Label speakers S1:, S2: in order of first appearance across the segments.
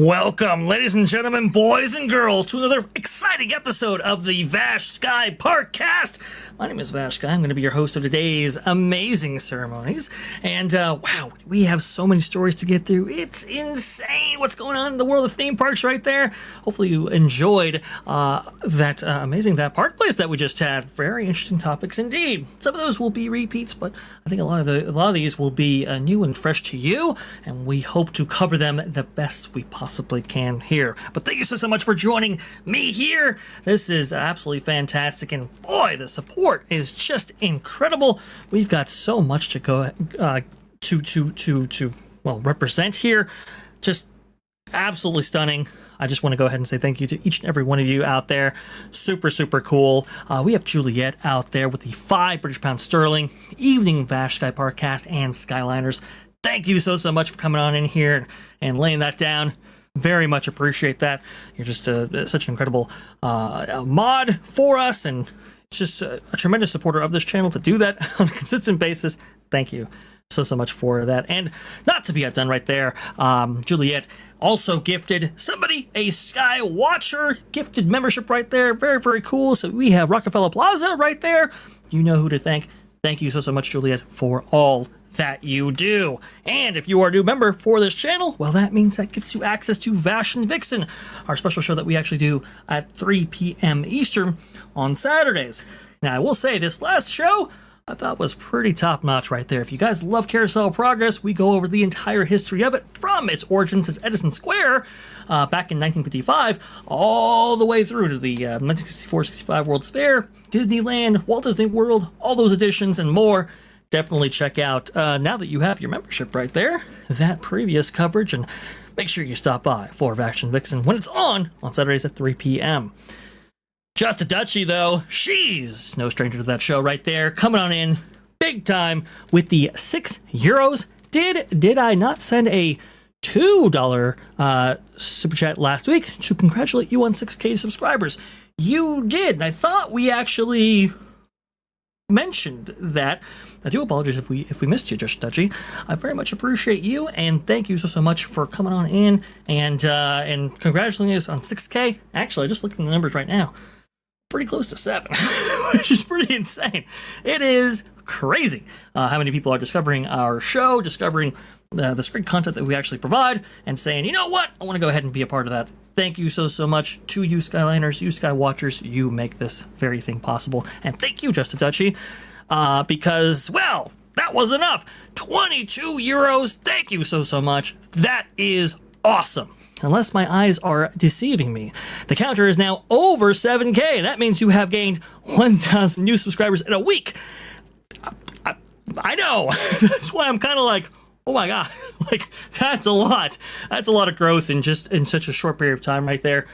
S1: Welcome, ladies and gentlemen, boys and girls, to another exciting episode of the Vash Sky ParkCast. My name is Vash Sky. I'm going to be your host of today's amazing ceremonies. And wow, we have so many stories to get through. It's insane what's going on in the world of theme parks right there. Hopefully you enjoyed that park place that we just had. Very interesting topics indeed. Some of those will be repeats, but I think a lot of these will be new and fresh to you, and we hope to cover them the best we possibly can here. But thank you so much for joining me here. This is absolutely fantastic, and boy, the support is just incredible. We've got so much to go to represent here. Just absolutely stunning. I just want to go ahead and say thank you to each and every one of you out there. Super cool. We have Juliet out there with the £5 sterling evening Vash Sky ParkCast and Skyliners. Thank you so much for coming on in here and laying that down. Very much appreciate that. You're just such an incredible mod for us, and just a tremendous supporter of this channel to do that on a consistent basis. Thank you so much for that. And not to be outdone right there, Juliet also gifted somebody a Sky Watcher gifted membership right there. Very cool. So we have Rockefeller Plaza right there. You know who to thank. Thank you so much, Juliet, for all that you do. And if you are a new member for this channel, well, that means that gets you access to Vash and Vixen, our special show that we actually do at 3 p.m. Eastern on Saturdays. Now, I will say this last show I thought was pretty top-notch right there. If you guys love Carousel of Progress, we go over the entire history of it from its origins as Edison Square back in 1955 all the way through to the 1964-65 World's Fair, Disneyland, Walt Disney World, all those editions and more. Definitely check out, now that you have your membership right there, that previous coverage, and make sure you stop by for Vash and Vixen when it's on Saturdays at 3 p.m. Just a Dutchie, though, she's no stranger to that show right there, coming on in big time with the €6. Did I not send a $2 super chat last week to congratulate you on 6K subscribers? You did, and I thought we actually mentioned that. I do apologize if we missed you, Just Dutchie. I very much appreciate you, and thank you so much for coming on in and congratulating us on 6K. Actually, I just looked at the numbers right now. Pretty close to 7, which is pretty insane. It is crazy how many people are discovering our show, discovering this great content that we actually provide, and saying, you know what, I want to go ahead and be a part of that. Thank you so much to you Skyliners, you Sky Watchers. You make this very thing possible. And thank you, Just a Dutchie, because, well, that was enough. €22. Thank you so much. That is awesome. Unless my eyes are deceiving me, the counter is now over 7K. That means you have gained 1,000 new subscribers in a week. I know. That's why I'm kind of like, oh my god, like that's a lot. That's a lot of growth in such a short period of time right there.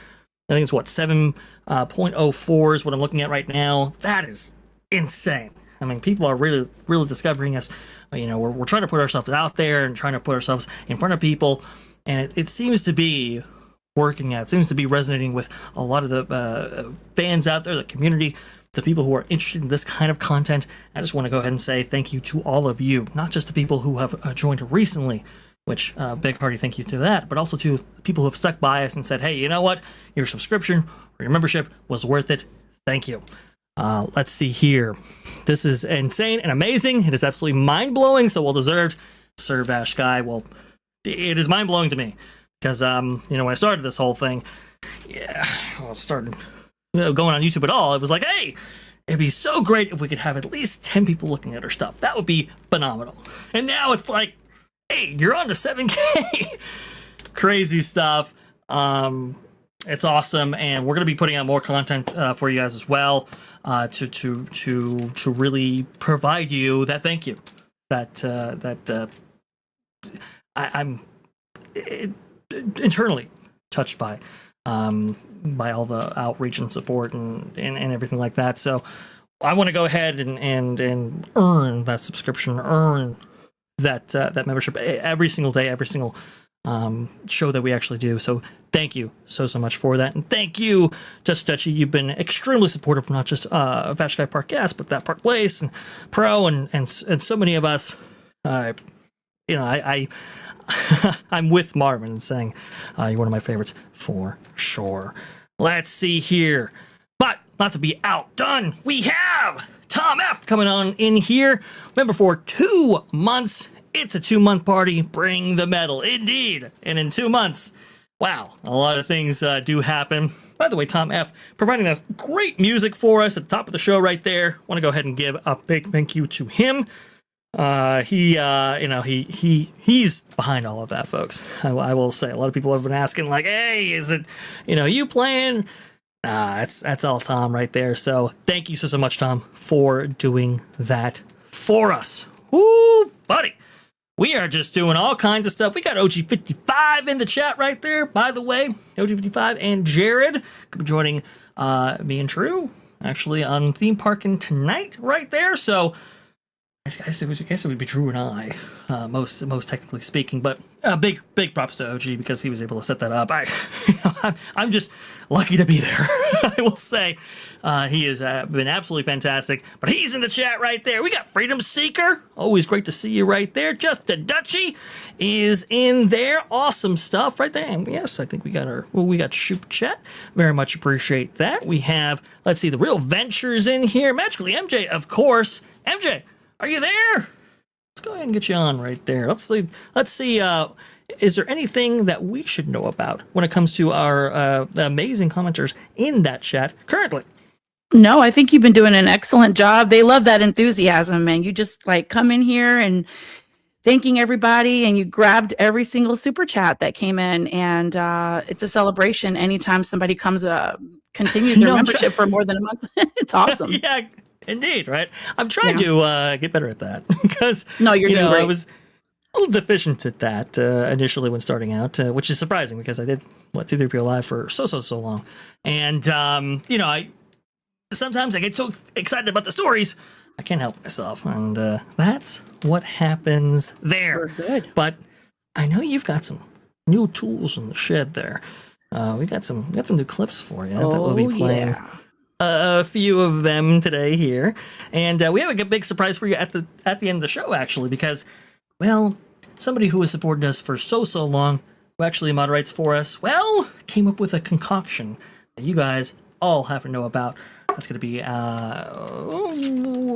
S1: I think it's what 7.04 is what I'm looking at right now. That is insane. I mean, people are really discovering us. You know, we're trying to put ourselves out there and trying to put ourselves in front of people. And it seems to be working out. It seems to be resonating with a lot of the fans out there, the community, the people who are interested in this kind of content. I just want to go ahead and say thank you to all of you, not just the people who have joined recently, which big hearty thank you to that, but also to people who have stuck by us and said, hey, you know what? Your subscription or your membership was worth it. Thank you. Let's see here. This is insane and amazing. It is absolutely mind-blowing, so well-deserved. Sir Vash Sky, well, it is mind-blowing to me because, when I started this whole thing, started going on YouTube at all, it was like, hey, it'd be so great if we could have at least 10 people looking at our stuff. That would be phenomenal. And now it's like, hey, you're on to 7K. Crazy stuff. It's awesome, and we're going to be putting out more content for you guys as well to really provide you that thank you I'm internally touched by all the outreach and support and everything like that. So I want to go ahead and earn that subscription, earn that membership every single day, every single show that we actually do. So thank you so much for that, and thank you, Just Dutchie. You've been extremely supportive, not just Vash Sky ParkCast, but that Park Place and Pro and so many of us. I I'm with Marvin and saying you're one of my favorites for sure. Let's see here. But not to be outdone, we have Tom F coming on in here. Remember, for 2 months, it's a 2-month party. Bring the metal, indeed. And in 2 months, wow, a lot of things do happen. By the way, Tom F providing us great music for us at the top of the show right there. Want to go ahead and give a big thank you to him. He's behind all of that, folks. I will say, a lot of people have been asking, like, hey, is it, you playing? That's all Tom right there. So thank you so much, Tom, for doing that for us. Woo, buddy. We are just doing all kinds of stuff. We got OG55 in the chat right there, by the way. OG55 and Jared could be joining me and Drew, actually, on Theme Parking tonight right there. So I guess it would be Drew and I, most technically speaking, but big props to OG because he was able to set that up. I'm just lucky to be there. I will say he has been absolutely fantastic. But he's in the chat right there. We got Freedom Seeker. Always great to see you right there. Just a Dutchie is in there. Awesome stuff right there. And yes, I think we got Shoop Chat. Very much appreciate that. We have, let's see, the Real Ventures in here. MagicalyMJ, of course. MJ, are you there? Let's go ahead and get you on right there. Let's see. Is there anything that we should know about when it comes to our amazing commenters in that chat currently?
S2: No, I think you've been doing an excellent job. They love that enthusiasm, man. You just like come in here and thanking everybody, and you grabbed every single super chat that came in, and it's a celebration anytime somebody continues their membership for more than a month. It's awesome.
S1: Yeah. Indeed, right? I'm trying to get better at that because
S2: you're doing great.
S1: I was a little deficient at that initially when starting out, which is surprising because I did 2-3PO Live for so long, and I sometimes I get so excited about the stories I can't help myself, and that's what happens there.
S2: We're good,
S1: but I know you've got some new tools in the shed there. We got some new clips for you that we'll be playing.
S2: Yeah.
S1: A few of them today here, and we have a big surprise for you at the end of the show, actually, because, well, somebody who has supported us for so long, who actually moderates for us, well, came up with a concoction that you guys all have to know about. That's going to be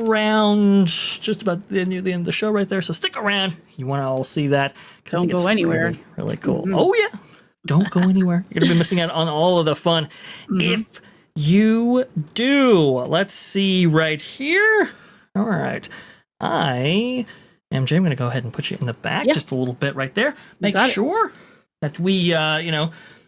S1: around just about near the end of the show right there, so stick around. You want to all see that.
S2: Don't go anywhere.
S1: Really cool. Mm-hmm. Oh, yeah. Don't go anywhere. You're going to be missing out on all of the fun. Mm-hmm. If you do. Let's see right here. All right. MJ, I'm going to go ahead and put you in the back just a little bit right there. Make sure that we,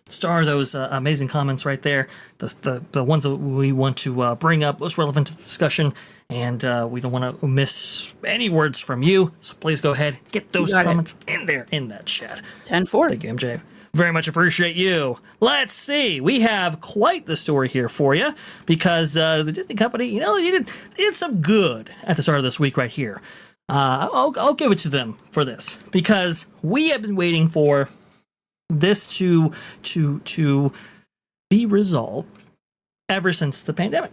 S1: star those amazing comments right there. The ones that we want to bring up, most relevant to the discussion. And we don't want to miss any words from you. So please go ahead, get those comments in there in that chat.
S2: 10-4.
S1: Thank you, MJ. Very much appreciate you. Let's see. We have quite the story here for you because the Disney company, they did some good at the start of this week right here. I'll give it to them for this because we have been waiting for this to be resolved ever since the pandemic.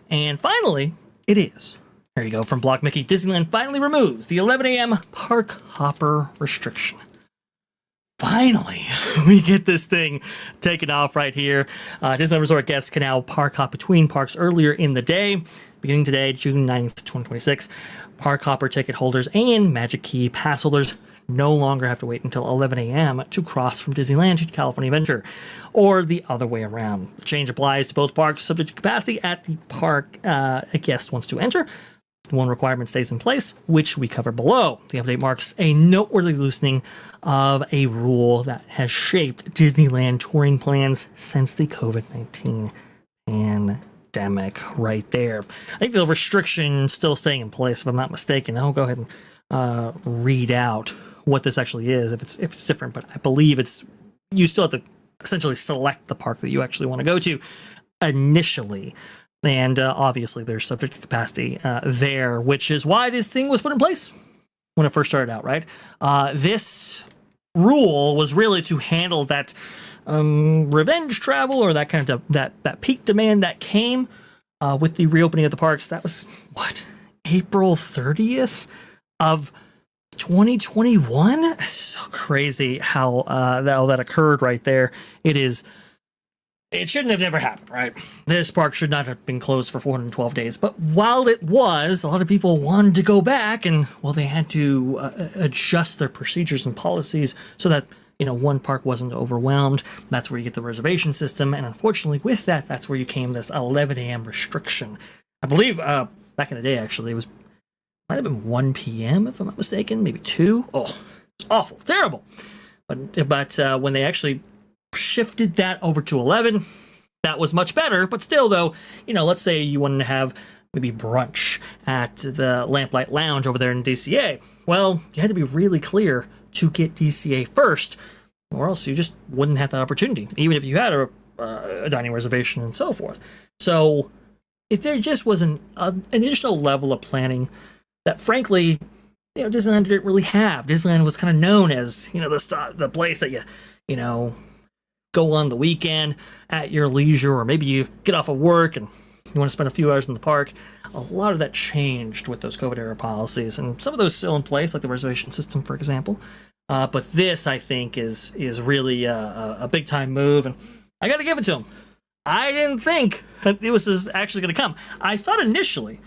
S1: And finally, it is. There you go. From Block Mickey, Disneyland finally removes the 11 a.m. park hopper restriction. Finally, we get this thing taken off right here. Disneyland Resort guests can now park hop between parks earlier in the day. Beginning today, June 9th, 2026, park hopper ticket holders and Magic Key pass holders no longer have to wait until 11 a.m. to cross from Disneyland to California Adventure, or the other way around. The change applies to both parks, subject to capacity at the park a guest wants to enter. One requirement stays in place, which we cover below. The update marks a noteworthy loosening of a rule that has shaped Disneyland touring plans since the COVID-19 pandemic right there. I think the restriction still staying in place, if I'm not mistaken. I'll go ahead and read out what this actually is, if it's different, but I believe you still have to essentially select the park that you actually want to go to initially. And obviously, there's subject to capacity there, which is why this thing was put in place when it first started out, right? This rule was really to handle that revenge travel or that kind of that peak demand that came with the reopening of the parks. That was, April 30th of 2021? It's so crazy how that occurred right there. It shouldn't have never happened, right? This park should not have been closed for 412 days. But while it was, a lot of people wanted to go back, and well, they had to adjust their procedures and policies so that one park wasn't overwhelmed. That's where you get the reservation system, and unfortunately, with that, that's where you came this 11 a.m. restriction. I believe back in the day, actually, might have been 1 p.m. if I'm not mistaken, maybe 2. Oh, it's awful, terrible. But when they actually shifted that over to 11, that was much better. But still, though, let's say you wanted to have maybe brunch at the Lamplight Lounge over there in DCA. Well, you had to be really clear to get DCA first, or else you just wouldn't have that opportunity, even if you had a dining reservation and so forth. So if there just was an additional level of planning that, frankly, Disneyland didn't really have. Disneyland was kind of known as the place that you go on the weekend at your leisure, or maybe you get off of work and you want to spend a few hours in the park. A lot of that changed with those COVID era policies, and some of those still in place, like the reservation system, for example. But this, I think, is really a big time move, and I got to give it to them. I didn't think that it was actually going to come. I thought initially,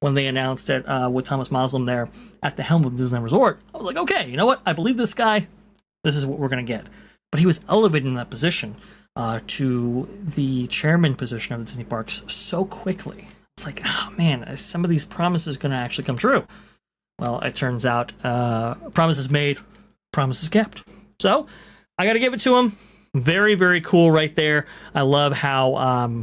S1: when they announced it with Thomas Moslem there at the helm of the Disneyland Resort, I was like, okay, you know what? I believe this guy. This is what we're going to get. But he was elevated in that position to the chairman position of the Disney parks so quickly. It's like, oh man, is some of these promises going to actually come true? Well, it turns out promises made, promises kept. So I got to give it to him. Very, very cool right there. I love how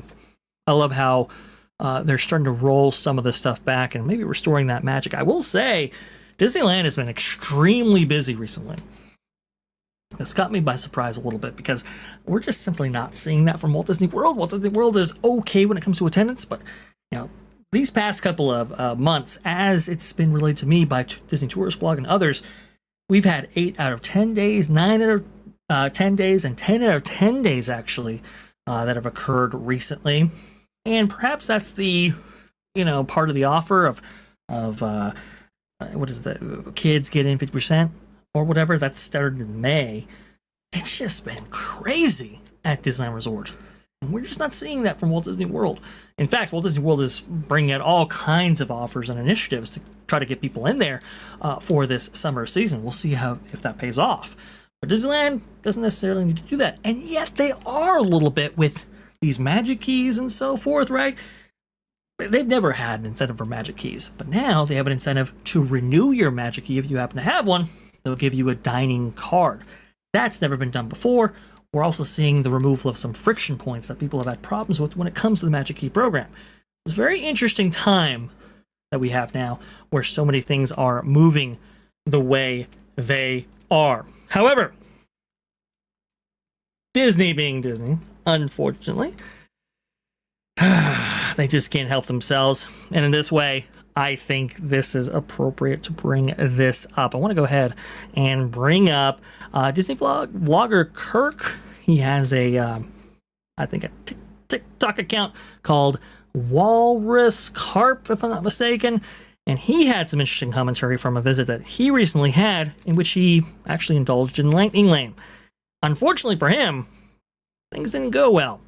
S1: they're starting to roll some of this stuff back and maybe restoring that magic. I will say, Disneyland has been extremely busy recently. It's got me by surprise a little bit because we're just simply not seeing that from Walt Disney World. Walt Disney World is okay when it comes to attendance, but these past couple of months, as it's been relayed to me by Disney Tourist Blog and others, we've had 8 out of 10 days, 9 out of 10 days, and 10 out of 10 days actually that have occurred recently. And perhaps that's the part of the offer of what is it, the kids get in 50%. Or whatever, that started in May. It's just been crazy at Disneyland Resort. And we're just not seeing that from Walt Disney World. In fact, Walt Disney World is bringing out all kinds of offers and initiatives to try to get people in there for this summer season. We'll see if that pays off. But Disneyland doesn't necessarily need to do that. And yet they are a little bit with these magic keys and so forth, right? They've never had an incentive for magic keys. But now they have an incentive to renew your magic key if you happen to have one. They'll give you a dining card. That's never been done before. We're also seeing the removal of some friction points that people have had problems with when it comes to the Magic Key program. It's a very interesting time that we have now where so many things are moving the way they are. However, Disney being Disney, unfortunately, they just can't help themselves. And in this way, I think this is appropriate to bring this up. I want to go ahead and bring up Disney vlogger Kirk. He has a TikTok account called Walrus Carp, if I'm not mistaken. And he had some interesting commentary from a visit that he recently had in which he actually indulged in Lightning Lane. Unfortunately for him, things didn't go well.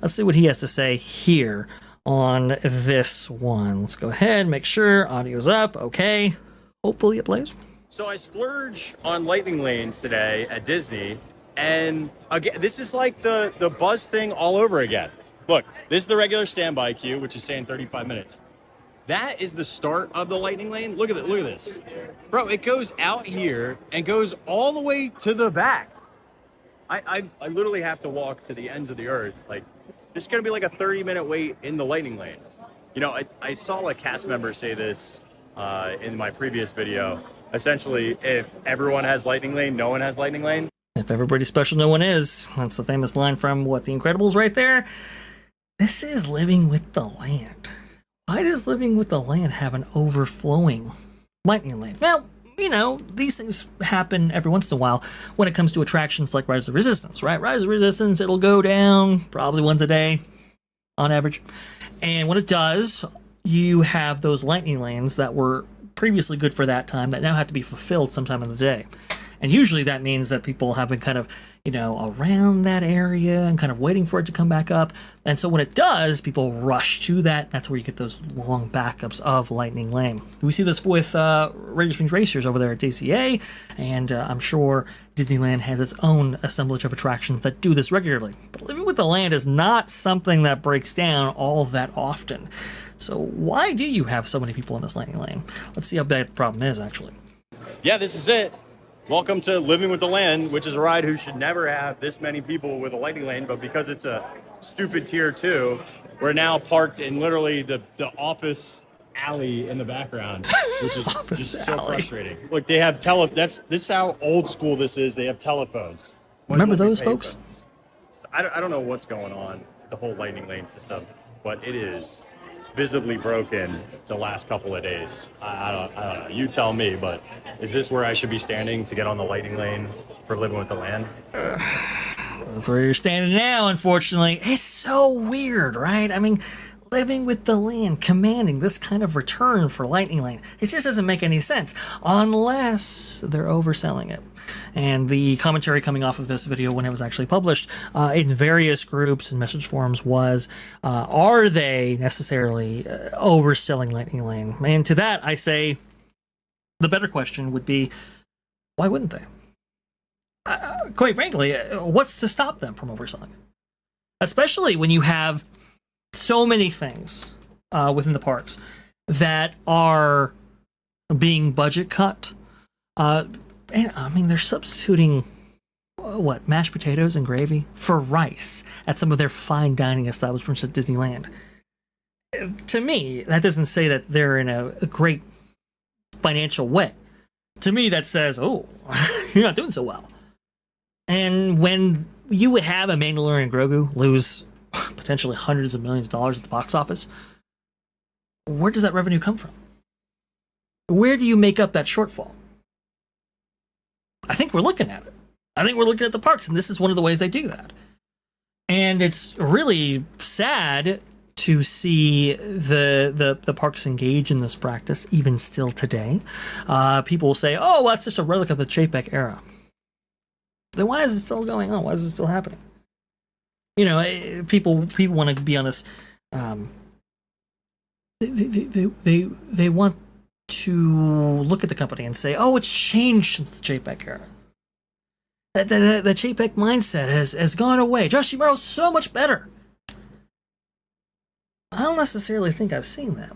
S1: Let's see what he has to say here on this one. Let's go ahead, make sure audio's up. Okay. Hopefully it plays.
S3: So I splurge on lightning lanes today at Disney, and again, this is like the buzz thing all over again. Look, this is the regular standby queue, which is saying 35 minutes. That is the start of the lightning lane. Look at it. Look at this. Bro, it goes out here and goes all the way to the back. I literally have to walk to the ends of the earth. Like, there's going to be like a 30-minute wait in the lightning lane. I saw a cast member say this in my previous video. Essentially, if everyone has lightning lane, no one has lightning lane.
S1: If everybody's special, no one is. That's the famous line from The Incredibles right there. This is living with the land. Why does living with the land have an overflowing lightning lane? Now, these things happen every once in a while when it comes to attractions like Rise of Resistance, right? Rise of Resistance, it'll go down probably once a day on average. And when it does, you have those lightning lanes that were previously good for that time that now have to be fulfilled sometime in the day. And usually that means that people have been kind of, around that area and kind of waiting for it to come back up. And so when it does, people rush to that. That's where you get those long backups of Lightning Lane. We see this with Radio Springs Racers over there at DCA, and I'm sure Disneyland has its own assemblage of attractions that do this regularly. But living with the land is not something that breaks down all that often. So why do you have so many people in this Lightning Lane? Let's see how bad the problem is, actually.
S3: Yeah, this is it. Welcome to Living with the Land, which is a ride who should never have this many people with a lightning lane, but because it's a stupid tier 2, we're now parked in literally the office alley in the background, which is just so frustrating. Look, they have this is how old school this is. They have telephones.
S1: Remember those folks?
S3: So I don't know what's going on, the whole lightning lane system, but it is visibly broken the last couple of days. I don't know. You tell me, but is this where I should be standing to get on the lightning lane for Living with the Land?
S1: That's where you're standing now, unfortunately. It's so weird, right? I mean, Living with the Land commanding this kind of return for Lightning Lane. It just doesn't make any sense unless they're overselling it. And the commentary coming off of this video when it was actually published in various groups and message forums was, are they necessarily overselling Lightning Lane? And to that, I say the better question would be, why wouldn't they? Quite frankly, what's to stop them from overselling it? Especially when you have so many things within the parks that are being budget cut. And I mean, they're substituting mashed potatoes and gravy for rice at some of their fine dining establishments at Disneyland. To me, that doesn't say that they're in a great financial way. To me, that says, oh, you're not doing so well. And when you have a Mandalorian and Grogu lose potentially hundreds of millions of dollars at the box office, where does that revenue come from? Where do you make up that shortfall? I think we're looking at it. I think we're looking at the parks, and this is one of the ways they do that. And it's really sad to see the parks engage in this practice, even still today. People will say, oh, well, that's just a relic of the Chapek era. Then why is it still going on? Why is it still happening? People want to be on this. They want to look at the company and say, oh, it's changed since the Chapek era. The Chapek mindset has gone away. Josh Yamaro's so much better. I don't necessarily think I've seen that.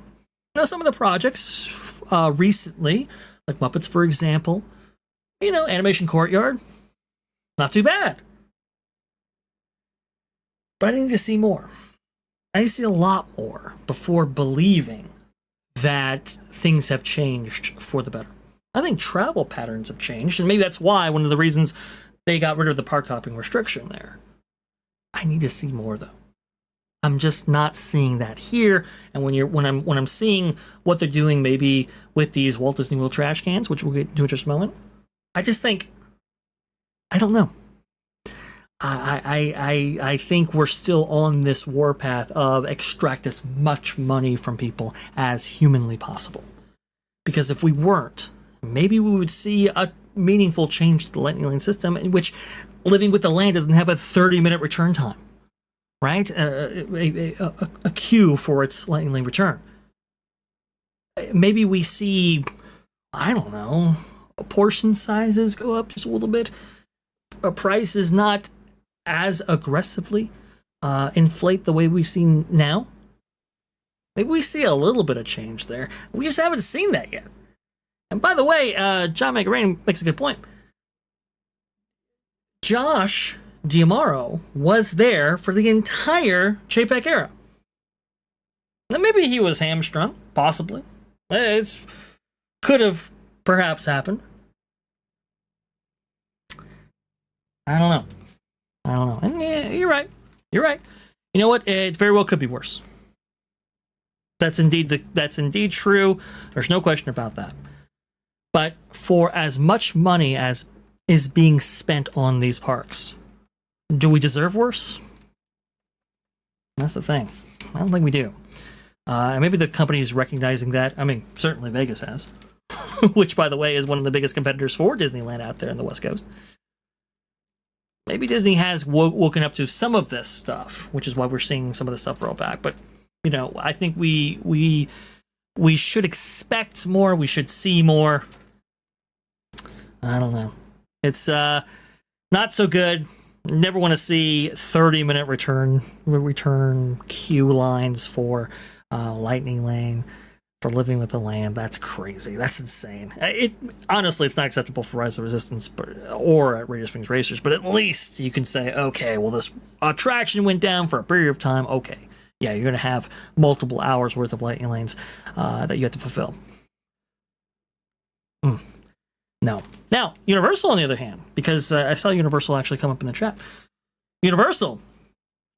S1: Some of the projects recently, like Muppets, for example, Animation Courtyard, not too bad. But I need to see more. I need to see a lot more before believing that things have changed for the better. I think travel patterns have changed, and maybe that's why one of the reasons they got rid of the park hopping restriction there. I need to see more, though. I'm just not seeing that here. And when I'm seeing what they're doing, maybe with these Walt Disney World trash cans, which we'll get to in just a moment, I just think, I don't know. I think we're still on this warpath of extract as much money from people as humanly possible. Because if we weren't, maybe we would see a meaningful change to the Lightning Lane system in which Living with the Land doesn't have a 30-minute return time, right? A queue for its Lightning Lane return. Maybe we see, I don't know, portion sizes go up just a little bit. A price is not as aggressively inflate the way we've seen now. Maybe we see a little bit of change there. We just haven't seen that yet. And by the way, John Magarani makes a good point. Josh D'Amaro was there for the entire Chapek era. Now maybe he was hamstrung, possibly. It could have perhaps happened. I don't know. And yeah, you're right. You know what? It very well could be worse. That's indeed true. There's no question about that. But for as much money as is being spent on these parks, do we deserve worse? That's the thing. I don't think we do. And maybe the company is recognizing that. I mean, certainly Vegas has. which, by the way, is one of the biggest competitors for Disneyland out there in the West Coast. Maybe Disney has woken up to some of this stuff, which is why we're seeing some of this stuff roll back. But, I think we should expect more. We should see more. I don't know. It's not so good. Never want to see 30-minute return queue lines for Lightning Lane, for Living with the Land. That's crazy. That's insane. Honestly, it's not acceptable for Rise of Resistance or at Radio Springs Racers, but at least you can say, okay, well, this attraction went down for a period of time. Okay, yeah, you're going to have multiple hours worth of Lightning Lanes that you have to fulfill. No. Now, Universal, on the other hand, because I saw Universal actually come up in the chat, Universal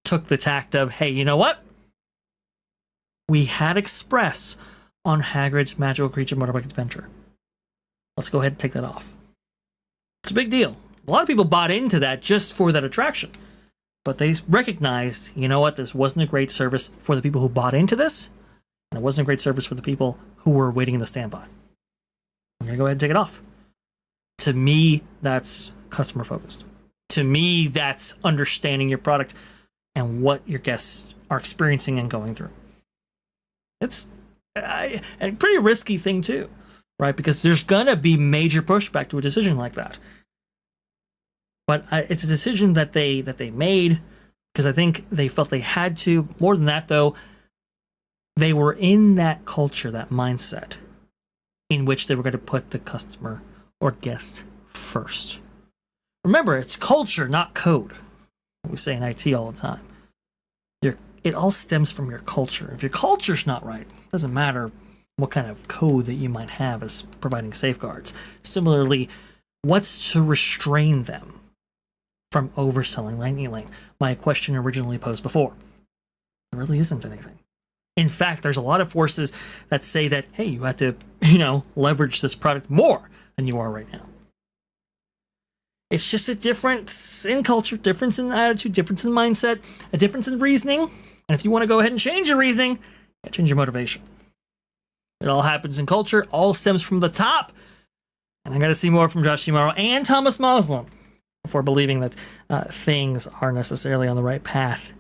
S1: took the tact of, hey, you know what? We had Express on Hagrid's Magical Creature Motorbike Adventure. Let's go ahead and take that off. It's a big deal. A lot of people bought into that just for that attraction. But they recognized, you know what, this wasn't a great service for the people who bought into this, and it wasn't a great service for the people who were waiting in the standby. I'm going to go ahead and take it off. To me, that's customer focused. To me, that's understanding your product and what your guests are experiencing and going through. It's a pretty risky thing too, right? Because there's gonna be major pushback to a decision like that. But it's a decision that they made because I think they felt they had to. More than that, though, they were in that culture, that mindset, in which they were going to put the customer or guest first. Remember, it's culture, not code. We say in IT all the time. It all stems from your culture. If your culture's not right, it doesn't matter what kind of code that you might have as providing safeguards. Similarly, what's to restrain them from overselling Lightning Lane? My question originally posed before. There really isn't anything. In fact, there's a lot of forces that say that, hey, you have to, leverage this product more than you are right now. It's just a difference in culture, difference in attitude, difference in mindset, a difference in reasoning. And if you want to go ahead and change your reasoning, change your motivation. It all happens in culture, all stems from the top. And I got to see more from Josh tomorrow and Thomas Moslem before believing that things are necessarily on the right path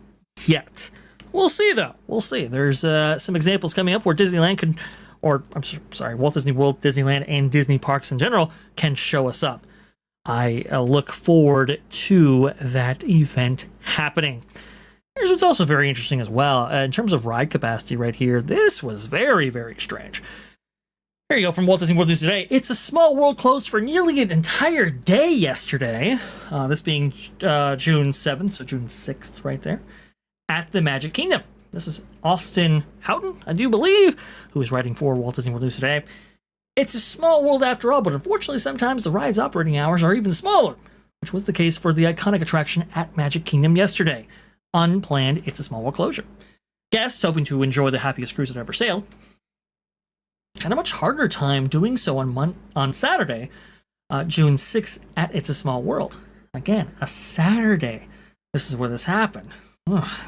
S1: yet. We'll see, though. We'll see. There's some examples coming up where Disneyland Walt Disney World, Disneyland, and Disney parks in general can show us up. I look forward to that event happening. Here's what's also very interesting as well. In terms of ride capacity right here, this was very, very strange. Here you go from Walt Disney World News Today. It's a Small World closed for nearly an entire day yesterday. This being June 7th, so June 6th right there, at the Magic Kingdom. This is Austin Houghton, I do believe, who is writing for Walt Disney World News Today. It's a small world after all, but unfortunately sometimes the ride's operating hours are even smaller, which was the case for the iconic attraction at Magic Kingdom yesterday. Unplanned It's a Small World closure. Guests hoping to enjoy the happiest cruise that ever sailed had a much harder time doing so on Saturday, June 6th at It's a Small World. Again, a Saturday. This is where this happened.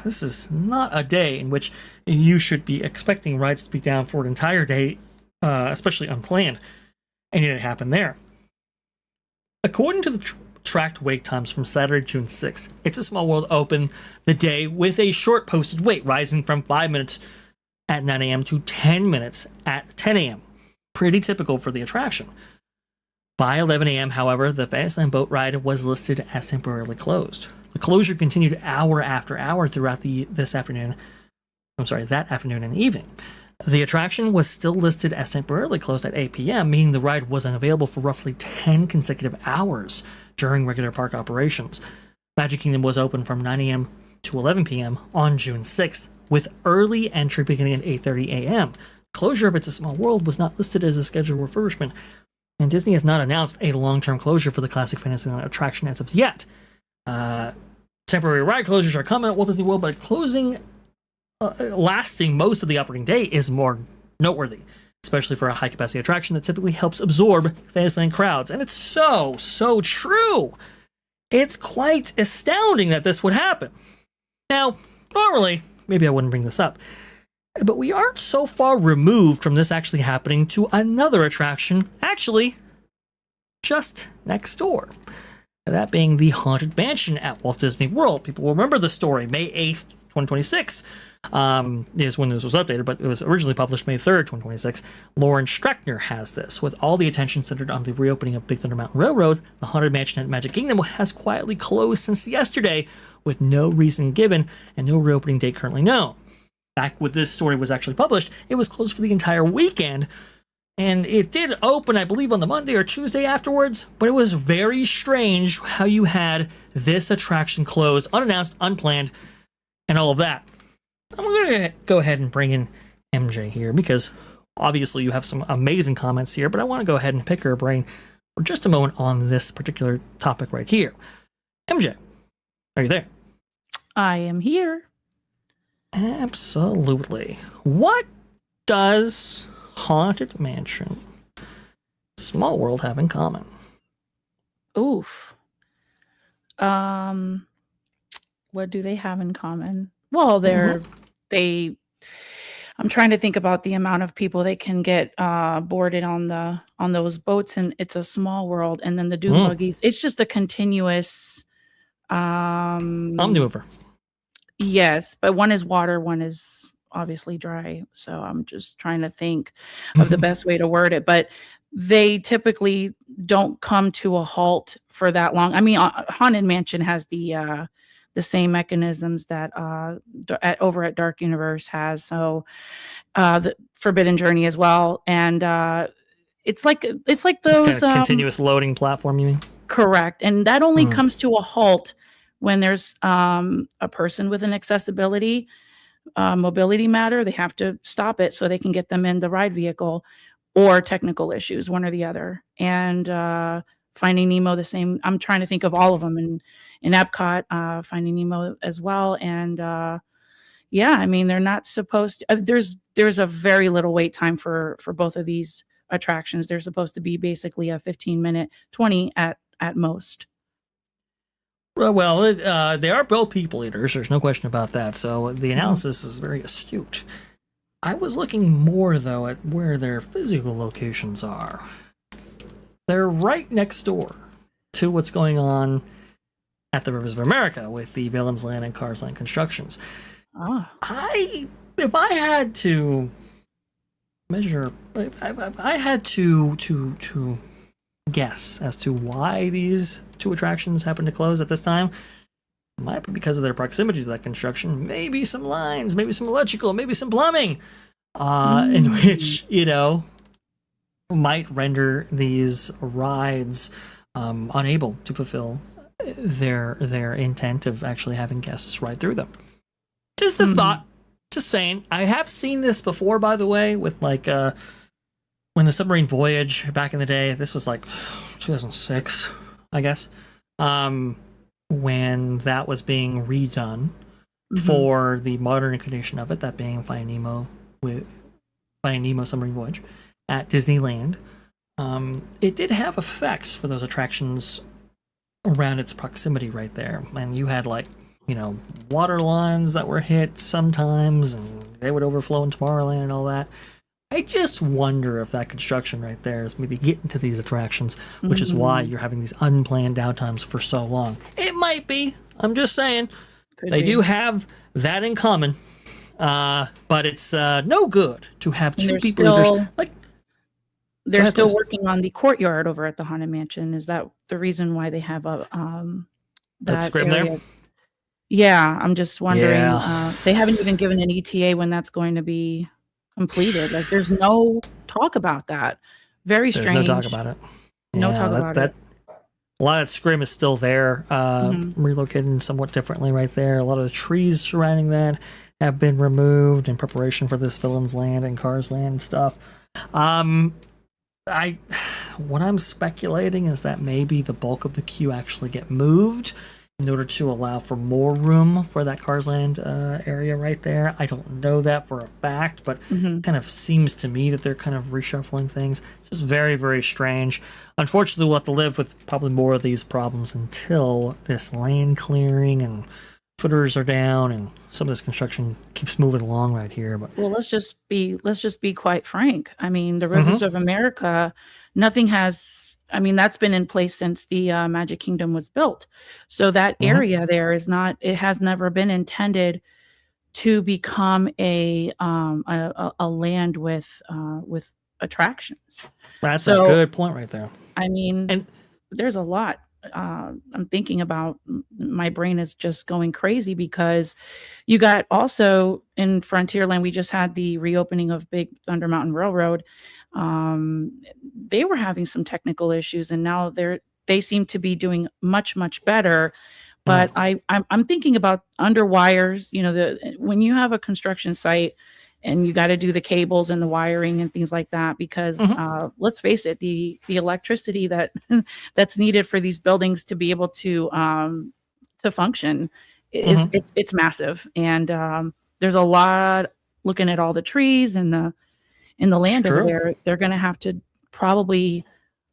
S1: This is not a day in which you should be expecting rides to be down for an entire day, especially unplanned, and yet it happened there. According to the tracked wait times from Saturday, June 6th, It's a Small World opened the day with a short posted wait, rising from 5 minutes at 9 a.m. to 10 minutes at 10 a.m. Pretty typical for the attraction. By 11 a.m., however, the Fantasyland boat ride was listed as temporarily closed. The closure continued hour after hour throughout that afternoon and evening. The attraction was still listed as temporarily closed at 8 p.m., meaning the ride was unavailable for roughly 10 consecutive hours during regular park operations. Magic Kingdom was open from 9 a.m. to 11 p.m. on June 6th, with early entry beginning at 8:30 a.m. Closure of It's a Small World was not listed as a scheduled refurbishment, and Disney has not announced a long-term closure for the Classic Fantasyland attraction as of yet. Temporary ride closures are common at Walt Disney World, but closing lasting most of the operating day is more noteworthy, especially for a high-capacity attraction that typically helps absorb Fantasyland crowds. And it's so true. It's quite astounding that this would happen. Now, normally, maybe I wouldn't bring this up. But we aren't so far removed from this actually happening to another attraction, actually, just next door. That being the Haunted Mansion at Walt Disney World. People will remember the story. May 8th, 2026 is when this was updated, but it was originally published May 3rd, 2026. Lauren Streckner has this. With all the attention centered on the reopening of Big Thunder Mountain Railroad, the Haunted Mansion at Magic Kingdom has quietly closed since yesterday with no reason given and no reopening date currently known. Back when this story was actually published, it was closed for the entire weekend. And it did open, I believe, on the Monday or Tuesday afterwards, but it was very strange how you had this attraction closed, unannounced, unplanned, and all of that. I'm going to go ahead and bring in MJ here because obviously you have some amazing comments here, but I want to go ahead and pick her brain for just a moment on this particular topic right here. MJ, are you there?
S2: I am here.
S1: Absolutely. What does Haunted Mansion, Small World have in common?
S2: Oof. What do they have in common? Well, I'm trying to think about the amount of people they can get boarded on those boats, and it's a small world. And then the dune buggies, it's just a continuous
S1: Omnimover.
S2: Yes, but one is water, one is obviously dry. So I'm just trying to think of the best way to word it. But they typically don't come to a halt for that long. I mean, Haunted Mansion has the same mechanisms that over at Dark Universe has. So the Forbidden Journey as well, and it's like those
S1: it's kind of continuous loading platform. You mean?
S2: Correct, and that only comes to a halt when there's a person with an accessibility mobility matter. They have to stop it so they can get them in the ride vehicle, or technical issues, one or the other. And Finding Nemo, the same. I'm trying to think of all of them in Epcot, Finding Nemo as well. And yeah, I mean, they're not supposed to, there's a very little wait time for both of these attractions. They're supposed to be basically a 15-minute, 20 at most.
S1: Well, they are both people eaters. There's no question about that. So the analysis is very astute. I was looking more, though, at where their physical locations are. They're right next door to what's going on at the Rivers of America with the Villains Land and Cars Land constructions. If I had to measure, if I had to guess as to why these two attractions happen to close at this time, it might be because of their proximity to that construction. Maybe some lines, maybe some electrical, maybe some plumbing, in which, might render these rides unable to fulfill their intent of actually having guests ride through them. Just a thought. Just saying. I have seen this before, by the way, with when the Submarine Voyage back in the day. This was like 2006, I guess, when that was being redone for the modern incarnation of it, that being Finding Nemo Submarine Voyage at Disneyland. It did have effects for those attractions around its proximity right there, and you had water lines that were hit sometimes, and they would overflow in Tomorrowland and all that. I just wonder if that construction right there is maybe getting to these attractions, which is why you're having these unplanned downtimes for so long. It might be. I'm just saying. They do have that in common, but it's no good to have two people.
S2: They're still working on the courtyard over at the Haunted Mansion. Is that the reason why they have that
S1: scrim
S2: area
S1: there?
S2: Yeah, I'm just wondering. They haven't even given an ETA when that's going to be completed. There's no talk about that. Very strange.
S1: There's no talk about it.
S2: No talk about it.
S1: A lot of that scrim is still there, relocated somewhat differently right there. A lot of the trees surrounding that have been removed in preparation for this Villains Land and Cars Land stuff. What I'm speculating is that maybe the bulk of the queue actually get moved in order to allow for more room for that Cars Land area right there. I don't know that for a fact, but it kind of seems to me that they're kind of reshuffling things. Just very, very strange. Unfortunately, we'll have to live with probably more of these problems until this land clearing and footers are down, and some of this construction keeps moving along right here. But
S2: Well, let's just be quite frank. I mean, the rivers of America, nothing has. I mean, that's been in place since the Magic Kingdom was built. So that area there is not. It has never been intended to become a land with attractions.
S1: that's a
S2: So
S1: good point right there.
S2: I mean,
S1: And
S2: there's a lot. I'm thinking about. My brain is just going crazy because you got also in Frontierland. We just had the reopening of Big Thunder Mountain Railroad. They were having some technical issues, and now they seem to be doing much better. But I'm thinking about under wires. You know, when you have a construction site and you got to do the cables and the wiring and things like that, because let's face it, the electricity that's needed for these buildings to be able to function is it's massive. And there's a lot. Looking at all the trees and the land over there, they're going to have to probably.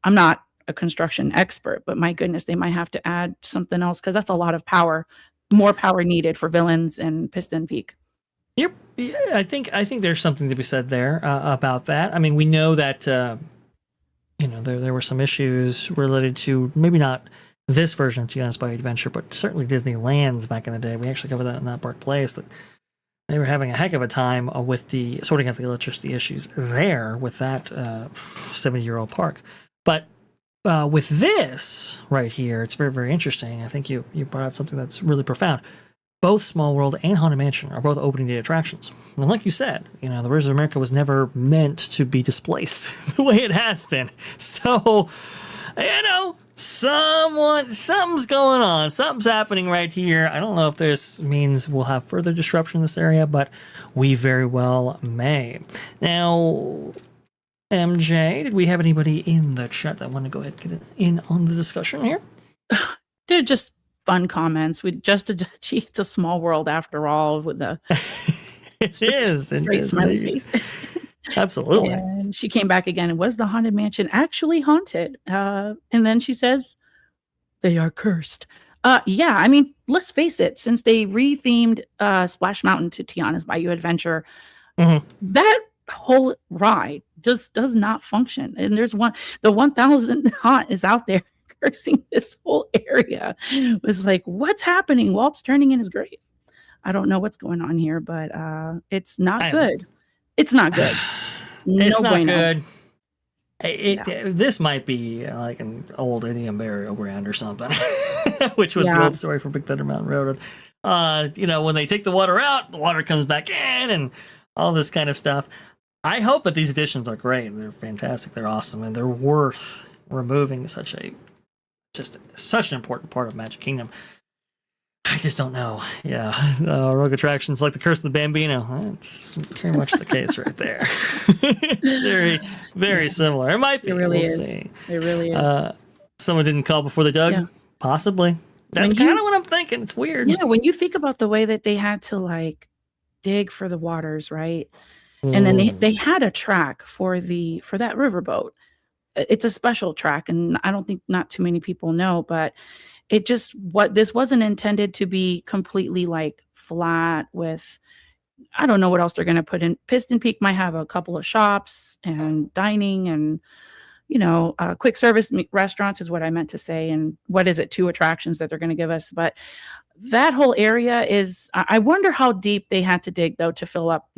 S2: I'm not a construction expert, but my goodness, they might have to add something else, because that's a lot of power, more power needed for Villains and Piston Peak.
S1: Yep, yeah, I think there's something to be said there about that. I mean, we know that there were some issues related to maybe not this version of Tiana's Bayou Adventure, but certainly Disneyland's back in the day. We actually covered that in that Park Place, that they were having a heck of a time with the sorting out the electricity issues there with that 70-year-old park. But with this right here, it's very, very interesting. I think you brought out something that's really profound. Both Small World and Haunted Mansion are both opening day attractions. And like you said, the Rivers of America was never meant to be displaced the way it has been. So, something's going on. Something's happening right here. I don't know if this means we'll have further disruption in this area, but we very well may. Now, MJ, did we have anybody in the chat that want to go ahead and get in on the discussion here?
S2: They're just fun comments. It's a small world after all, with the
S1: it is
S2: great smiley face.
S1: Absolutely.
S2: And she came back again. And was the Haunted Mansion actually haunted? And then she says, they are cursed. Yeah, I mean, let's face it, since they rethemed Splash Mountain to Tiana's Bayou Adventure, that whole ride just does not function. And there's the 1000 haunt is out there cursing this whole area. It was like, what's happening? Walt's turning in his grave. I don't know what's going on here, but it's not good. It's not good.
S1: It's not good. This might be like an old Indian burial ground or something, which was the old story for Big Thunder Mountain Railroad. When they take the water out, the water comes back in and all this kind of stuff. I hope that these additions are great. They're fantastic. They're awesome. And they're worth removing such an important part of Magic Kingdom. I just don't know. Yeah, rogue attractions like the Curse of the Bambino. That's very much the case right there. It's very, very similar. It might be.
S2: It really
S1: we'll
S2: is.
S1: See.
S2: It really is.
S1: Someone didn't call before they dug?
S2: Yeah.
S1: Possibly. That's kind of what I'm thinking. It's weird.
S2: Yeah, when you think about the way that they had to dig for the waters, right? And then they had a track for that riverboat. It's a special track, and I don't think not too many people know, but this wasn't intended to be completely flat with. I don't know what else they're going to put in. Piston Peak might have a couple of shops and dining and quick service restaurants is what I meant to say. And what is it? 2 attractions that they're going to give us, but that whole area is. I wonder how deep they had to dig though to fill up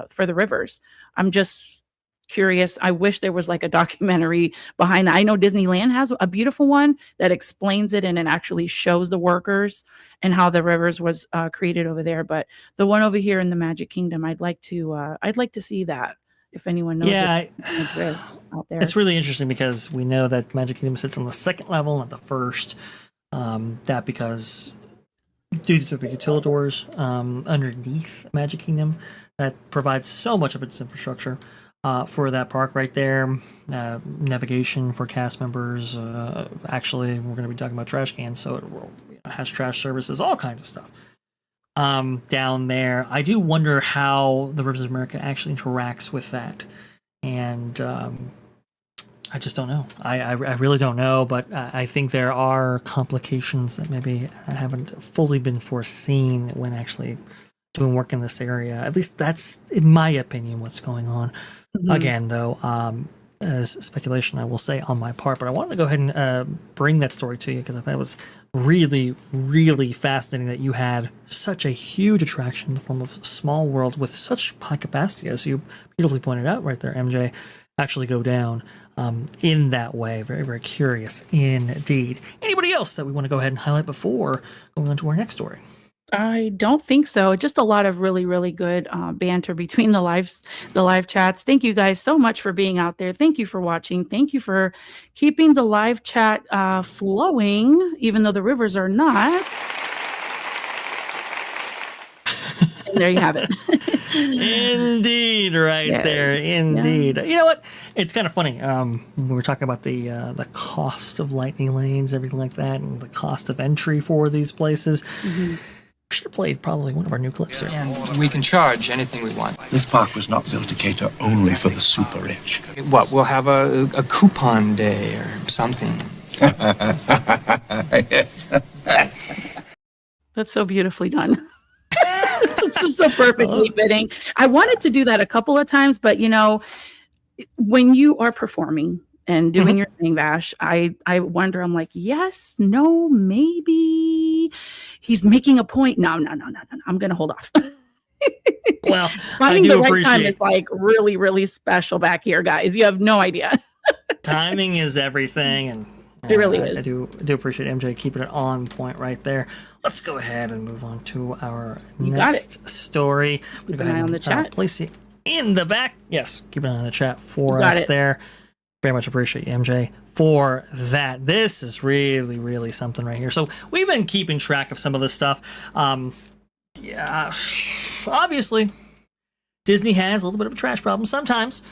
S2: for the rivers. I'm just curious. I wish there was a documentary behind that. I know Disneyland has a beautiful one that explains it and it actually shows the workers and how the rivers was created over there. But the one over here in the Magic Kingdom, I'd like to see that. If anyone knows it exists out there.
S1: It's really interesting because we know that Magic Kingdom sits on the second level, not the first. That because due to the utilidors underneath Magic Kingdom that provides so much of its infrastructure for that park right there. Navigation for cast members. Actually, we're going to be talking about trash cans, so it has trash services, all kinds of stuff. Down there, I do wonder how the Rivers of America actually interacts with that, and I just don't know. I really don't know, but I think there are complications that maybe haven't fully been foreseen when actually doing work in this area. At least that's, in my opinion, what's going on.
S2: Mhm.
S1: Again, though, as speculation, I will say on my part, but I wanted to go ahead and bring that story to you because I thought it was really, really fascinating that you had such a huge attraction in the form of Small World with such high capacity, as you beautifully pointed out right there, MJ, actually go down in that way. Very, very curious indeed. Anybody else that we want to go ahead and highlight before going on to our next story?
S2: I don't think so. Just a lot of really, really good banter between the live chats. Thank you guys so much for being out there. Thank you for watching. Thank you for keeping the live chat flowing, even though the rivers are not. And there you have it.
S1: Indeed, right
S2: Yeah.
S1: there. Indeed. You know what? It's kind of funny. We were talking about the cost of lightning lanes, everything like that, and the cost of entry for these places.
S2: Mhm.
S1: Should have played probably one of our new clips here.
S4: And we can charge anything we want.
S5: This park was not built to cater only for the super rich.
S4: What, we'll have a coupon day or something.
S2: That's so beautifully done. It's just so perfectly fitting. I wanted to do that a couple of times, but you know, when you are performing and doing your thing, Vash, I wonder, I'm like, yes, no, maybe he's making a point. No. I'm going to hold off.
S1: Well,
S2: Finding
S1: I do
S2: the right time
S1: appreciate
S2: is like really, really special back here, guys. You have no idea.
S1: timing is everything, and
S2: It really
S1: I
S2: is.
S1: do appreciate MJ keeping it on point right there. Let's go ahead and move on to our
S2: You got
S1: next story. I'm
S2: Keep
S1: gonna
S2: an
S1: go
S2: eye
S1: ahead
S2: on the
S1: and,
S2: chat.
S1: place it in the back. Yes, keep an eye on the chat for
S2: You got
S1: us
S2: it.
S1: there. Very much appreciate you, MJ, for that. This is really, really something right here. So we've been keeping track of some of this stuff. Yeah, obviously, Disney has a little bit of a trash problem sometimes.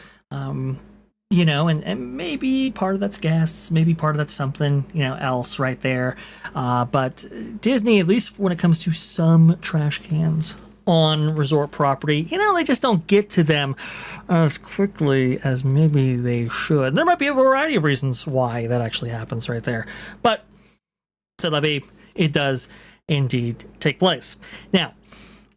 S1: You know, and maybe part of that's gas, maybe part of that's something, you know, else right there. But Disney, at least when it comes to some trash cans on resort property, you know, they just don't get to them as quickly as maybe they should. There might be a variety of reasons why that actually happens right there. But, c'est la vie, it does indeed take place. Now,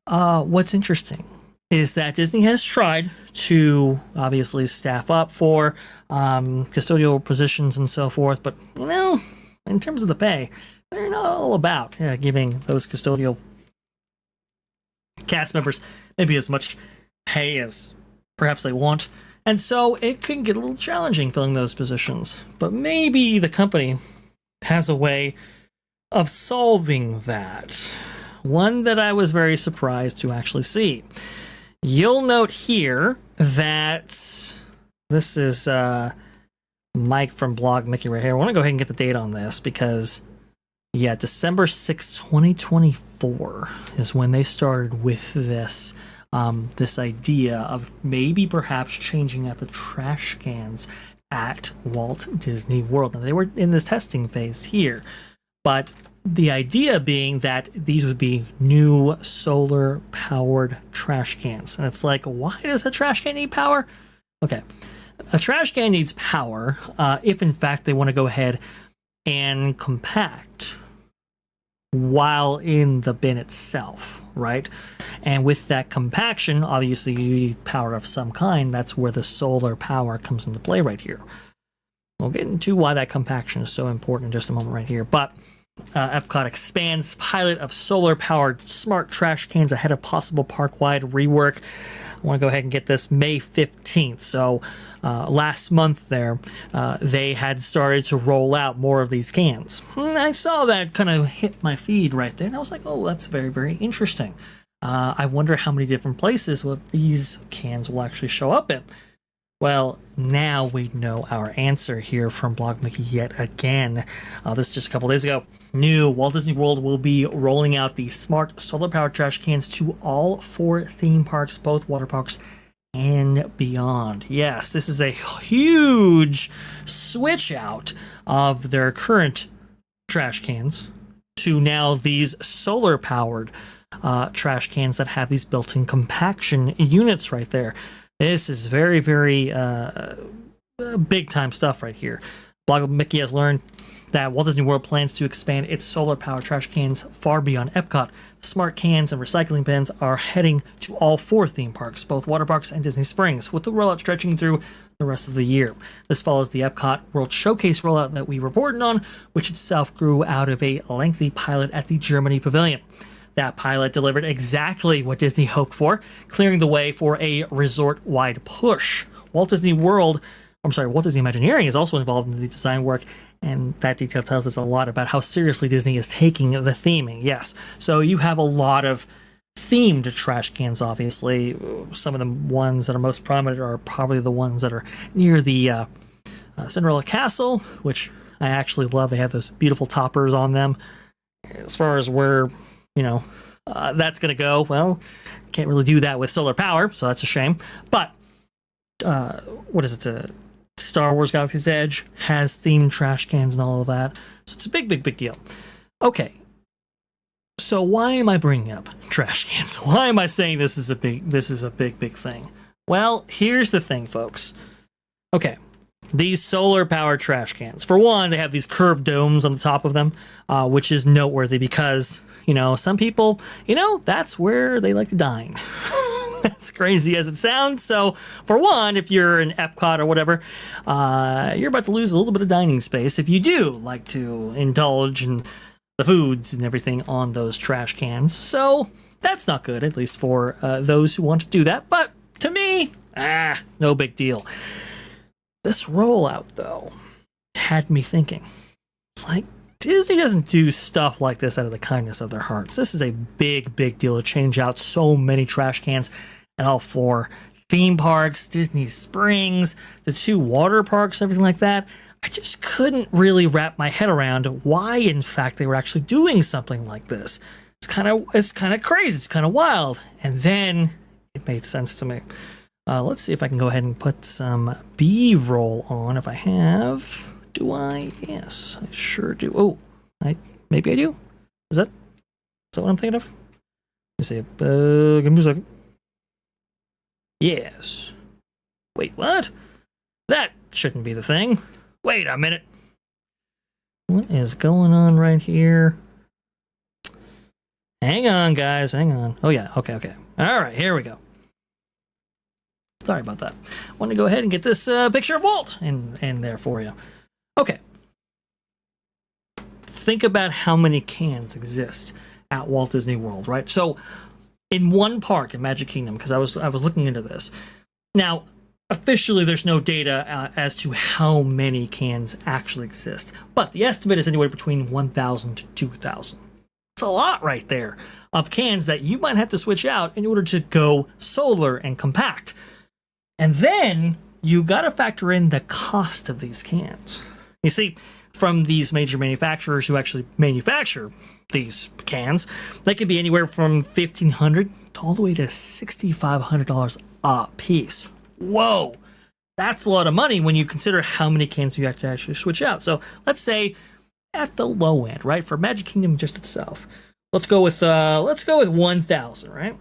S1: what's interesting is that Disney has tried to obviously staff up for custodial positions and so forth, but you know, in terms of the pay, they're not all about giving those custodial cast members maybe as much pay as perhaps they want, and so it can get a little challenging filling those positions. But maybe the company has a way of solving that, one that I was very surprised to actually see. You'll note here that this is Mike from Blog Mickey right here. I want to go ahead and get the date on this because, yeah, December 6th, 2024 is when they started with this this idea of maybe perhaps changing out the trash cans at Walt Disney World. Now, they were in this testing phase here, but the idea being that these would be new solar-powered trash cans. And it's like, why does a trash can need power? Okay, a trash can needs power if, in fact, they want to go ahead and compact while in the bin itself, right? And with that compaction, obviously, you need power of some kind. That's where the solar power comes into play right here. We'll get into why that compaction is so important in just a moment right here. But Epcot expands pilot of solar-powered smart trash cans ahead of possible park-wide rework. I want to go ahead and get this May 15th. So last month there, they had started to roll out more of these cans. And I saw that kind of hit my feed right there, and I was like, oh, that's very, very interesting. I wonder how many different places these cans will actually show up in. Well, now we know our answer here from Blog Mickey yet again. This is just a couple days ago. New Walt Disney World will be rolling out the smart solar-powered trash cans to all 4 theme parks, both water parks and beyond. Yes, this is a huge switch out of their current trash cans to now these solar-powered trash cans that have these built-in compaction units right there. This is very, very big time stuff right here. Blogger Mickey has learned that Walt Disney World plans to expand its solar-powered trash cans far beyond Epcot. Smart cans and recycling bins are heading to all 4 theme parks, both water parks and Disney Springs, with the rollout stretching through the rest of the year. This follows the Epcot World Showcase rollout that we reported on, which itself grew out of a lengthy pilot at the Germany Pavilion. That pilot delivered exactly what Disney hoped for, clearing the way for a resort-wide push. Walt Disney Imagineering is also involved in the design work, and that detail tells us a lot about how seriously Disney is taking the theming. Yes, so you have a lot of themed trash cans, obviously. Some of the ones that are most prominent are probably the ones that are near the Cinderella Castle, which I actually love. They have those beautiful toppers on them. As far as where, that's going to go, well, can't really do that with solar power, so that's a shame. But, what is it? Star Wars Galaxy's Edge has themed trash cans and all of that. So it's a big deal. Okay. So why am I bringing up trash cans? Why am I saying this is a big thing? Well, here's the thing, folks. Okay. These solar powered trash cans. For one, they have these curved domes on the top of them, which is noteworthy because, some people, that's where they like to dine. As crazy as it sounds. So, for one, if you're in Epcot or whatever, you're about to lose a little bit of dining space if you do like to indulge in the foods and everything on those trash cans. So, that's not good, at least for those who want to do that. But to me, no big deal. This rollout, though, had me thinking. It's like, Disney doesn't do stuff like this out of the kindness of their hearts. This is a big deal to change out so many trash cans at all 4 theme parks, Disney Springs, the 2 water parks, everything like that. I just couldn't really wrap my head around why, in fact, they were actually doing something like this. It's kind of crazy. It's kind of wild. And then it made sense to me. Let's see if I can go ahead and put some B-roll on if I have. Do I? Yes, I sure do. Oh, maybe I do. Is that what I'm thinking of? Let me see. Give me a second. Yes. Wait, what? That shouldn't be the thing. Wait a minute. What is going on right here? Hang on, guys. Hang on. Oh, yeah. Okay. All right, here we go. Sorry about that. I want to go ahead and get this picture of Walt in there for you. Okay. Think about how many cans exist at Walt Disney World, right? So, in one park in Magic Kingdom, because I was looking into this. Now, officially, there's no data as to how many cans actually exist, but the estimate is anywhere between 1,000 to 2,000. It's a lot right there of cans that you might have to switch out in order to go solar and compact. And then you got to factor in the cost of these cans. You see, from these major manufacturers who actually manufacture these cans, they could be anywhere from $1,500 to all the way to $6,500 a piece. Whoa, that's a lot of money when you consider how many cans you have to actually switch out. So let's say at the low end, right, for Magic Kingdom just itself, let's go with 1,000, right?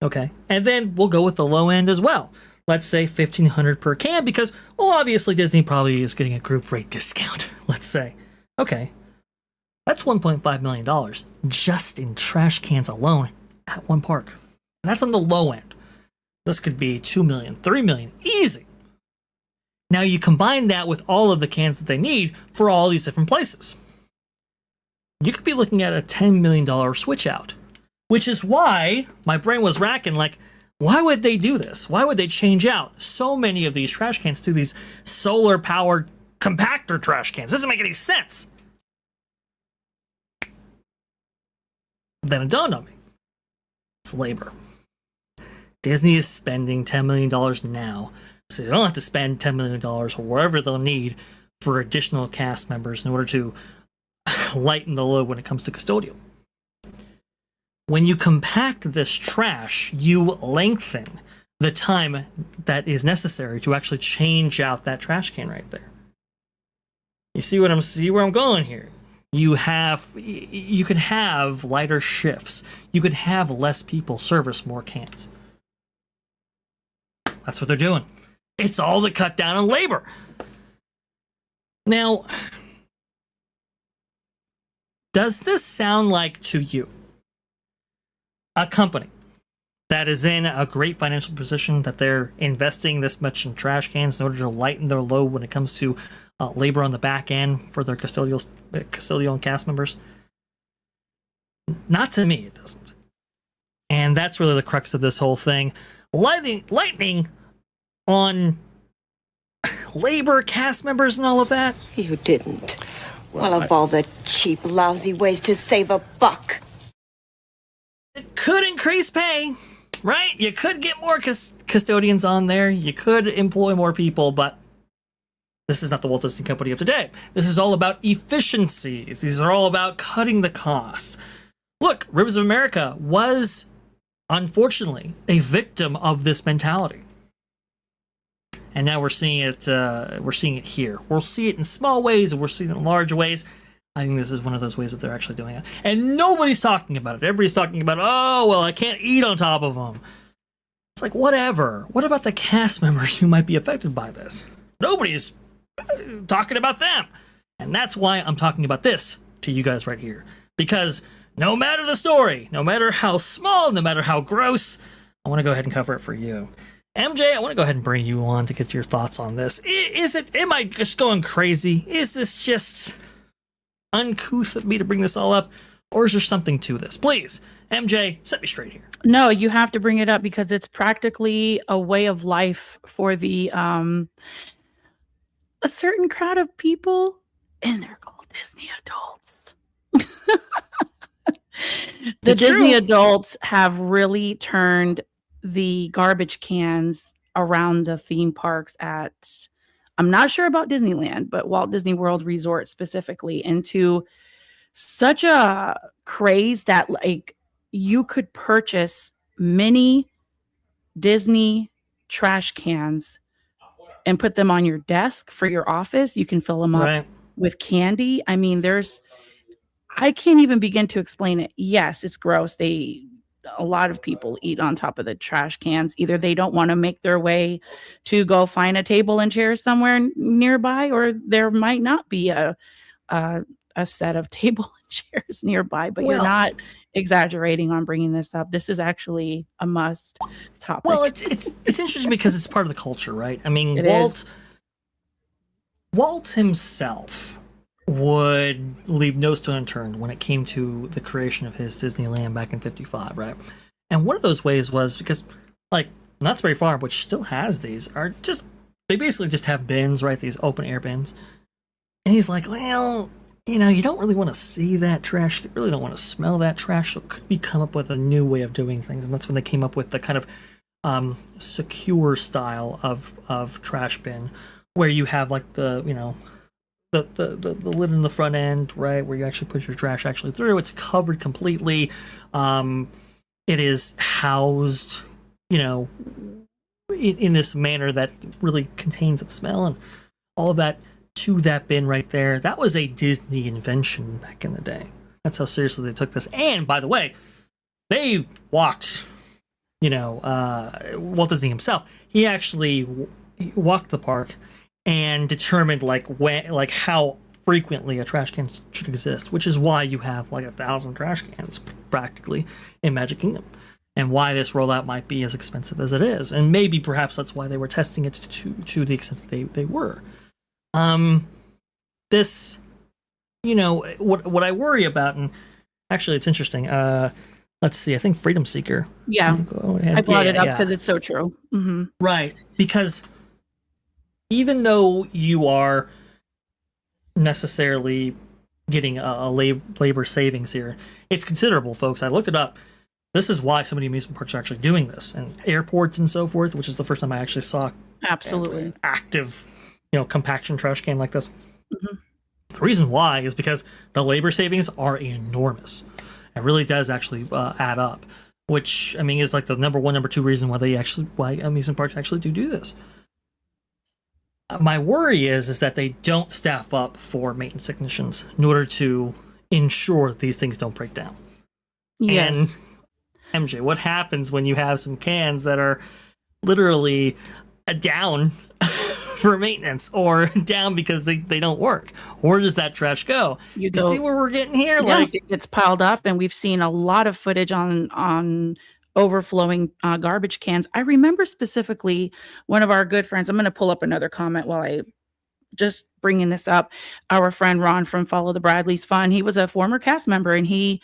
S1: Okay, and then we'll go with the low end as well. Let's say $1,500 per can because, well, obviously Disney probably is getting a group rate discount. Let's say, okay, that's $1.5 million just in trash cans alone at one park. And that's on the low end. This could be $2 million, $3 million, easy. Now you combine that with all of the cans that they need for all these different places. You could be looking at a $10 million switch out, which is why my brain was racking like, why would they do this? Why would they change out so many of these trash cans to these solar-powered compactor trash cans? It doesn't make any sense. Then it dawned on me. It's labor. Disney is spending $10 million now, so they don't have to spend $10 million or whatever they'll need for additional cast members in order to lighten the load when it comes to custodial. When you compact this trash, you lengthen the time that is necessary to actually change out that trash can right there. You see where I'm going here? You could have lighter shifts. You could have less people service more cans. That's what they're doing. It's all to cut down on labor. Now, does this sound like to you a company that is in a great financial position, that they're investing this much in trash cans in order to lighten their load when it comes to labor on the back end for their custodial and cast members? Not to me, it doesn't. And that's really the crux of this whole thing. Lightning on labor, cast members, and all of that.
S6: You didn't. Well, of all the cheap, lousy ways to save a buck.
S1: It could increase pay, right? You could get more custodians on there. You could employ more people, but this is not the Walt Disney Company of today. This is all about efficiencies. These are all about cutting the costs. Look, Rivers of America was, unfortunately, a victim of this mentality. And now we're seeing it. We're seeing it here. We'll see it in small ways, and we're seeing it in large ways. I think this is one of those ways that they're actually doing it, and nobody's talking about it. Everybody's talking about, oh well, I can't eat on top of them. It's like, whatever. What about the cast members who might be affected by this? Nobody's talking about them, and that's why I'm talking about this to you guys right here. Because no matter the story, no matter how small, no matter how gross, I want to go ahead and cover it for you. MJ, I want to go ahead and bring you on to get your thoughts on this. Am I just going crazy? Is this just uncouth of me to bring this all up? Or is there something to this? Please, MJ, set me straight here.
S2: No, you have to bring it up because it's practically a way of life for the a certain crowd of people, and they're called Disney adults. The Disney adults have really turned the garbage cans around the theme parks at, I'm not sure about Disneyland, but Walt Disney World Resort specifically, into such a craze that like you could purchase mini Disney trash cans and put them on your desk for your office. You can fill them up with candy. I mean, I can't even begin to explain it. Yes, it's gross. A lot of people eat on top of the trash cans. Either they don't want to make their way to go find a table and chairs somewhere nearby, or there might not be a set of table and chairs nearby. But you're not exaggerating on bringing this up. This is actually a must topic.
S1: Well, it's interesting because it's part of the culture, right? I mean, Walt himself would leave no stone unturned when it came to the creation of his Disneyland back in 55, right? And one of those ways was because, like, Knott's Berry Farm, which still has these, they basically just have bins, right? These open air bins. And he's like, well, you don't really want to see that trash. You really don't want to smell that trash. So could we come up with a new way of doing things? And that's when they came up with the kind of secure style of trash bin, where you have like the lid in the front end, right, where you actually put your trash actually through. It's covered completely. It is housed, in this manner that really contains its smell and all of that to that bin right there. That was a Disney invention back in the day. That's how seriously they took this. And by the way, they walked, Walt Disney himself, he actually walked the park and determined how frequently a trash can should exist, which is why you have like 1,000 trash cans practically in Magic Kingdom, and why this rollout might be as expensive as it is, and maybe perhaps that's why they were testing it to the extent that they were. This, what I worry about, and actually it's interesting. Let's see. I think Freedom Seeker.
S2: Yeah, I brought it up because it's so true. Mm-hmm.
S1: Right, because even though you are necessarily getting a labor savings here, it's considerable, folks. I looked it up. This is why so many amusement parks are actually doing this, and airports and so forth, which is the first time I actually saw
S2: absolutely
S1: active, compaction trash can like this.
S2: Mm-hmm.
S1: The reason why is because the labor savings are enormous. It really does actually add up, which I mean is like the number 2 reason why amusement parks actually do this. My worry is that they don't staff up for maintenance technicians in order to ensure that these things don't break down.
S2: Yes.
S1: And MJ, what happens when you have some cans that are literally down for maintenance or down because they don't work? Where does that trash go? You see where we're getting here?
S2: Yeah,
S1: Like,
S2: it gets piled up, and we've seen a lot of footage on overflowing garbage cans. I remember specifically one of our good friends. I'm going to pull up another comment while I just bringing this up. Our friend Ron from Follow the Bradleys Fun. He was a former cast member, and he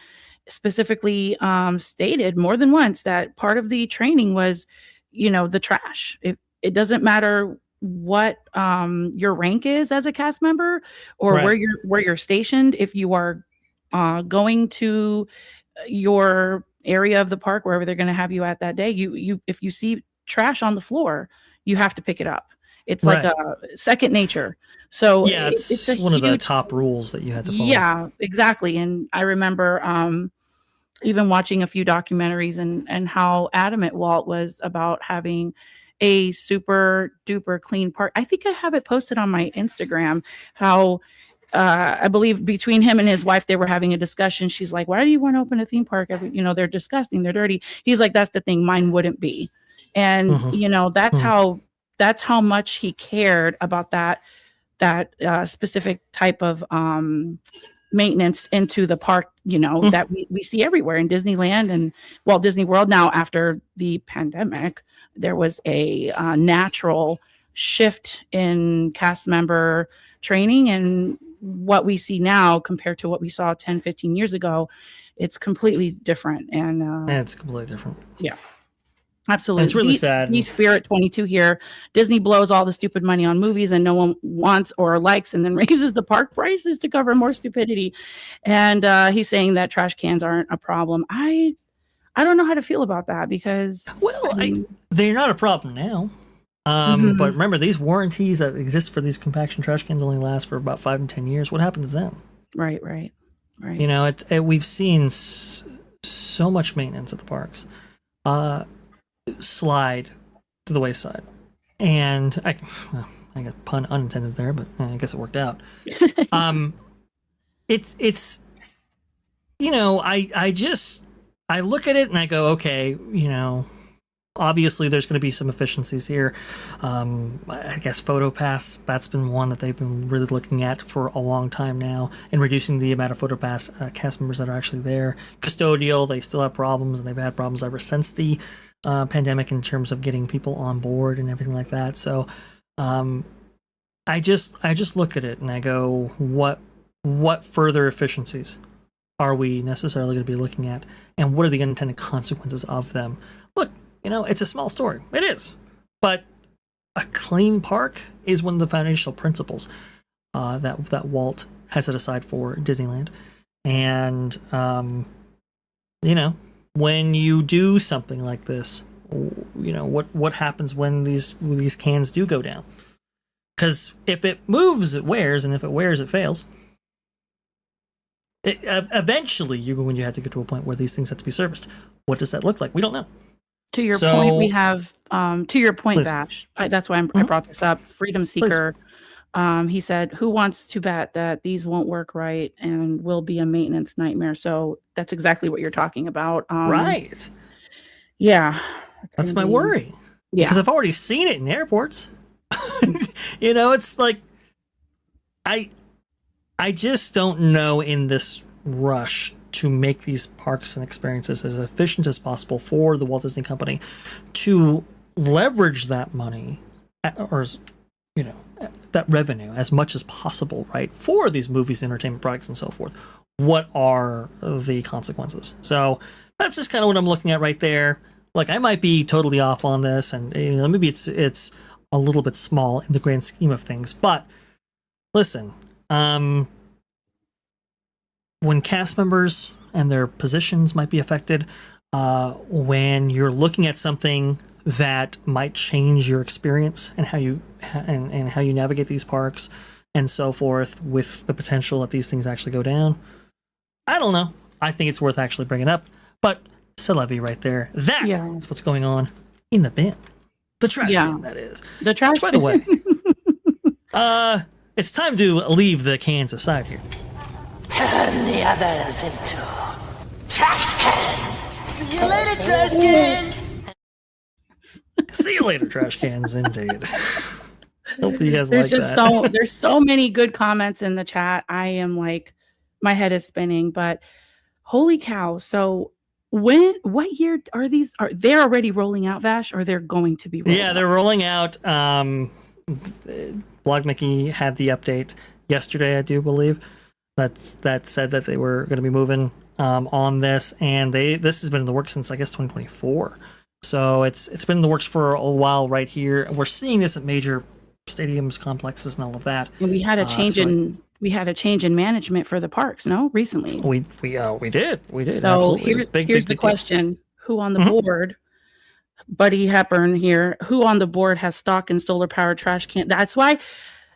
S2: specifically stated more than once that part of the training was, the trash. It doesn't matter what your rank is as a cast member or
S1: Right.
S2: where you're stationed. If you are going to your area of the park, wherever they're going to have you at that day, you if you see trash on the floor, you have to pick it up. It's like
S1: Right.
S2: a second nature. So
S1: yeah, it's one of the top rules that you have to follow.
S2: Yeah, exactly. And I remember even watching a few documentaries and how adamant Walt was about having a super duper clean park. I think I have it posted on my Instagram how I believe between him and his wife, they were having a discussion. She's like, why do you want to open a theme park? They're disgusting. They're dirty. He's like, that's the thing. Mine wouldn't be. And, that's how much he cared about that specific type of maintenance into the park, that we see everywhere in Disneyland and Walt Disney World. Now, after the pandemic, there was a natural shift in cast member training, and what we see now compared to what we saw 10, 15 years ago, it's completely different. And
S1: it's completely different.
S2: Yeah. Absolutely.
S1: And it's really sad.
S2: Spirit 22 here. Disney blows all the stupid money on movies and no one wants or likes, and then raises the park prices to cover more stupidity. And he's saying that trash cans aren't a problem. I don't know how to feel about that because
S1: they're not a problem now. But remember, these warranties that exist for these compaction trash cans only last for about 5 and 10 years. What happens then?
S2: Right.
S1: We've seen so much maintenance at the parks slide to the wayside, and I got pun unintended there, but I guess it worked out. It's I look at it and I go, okay, obviously there's going to be some efficiencies here. I guess PhotoPass, that's been one that they've been really looking at for a long time now, and reducing the amount of PhotoPass cast members that are actually there. Custodial, they still have problems, and they've had problems ever since the pandemic in terms of getting people on board and everything like that. So I just look at it and I go, what further efficiencies are we necessarily going to be looking at, and what are the unintended consequences of them? Look, it's a small story. It is. But a clean park is one of the foundational principles that Walt has set aside for Disneyland. And, when you do something like this, what happens when these cans do go down? Because if it moves, it wears, and if it wears, it fails. Eventually, you're going to have to get to a point where these things have to be serviced. What does that look like? We don't know.
S2: To your point, we have, to your point, Vash, that's why I brought this up, Freedom Seeker. He said, who wants to bet that these won't work right and will be a maintenance nightmare? So that's exactly what you're talking about.
S1: Right.
S2: Yeah.
S1: That's my worry. Yeah. Because I've already seen it in airports. It's like, I just don't know in this rush to make these parks and experiences as efficient as possible for the Walt Disney Company to leverage that money or that revenue as much as possible, right, for these movies, entertainment products, and so forth. What are the consequences? So that's just kind of what I'm looking at right there. Like, I might be totally off on this, and maybe it's a little bit small in the grand scheme of things. But listen, when cast members and their positions might be affected, when you're looking at something that might change your experience and how you and how you navigate these parks and so forth, with the potential that these things actually go down, I don't know. I think it's worth actually bringing up. But c'est la vie right there. That's what's going on in the bin. The trash bin, that is.
S2: The trash
S1: bin. By the way, it's time to leave the cans aside here.
S7: Turn the others into trash cans. See you later, trash cans.
S1: See you later, trash cans, indeed. Hopefully you guys
S2: There's
S1: like
S2: just
S1: that.
S2: there's so many good comments in the chat. I am like, my head is spinning, but holy cow. So what year are these? Are they're already rolling out, Vash, or they're going to be rolling
S1: Yeah,
S2: out?
S1: they're rolling out. Blog Mickey had the update yesterday, I do believe. That said that they were going to be moving on this, and this has been in the works since I guess 2024. So it's been in the works for a while right here. We're seeing this at major stadiums, complexes, and all of that.
S2: And we had a change in management for the parks, no? Recently.
S1: We did.
S2: So
S1: Absolutely.
S2: here's the
S1: deal.
S2: question. Who on the board? Buddy Hepburn here. Who on the board has stock in solar powered trash can? That's why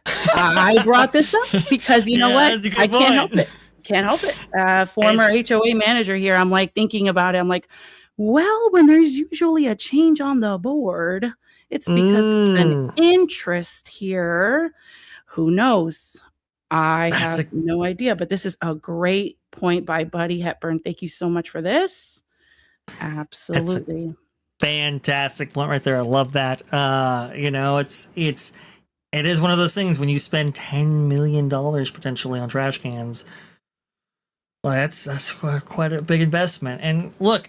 S2: I brought this up, because you know what? I can't help it. Can't help it. Former HOA manager here. I'm like thinking about it. I'm like, well, when there's usually a change on the board, it's because there's an interest here. Who knows? I have no idea, but this is a great point by Buddy Hepburn. Thank you so much for this. Absolutely.
S1: Fantastic point right there. I love that. It is one of those things when you spend $10 million potentially on trash cans. Well, that's quite a big investment. And look,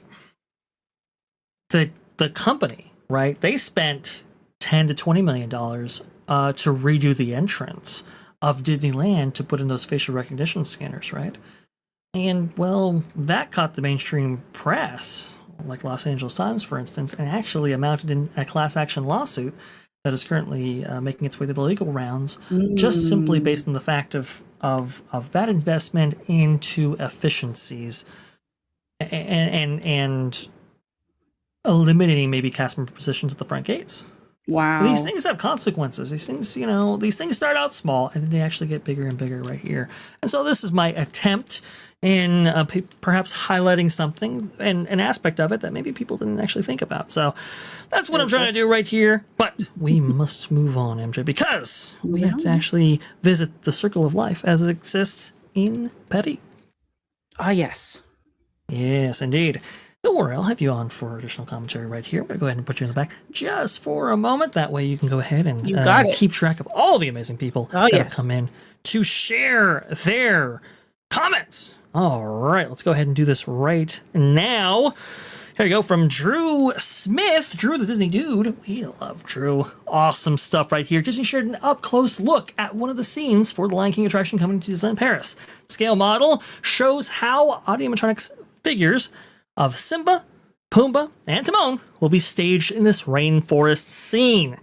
S1: the company, right? They spent $10 to $20 million to redo the entrance of Disneyland to put in those facial recognition scanners, right? And well, that caught the mainstream press, like Los Angeles Times, for instance, and actually amounted in a class action lawsuit that is currently making its way to the legal rounds, just simply based on the fact of that investment into efficiencies and eliminating maybe cast member positions at the front gates.
S2: Wow.
S1: These things have consequences. These things start out small and then they actually get bigger and bigger right here. And so this is my attempt in perhaps highlighting something and an aspect of it that maybe people didn't actually think about. So that's what I'm trying to do right here. But we must move on, MJ, because we have to actually visit the circle of life as it exists in Petty.
S2: Ah, yes.
S1: Yes, indeed. Don't worry, I'll have you on for additional commentary right here. I'm going to go ahead and put you in the back just for a moment. That way you can go ahead and keep track of all the amazing people that have come in to share their comments. All right, let's go ahead and do this right now. Here we go from Drew Smith. Drew, the Disney dude. We love Drew. Awesome stuff right here. Disney shared an up-close look at one of the scenes for the Lion King attraction coming to Disneyland Paris. Scale model shows how audio-animatronics figures of Simba, Pumbaa, and Timon will be staged in this rainforest scene.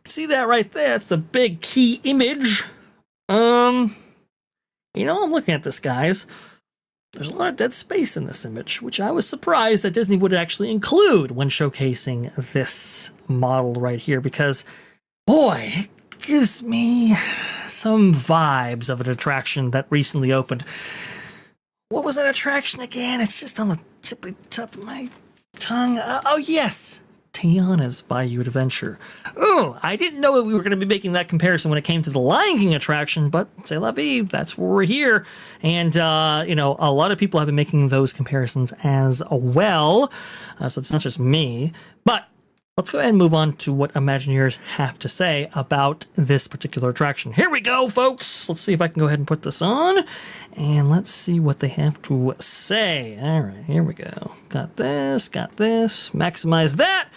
S1: See that right there? That's the big key image. I'm looking at this, guys. There's a lot of dead space in this image, which I was surprised that Disney would actually include when showcasing this model right here, because, boy, it gives me some vibes of an attraction that recently opened. What was that attraction again? It's just on the tippy top of my tongue. Oh, yes. Tiana's Bayou Adventure. Oh, I didn't know that we were going to be making that comparison when it came to the Lion King attraction, but c'est la vie, that's where we're here. And, a lot of people have been making those comparisons as well. So it's not just me. But let's go ahead and move on to what Imagineers have to say about this particular attraction. Here we go, folks. Let's see if I can go ahead and put this on. And let's see what they have to say. All right, here we go. Got this. Maximize that.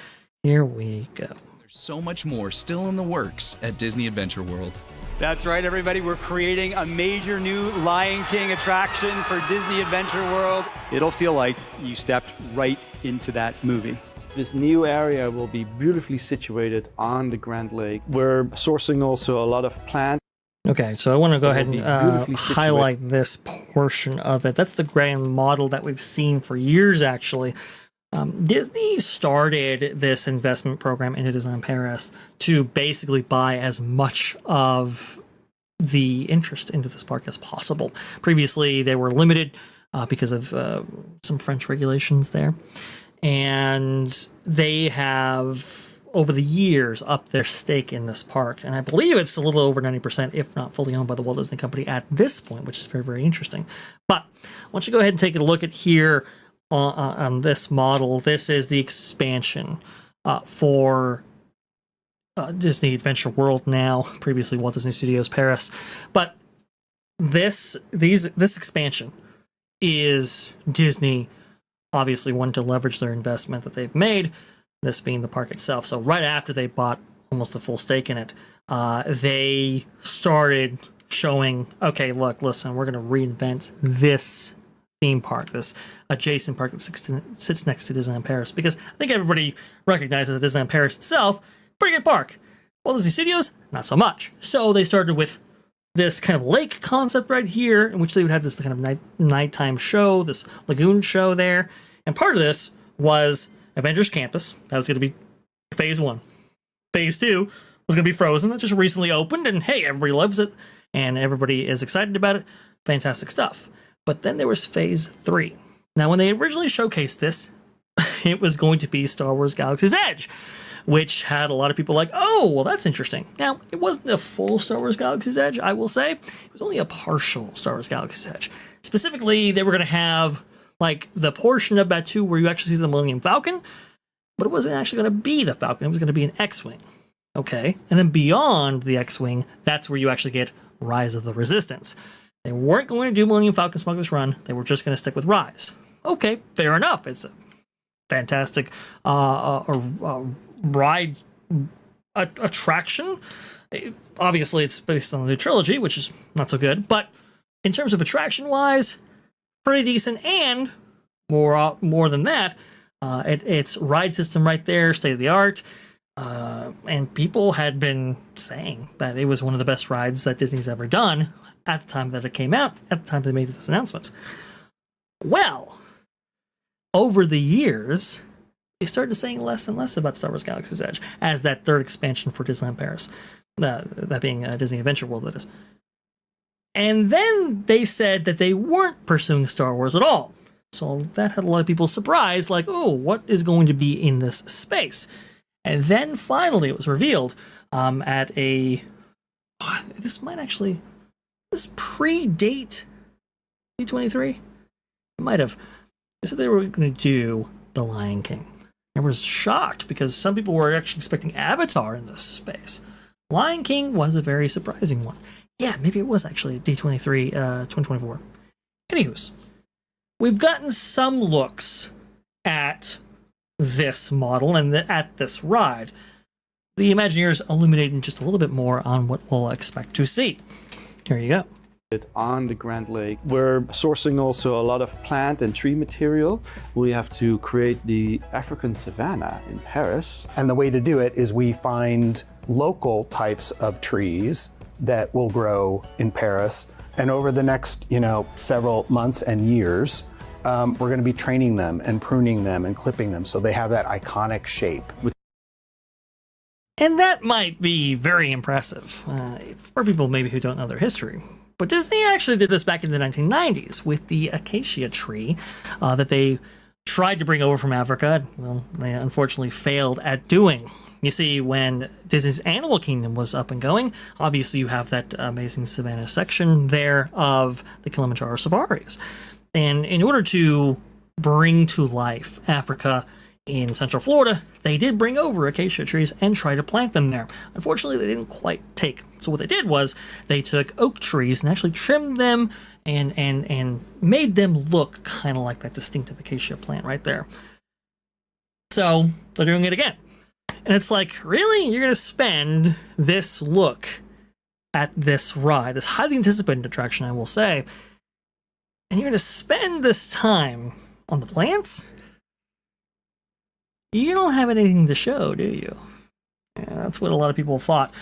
S1: Here we go.
S8: There's so much more still in the works at Disney Adventure World.
S9: That's right, everybody. We're creating a major new Lion King attraction for Disney Adventure World. It'll feel like you stepped right into that movie.
S10: This new area will be beautifully situated on the Grand Lake. We're sourcing also a lot of plants.
S1: Okay, so I want to go ahead and highlight this portion of it. That's the grand model that we've seen for years, actually. Disney started this investment program into Disneyland Paris to basically buy as much of the interest into this park as possible. Previously, they were limited because of some French regulations there. And they have, over the years, upped their stake in this park. And I believe it's a little over 90%, if not fully owned by the Walt Disney Company at this point, which is very, very interesting. But once you go ahead and take a look at here on this model, this is the expansion for Disney Adventure World now, previously Walt Disney Studios Paris. But this expansion is Disney obviously wanting to leverage their investment that they've made, this being the park itself. So right after they bought almost a full stake in it, they started showing, okay, look, listen, we're going to reinvent this theme park, this adjacent park that sits next to Disneyland Paris, because I think everybody recognizes that Disneyland Paris itself, pretty good park. Walt Disney Studios, not so much. So they started with this kind of lake concept right here, in which they would have this kind of nighttime show, this lagoon show there. And part of this was Avengers Campus. That was going to be phase 1. Phase 2 was going to be Frozen. That just recently opened, and hey, everybody loves it, and everybody is excited about it. Fantastic stuff. But then there was phase 3. Now, when they originally showcased this, it was going to be Star Wars Galaxy's Edge, which had a lot of people like, oh, well, that's interesting. Now, it wasn't a full Star Wars Galaxy's Edge, I will say. It was only a partial Star Wars Galaxy's Edge. Specifically, they were going to have, like, the portion of Batuu where you actually see the Millennium Falcon, but it wasn't actually going to be the Falcon. It was going to be an X-Wing. Okay? And then beyond the X-Wing, that's where you actually get Rise of the Resistance. They weren't going to do Millennium Falcon Smuggler's Run. They were just going to stick with Rise. Okay, fair enough. It's a fantastic ride attraction. Obviously, it's based on the new trilogy, which is not so good. But in terms of attraction-wise, pretty decent. And more than that, it's ride system right there, state-of-the-art. And people had been saying that it was one of the best rides that Disney's ever done at the time that it came out, at the time they made this announcement. Well, over the years, they started saying less and less about Star Wars Galaxy's Edge as that third expansion for Disneyland Paris, that being Disney Adventure World, that is. And then they said that they weren't pursuing Star Wars at all. So that had a lot of people surprised, like, oh, what is going to be in this space? And then finally it was revealed at a... this predate D23? It might have. They said they were going to do The Lion King. I was shocked because some people were actually expecting Avatar in this space. Lion King was a very surprising one. Yeah, maybe it was actually D23 2024. Anywho's, we've gotten some looks at this model and at this ride. The Imagineers illuminating just a little bit more on what we'll expect to see. Here you go.
S10: On the Grand Lake, we're sourcing also a lot of plant and tree material. We have to create the African savanna in Paris.
S11: And the way to do it is we find local types of trees that will grow in Paris. And over the next, several months and years, we're going to be training them and pruning them and clipping them so they have that iconic shape.
S1: And that might be very impressive for people maybe who don't know their history. But Disney actually did this back in the 1990s with the acacia tree that they tried to bring over from Africa. Well, they unfortunately failed at doing. You see, when Disney's Animal Kingdom was up and going, obviously you have that amazing savannah section there of the Kilimanjaro safaris. And in order to bring to life Africa in Central Florida, they did bring over acacia trees and try to plant them there. Unfortunately, they didn't quite take. So what they did was they took oak trees and actually trimmed them and made them look kind of like that distinctive acacia plant right there. So they're doing it again. And it's like, really? You're going to spend this look at this ride, this highly anticipated attraction, I will say, and you're going to spend this time on the plants? You don't have anything to show, do you? Yeah, that's what a lot of people thought.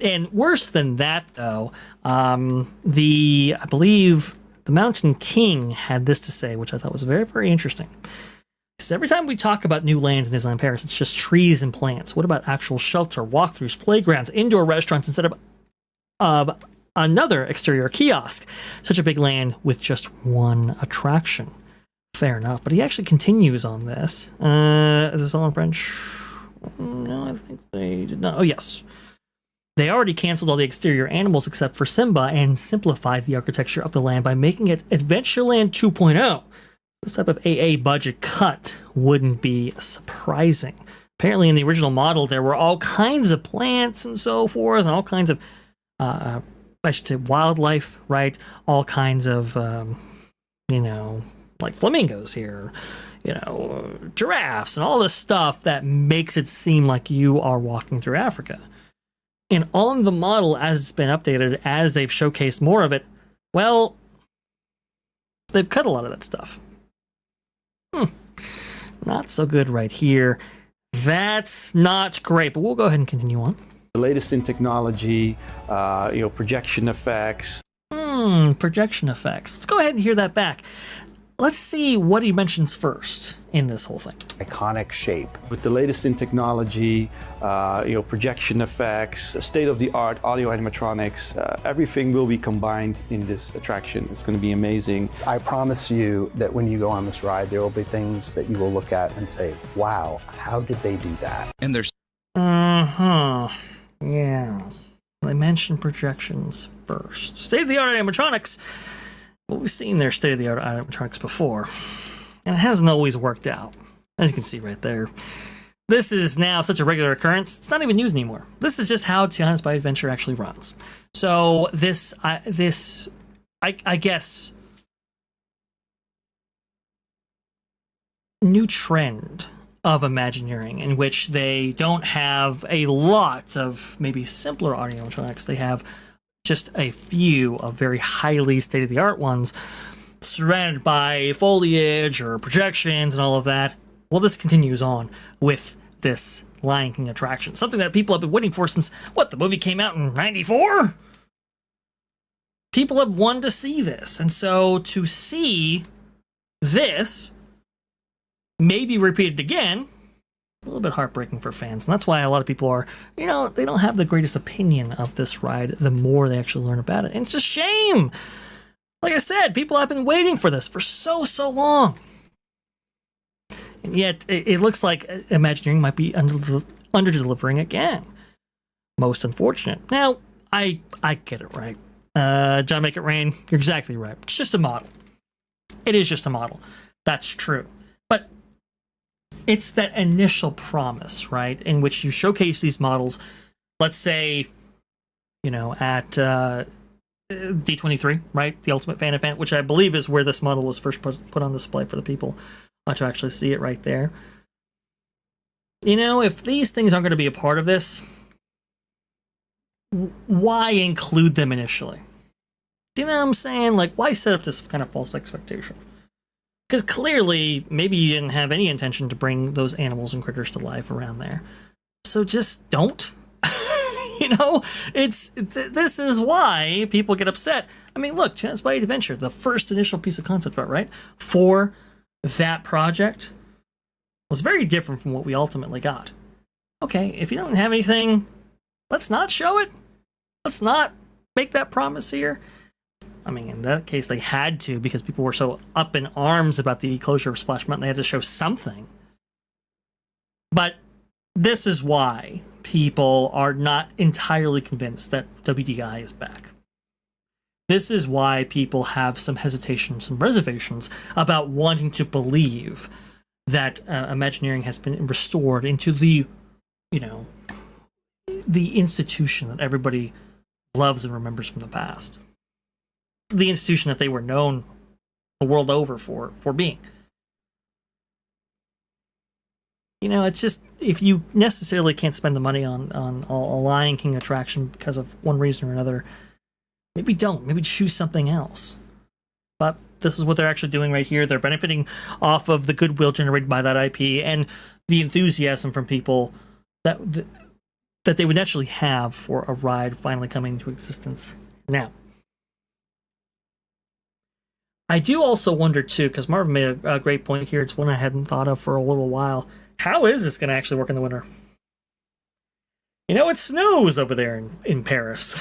S1: And worse than that, though, I believe the Mountain King had this to say, which I thought was very, very interesting. Because every time we talk about new lands in Disneyland Paris, it's just trees and plants. What about actual shelter, walkthroughs, playgrounds, indoor restaurants instead of another exterior kiosk? Such a big land with just one attraction. Fair enough, but he actually continues on this. Is this all in French? No, I think they did not. Oh, yes. They already canceled all the exterior animals except for Simba and simplified the architecture of the land by making it Adventureland 2.0. This type of AA budget cut wouldn't be surprising. Apparently in the original model, there were all kinds of plants and so forth, and all kinds of, I should say, wildlife, right? All kinds of, like flamingos here, giraffes, and all this stuff that makes it seem like you are walking through Africa. And on the model, as it's been updated, as they've showcased more of it, well, they've cut a lot of that stuff. Not so good right here. That's not great, but we'll go ahead and continue on.
S10: The latest in technology, projection effects.
S1: Projection effects. Let's go ahead and hear that back. Let's see what he mentions first in this whole thing.
S11: Iconic shape.
S10: With the latest in technology, projection effects, state-of-the-art audio animatronics, everything will be combined in this attraction. It's going to be amazing.
S11: I promise you that when you go on this ride, there will be things that you will look at and say, wow, how did they do that?
S8: And there's...
S1: Yeah. They mentioned projections first. State-of-the-art animatronics. Well, we've seen their state-of-the-art animatronics before, and it hasn't always worked out. As you can see right there. This is now such a regular occurrence, it's not even news anymore. This is just how Tiana's Bayou Adventure actually runs. So I guess, new trend of Imagineering in which they don't have a lot of maybe simpler audio animatronics. They have just a few of very highly state-of-the-art ones surrounded by foliage or projections and all of that. Well, this continues on with this Lion King attraction. Something that people have been waiting for since, the movie came out in 94? People have wanted to see this. And so to see this maybe repeated again, a little bit heartbreaking for fans. And that's why a lot of people are, they don't have the greatest opinion of this ride the more they actually learn about it. And it's a shame. Like I said, people have been waiting for this for so long. And yet, it looks like Imagineering might be under-delivering again. Most unfortunate. Now, I get it, right? John Make It Rain, you're exactly right. It's just a model. It is just a model. That's true. But it's that initial promise, right? In which you showcase these models, let's say, at D23, right? The Ultimate Fan Event, which I believe is where this model was first put on display for the people to actually see it right there. If these things aren't going to be a part of this, why include them initially? Do you know what I'm saying? Like, why set up this kind of false expectation? Because clearly, maybe you didn't have any intention to bring those animals and critters to life around there. So just don't. This is why people get upset. I mean, look, Tiana's Bayou Adventure, the first initial piece of concept art, right, for that project was very different from what we ultimately got. Okay, if you don't have anything, let's not show it. Let's not make that promise here. I mean, in that case, they had to because people were so up in arms about the closure of Splash Mountain. They had to show something. But this is why people are not entirely convinced that WDI is back. This is why people have some hesitation, some reservations about wanting to believe that Imagineering has been restored into the institution that everybody loves and remembers from the past. The institution that they were known the world over for being. It's just, if you necessarily can't spend the money on a Lion King attraction because of one reason or another, maybe don't. Maybe choose something else. But this is what they're actually doing right here. They're benefiting off of the goodwill generated by that IP and the enthusiasm from people that they would naturally have for a ride finally coming into existence now. I do also wonder, too, because Marvin made a great point here. It's one I hadn't thought of for a little while. How is this going to actually work in the winter? It snows over there in Paris.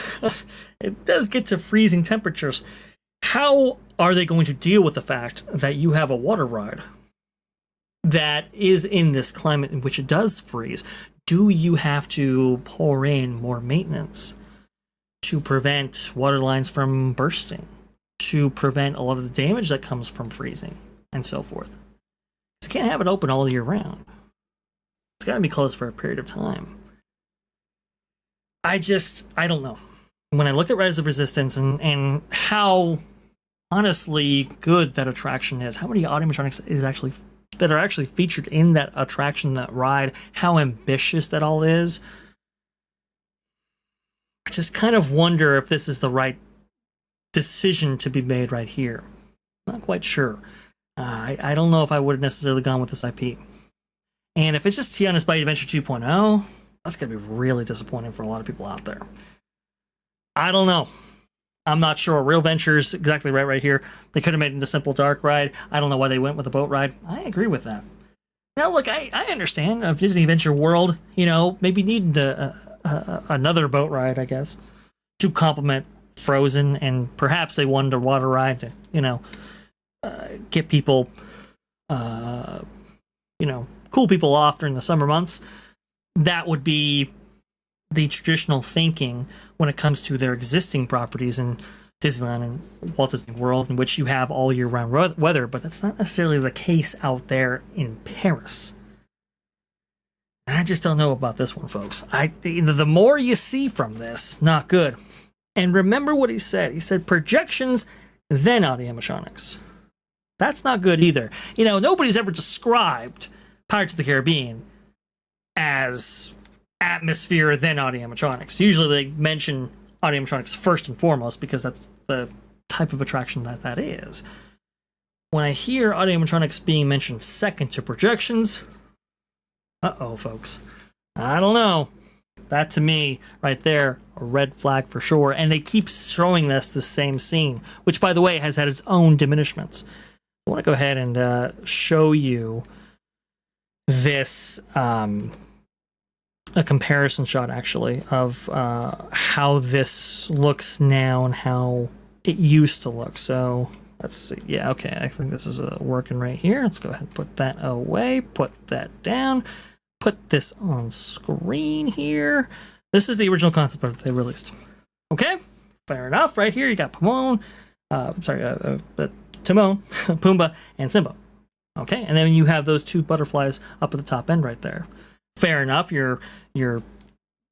S1: It does get to freezing temperatures. How are they going to deal with the fact that you have a water ride that is in this climate in which it does freeze? Do you have to pour in more maintenance to prevent water lines from bursting, to prevent a lot of the damage that comes from freezing, and so forth? You can't have it open all year round. It's got to be closed for a period of time. I don't know. When I look at Rise of Resistance and how honestly good that attraction is, how many animatronics are actually featured in that attraction, that ride, how ambitious that all is, I just kind of wonder if this is the right decision to be made right here. Not quite sure. I don't know if I would have necessarily gone with this IP. And if it's just Tiana's Bayou Adventure 2.0, that's going to be really disappointing for a lot of people out there. I don't know. I'm not sure. Real Venture's exactly right here. They could have made it a simple dark ride. I don't know why they went with the boat ride. I agree with that. Now, look, I understand of Disney Adventure World, maybe needing another boat ride, I guess, to complement Frozen, and perhaps they wanted a water ride to, get people, cool people off during the summer months. That would be the traditional thinking when it comes to their existing properties in Disneyland and Walt Disney World, in which you have all year round weather, but that's not necessarily the case out there in Paris. I just don't know about this one, folks. The more you see from this, not good. And remember what he said. He said projections, then audio animatronics. That's not good either. Nobody's ever described Pirates of the Caribbean as atmosphere, then audio animatronics. Usually they mention audio animatronics first and foremost because that's the type of attraction that is. When I hear audio animatronics being mentioned second to projections, folks. I don't know. That to me, right there, a red flag for sure. And they keep showing us the same scene, which, by the way, has had its own diminishments. I want to go ahead and show you this, a comparison shot, actually, of how this looks now and how it used to look. So let's see. Yeah, okay. I think this is working right here. Let's go ahead and put that away, put that down, put this on screen here. This is the original concept art that they released. Okay, fair enough. Right here, you got Timon, Pumbaa, and Simba. Okay, and then you have those two butterflies up at the top end right there. Fair enough. You're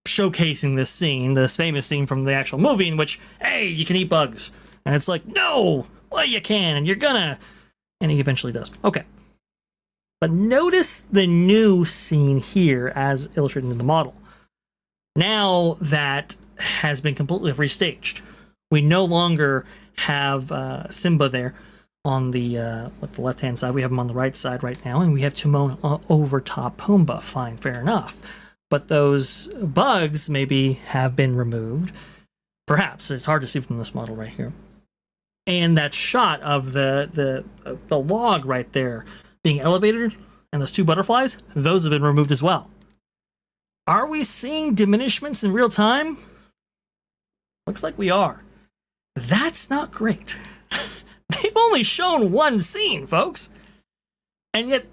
S1: showcasing this scene, this famous scene from the actual movie, in which, hey, you can eat bugs, and it's like, no, well, you can, and you're gonna, and he eventually does. Okay. But notice the new scene here as illustrated in the model. Now that has been completely restaged. We no longer have Simba there on the left-hand side. We have him on the right side right now, and we have Timon over top Pumbaa. Fine, fair enough. But those bugs maybe have been removed. Perhaps. It's hard to see from this model right here. And that shot of the log right there being elevated, and those two butterflies, those have been removed as well. Are we seeing diminishments in real time? Looks like we are. That's not great. They've only shown one scene, folks. And yet,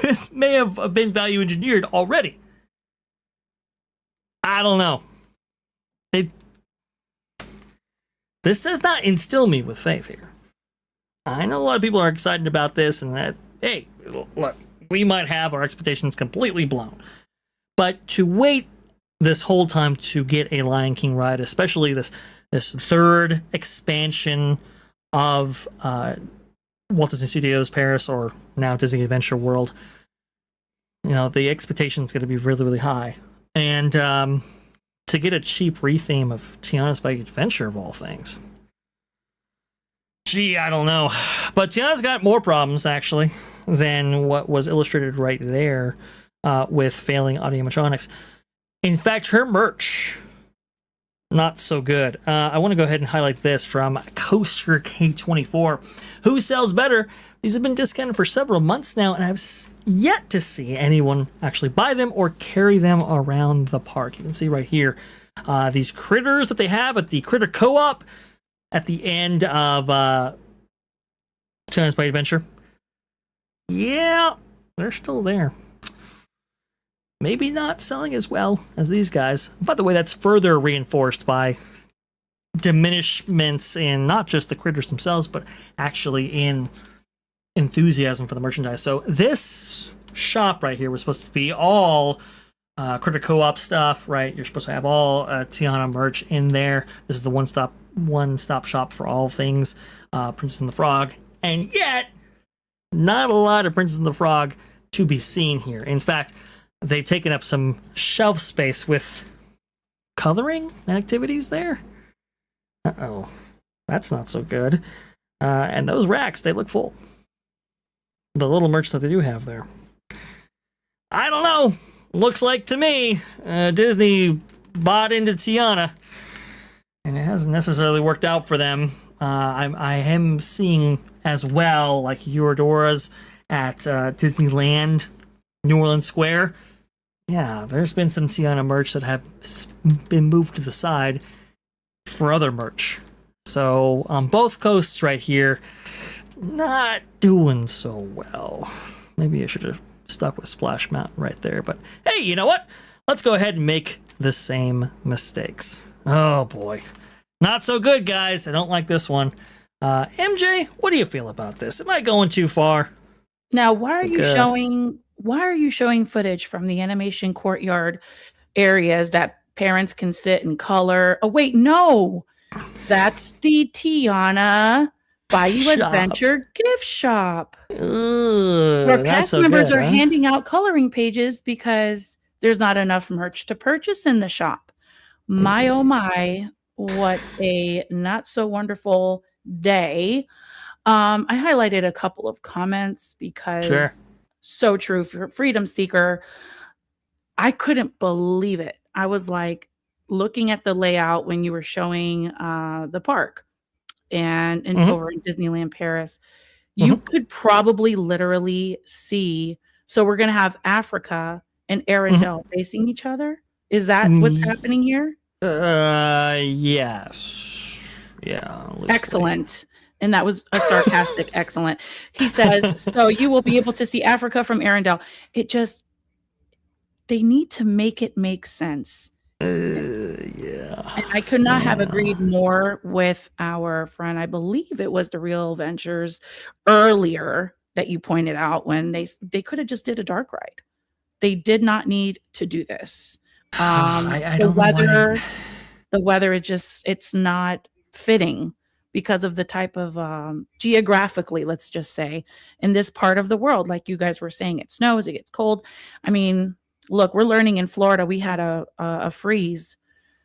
S1: this may have been value engineered already. I don't know. This does not instill me with faith here. I know a lot of people are excited about this, and that, hey, look, we might have our expectations completely blown. But to wait this whole time to get a Lion King ride, especially this third expansion of Walt Disney Studios Paris, or now Disney Adventure World, the expectation is going to be really, really high. And to get a cheap retheme of Tiana's Bayou Adventure, of all things, gee, I don't know. But Tiana's got more problems, actually, than what was illustrated right there with failing audio animatronics. In fact, her merch, not so good. I want to go ahead and highlight this from Coaster K24. Who sells better? These have been discounted for several months now, and I've yet to see anyone actually buy them or carry them around the park. You can see right here these critters that they have at the Critter Co-op at the end of Tiana's Bayou Adventure. Yeah, they're still there. Maybe not selling as well as these guys. By the way, that's further reinforced by diminishments in not just the critters themselves, but actually in enthusiasm for the merchandise. So this shop right here was supposed to be all Critter Co-op stuff, right? You're supposed to have all Tiana merch in there. This is the one-stop shop for all things Princess and the Frog. And yet, not a lot of Princess and the Frog to be seen here. In fact, they've taken up some shelf space with coloring activities there. Uh-oh. That's not so good. And those racks, they look full. The little merch that they do have there. I don't know. Looks like to me, Disney bought into Tiana. And it hasn't necessarily worked out for them. I am seeing as well, like Euradoras at Disneyland, New Orleans Square. Yeah, there's been some Tiana merch that have been moved to the side for other merch. So on both coasts right here, not doing so well. Maybe I should have stuck with Splash Mountain right there. But hey, you know what? Let's go ahead and make the same mistakes. Oh boy. Not so good, guys. I don't like this one. MJ, what do you feel about this? Am I going too far?
S2: Now, why are you showing footage from the animation courtyard areas that parents can sit and color? Oh wait, no. That's the Tiana Bayou Adventure gift shop. Where cast members are handing out coloring pages because there's not enough merch to purchase in the shop. My oh my, what a not so wonderful day. I highlighted a couple of comments because so true for Freedom Seeker. I couldn't believe it. I was like looking at the layout when you were showing the park and over in Disneyland Paris. You could probably literally see. So we're going to have Africa and Arendelle facing each other. Is that what's happening here?
S1: Yes. Yeah.
S2: Excellent. And that was a sarcastic excellent. He says, so you will be able to see Africa from Arendelle. They need to make it make sense.
S1: Yeah.
S2: And I could not have agreed more with our friend. I believe it was the Real Adventures earlier that you pointed out when they could have just did a dark ride. They did not need to do this. The weather it's not fitting because of the type of geographically, let's just say, in this part of the world, like you guys were saying, it snows, it gets cold. I mean, look, we're learning in Florida, we had a freeze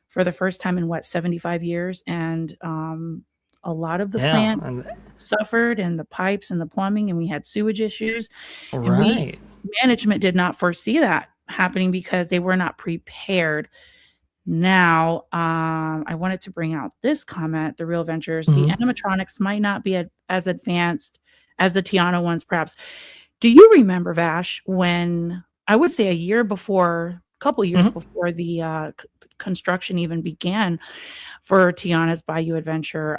S2: for the first time in 75 years. And a lot of the plants suffered, and the pipes and the plumbing, and we had sewage issues.
S1: Right.
S2: Management did not foresee that happening because they were not prepared. Now, I wanted to bring out this comment, the Real Ventures. The animatronics might not be as advanced as the Tiana ones, perhaps. Do you remember, Vash, when I would say a couple of years before the construction even began for Tiana's Bayou Adventure,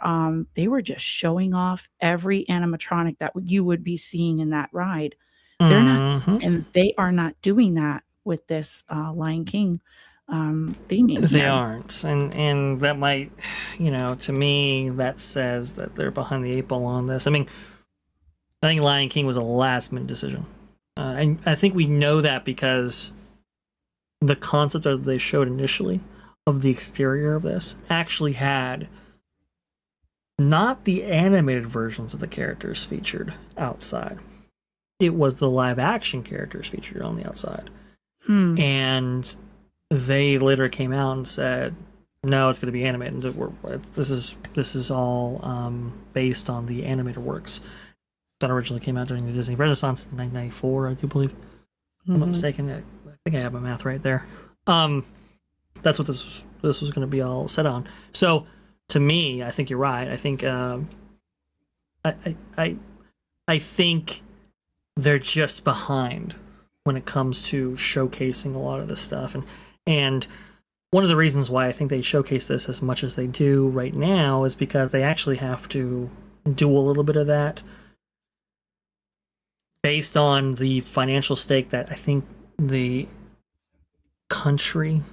S2: they were just showing off every animatronic that you would be seeing in that ride. They're not, and they are not doing that with this Lion King theming.
S1: They aren't, and that might, to me, that says that they're behind the eight ball on this. I mean, I think Lion King was a last-minute decision. And I think we know that because the concept that they showed initially of the exterior of this actually had not the animated versions of the characters featured outside. It was the live-action characters featured on the outside. And they later came out and said, no, it's going to be animated. This is all based on the animated works that originally came out during the Disney Renaissance in 1994, I do believe. If I'm not mistaken. I think I have my math right there. That's what this was going to be all set on. So, to me, I think you're right. I think I think they're just behind when it comes to showcasing a lot of this stuff, and one of the reasons why I think they showcase this as much as they do right now is because they actually have to do a little bit of that based on the financial stake that I think the country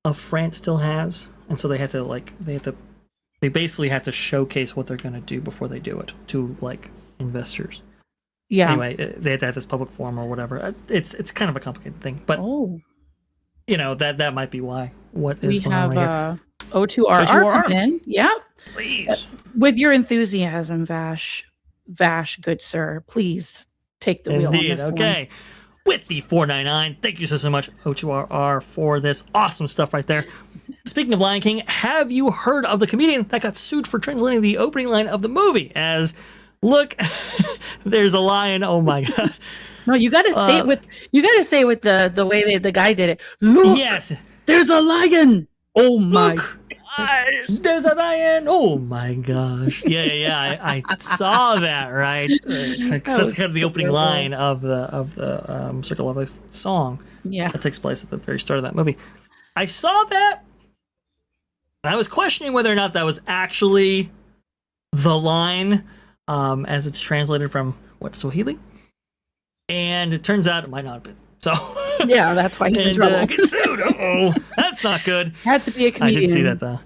S1: of France still has, and so they basically have to showcase what they're going to do before they do it to investors.
S2: Yeah.
S1: Anyway, they had to have this public forum or whatever. It's kind of a complicated thing, but you know, that might be why. What is going on right here?
S2: O2RR coming in. Yep.
S1: Please.
S2: With your enthusiasm, Vash, good sir, please take the wheel on this
S1: Okay.
S2: one.
S1: With the $4.99, thank you so much, O2RR, for this awesome stuff right there. Speaking of Lion King, have you heard of the comedian that got sued for translating the opening line of the movie as, look, there's a lion, oh my God.
S2: No, you got to say it with the way the guy did it. Look,
S1: yes,
S2: there's a lion. Oh my
S1: gosh. There's a lion. Oh my gosh. Yeah. I saw that, right? Because that's kind of the opening line of the Circle of Life song.
S2: Yeah.
S1: That takes place at the very start of that movie. I saw that. I was questioning whether or not that was actually the line as it's translated from Swahili. And it turns out it might not have been. So
S2: yeah, that's why he's in trouble.
S1: Get sued. Uh-oh. That's not good.
S2: Had to be a comedian.
S1: I did see that though.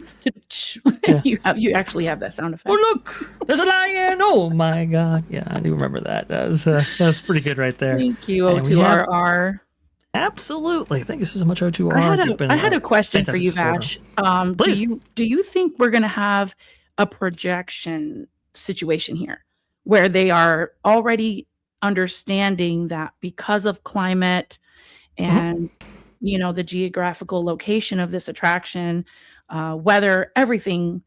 S2: Yeah. You actually have that sound effect.
S1: Oh look, there's a lion. Oh my God. Yeah, I do remember that. That was pretty good right there.
S2: Thank you, O2RR.
S1: Absolutely. Thank you so much, O2RR.
S2: I had a question for you, Vash.
S1: Please.
S2: Do you think we're going to have a projection situation here where they are already understanding that because of climate and you know the geographical location of this attraction, weather, everything,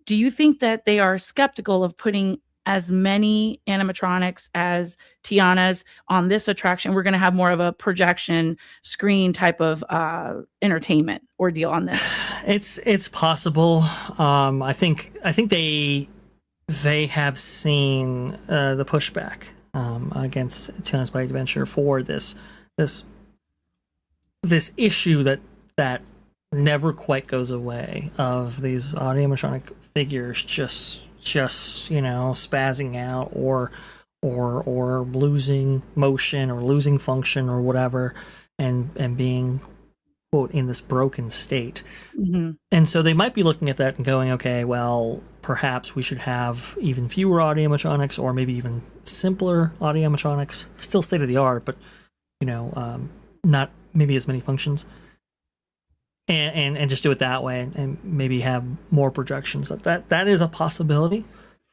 S2: do you think that they are skeptical of putting as many animatronics as Tiana's on this attraction? We're going to have more of a projection screen type of entertainment ordeal on this.
S1: It's possible. I think they have seen the pushback against Tiana's Bayou Adventure for this issue that never quite goes away of these animatronic figures just you know spazzing out or losing motion or losing function or whatever and being quote in this broken state. And so they might be looking at that and going, okay, well, perhaps we should have even fewer audio animatronics or maybe even simpler audio animatronics, still state of the art, but you know, not maybe as many functions, and just do it that way and maybe have more projections. That is a possibility,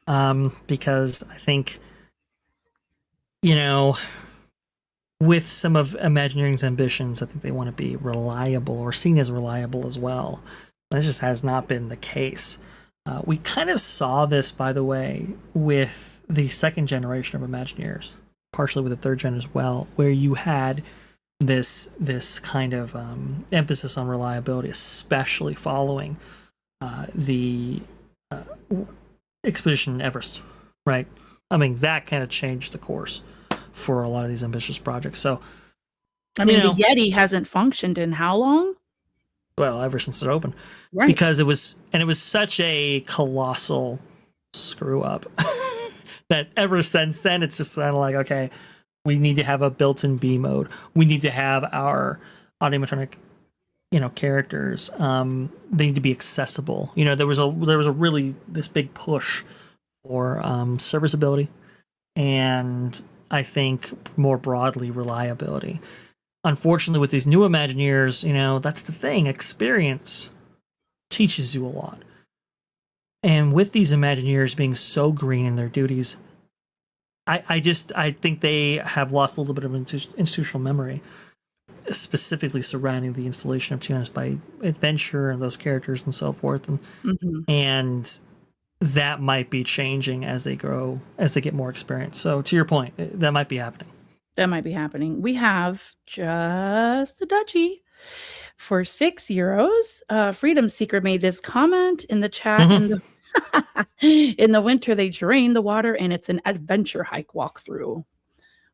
S1: because I think, you know, with some of Imagineering's ambitions, I think they want to be reliable or seen as reliable as well. This just has not been the case. We kind of saw this, by the way, with the second generation of Imagineers, partially with the third gen as well, where you had this kind of emphasis on reliability, especially following the Expedition Everest, right? I mean, that kind of changed the course for a lot of these ambitious projects. So,
S2: I mean, the Yeti hasn't functioned in how long?
S1: Well, ever since it opened,
S2: right?
S1: Because it was such a colossal screw up that ever since then it's just kind of like, okay, we need to have a built-in B mode. We need to have our animatronic, you know, characters. They need to be accessible. You know, there was a really this big push for serviceability, and I think more broadly reliability. Unfortunately, with these new Imagineers, you know, that's the thing. Experience teaches you a lot. And with these Imagineers being so green in their duties, I think they have lost a little bit of institutional memory, specifically surrounding the installation of Tiana's Bayou Adventure and those characters and so forth. And that might be changing as they grow, as they get more experience. So to your point, that might be happening.
S2: That might be happening. We have just a duchy for €6. Freedom Seeker made this comment in the chat. In the winter, they drain the water, and it's an adventure hike walkthrough.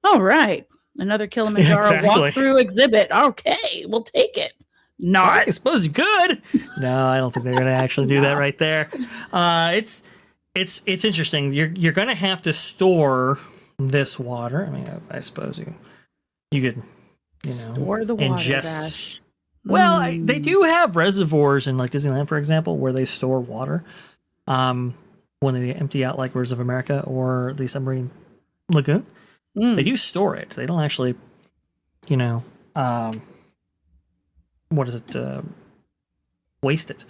S2: All right. Another Kilimanjaro walkthrough exhibit. Okay, we'll take it.
S1: I suppose you could. No, I don't think they're going to actually do that right there. It's interesting. You're going to have to store this water. I mean, I suppose you could, you know,
S2: store the water.
S1: Ingest. Well, they do have reservoirs in like Disneyland, for example, where they store water. When they empty out like Rivers of America or the Submarine Lagoon. They do store it. They don't actually, you know, what is it? Waste it.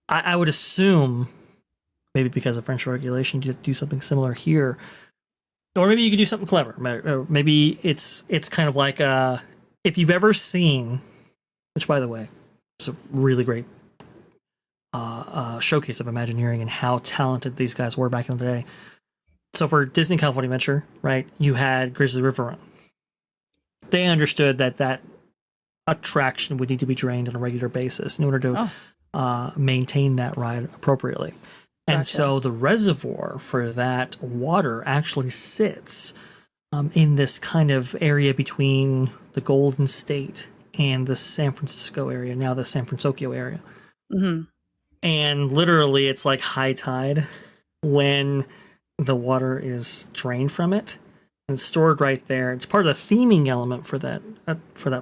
S1: I would assume, maybe because of French regulation, you have to do something similar here, or maybe you could do something clever. Maybe it's kind of like if you've ever seen, which by the way, it's a really great showcase of Imagineering and how talented these guys were back in the day. So for Disney California Adventure, right, you had Grizzly River Run. They understood that attraction would need to be drained on a regular basis in order to maintain that ride appropriately. And so the reservoir for that water actually sits in this kind of area between the Golden State and the San Francisco area, now the San Francisco area.
S2: Mm-hmm.
S1: And literally it's like high tide when the water is drained from it and stored right there. It's part of the theming element for that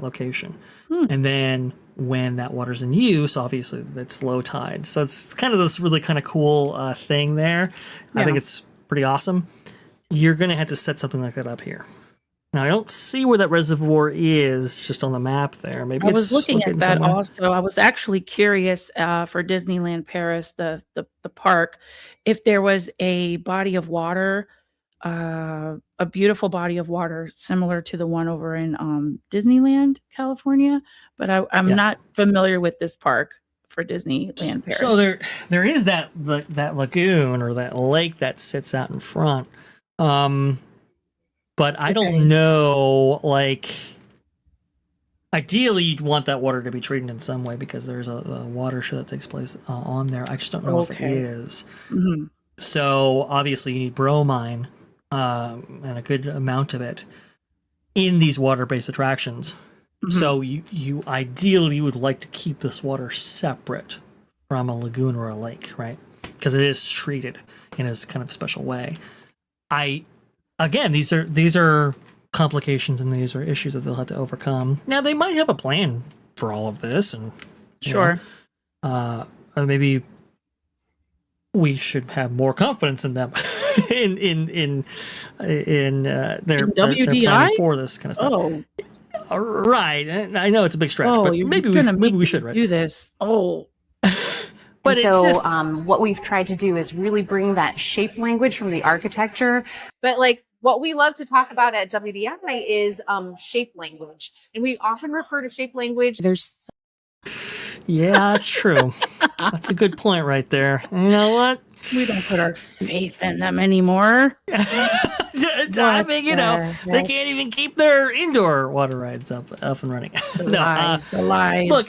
S1: location. And then when that water's in use, obviously it's low tide. So it's kind of this really kind of cool thing there. Yeah. I think it's pretty awesome. You're going to have to set something like that up here. Now, I don't see where that reservoir is just on the map there. Maybe
S2: I was looking at that
S1: somewhere.
S2: also. I was actually curious for Disneyland Paris, the park, if there was a body of water, a beautiful body of water similar to the one over in Disneyland, California. But I'm not familiar with this park for Disneyland Paris.
S1: So there is that lagoon or that lake that sits out in front. But I don't know, like, ideally you'd want that water to be treated in some way because there's a watershed that takes place on there. I just don't know if it is.
S2: Mm-hmm.
S1: So obviously you need bromine and a good amount of it in these water-based attractions. Mm-hmm. So you ideally would like to keep this water separate from a lagoon or a lake, right? Because it is treated in a kind of special way. Again, these are complications and these are issues that they'll have to overcome. Now they might have a plan for all of this, and
S2: sure,
S1: maybe we should have more confidence in them in their planning for this kind of stuff. Oh, right. I know it's a big stretch, but maybe we should
S2: do this. Oh.
S12: But so what we've tried to do is really bring that shape language from the architecture. But like what we love to talk about at WDI is shape language. And we often refer to shape language.
S1: Yeah, that's true. That's a good point right there. You know what?
S2: We don't put our faith in them anymore.
S1: I mean, they can't even keep their indoor water rides up and running.
S2: The lies.
S1: Look,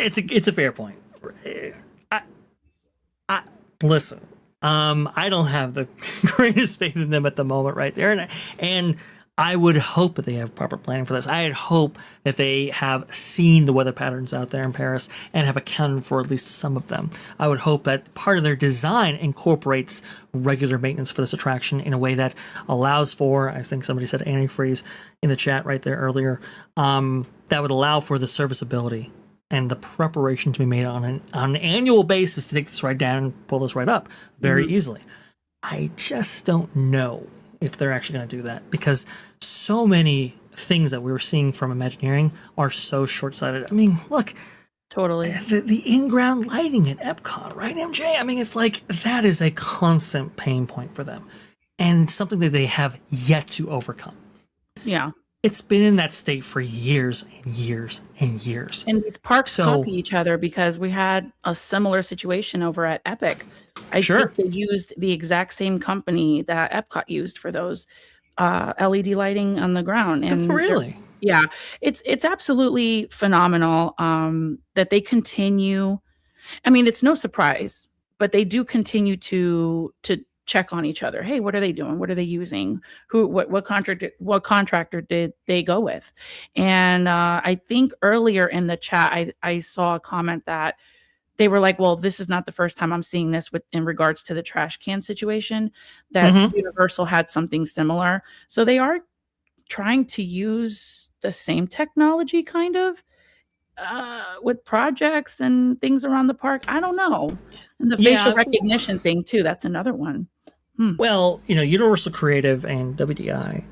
S1: it's a fair point. Listen, I don't have the greatest faith in them at the moment right there. And I would hope that they have proper planning for this. I'd hope that they have seen the weather patterns out there in Paris and have accounted for at least some of them. I would hope that part of their design incorporates regular maintenance for this attraction in a way that allows for, I think somebody said antifreeze in the chat right there earlier, that would allow for the serviceability and the preparation to be made on an annual basis to take this ride down and pull this ride up very easily. I just don't know if they're actually going to do that because so many things that we were seeing from Imagineering are so short-sighted. I mean, look,
S2: totally
S1: the in-ground lighting at Epcot, right, MJ? I mean, it's like that is a constant pain point for them and something that they have yet to overcome.
S2: Yeah.
S1: It's been in that state for years and years and years.
S2: And these parks copy each other because we had a similar situation over at Epic. I think they used the exact same company that Epcot used for those LED lighting on the ground. And
S1: really?
S2: Yeah. It's absolutely phenomenal that they continue. I mean, it's no surprise, but they do continue to check on each other. Hey, what are they doing? What are they using? What contractor did they go with? And I think earlier in the chat, I saw a comment that they were like, well, this is not the first time I'm seeing this in regards to the trash can situation, that Universal had something similar. So they are trying to use the same technology kind of with projects and things around the park. I don't know. And the facial recognition thing too, that's another one.
S1: Well, Universal Creative and WDI,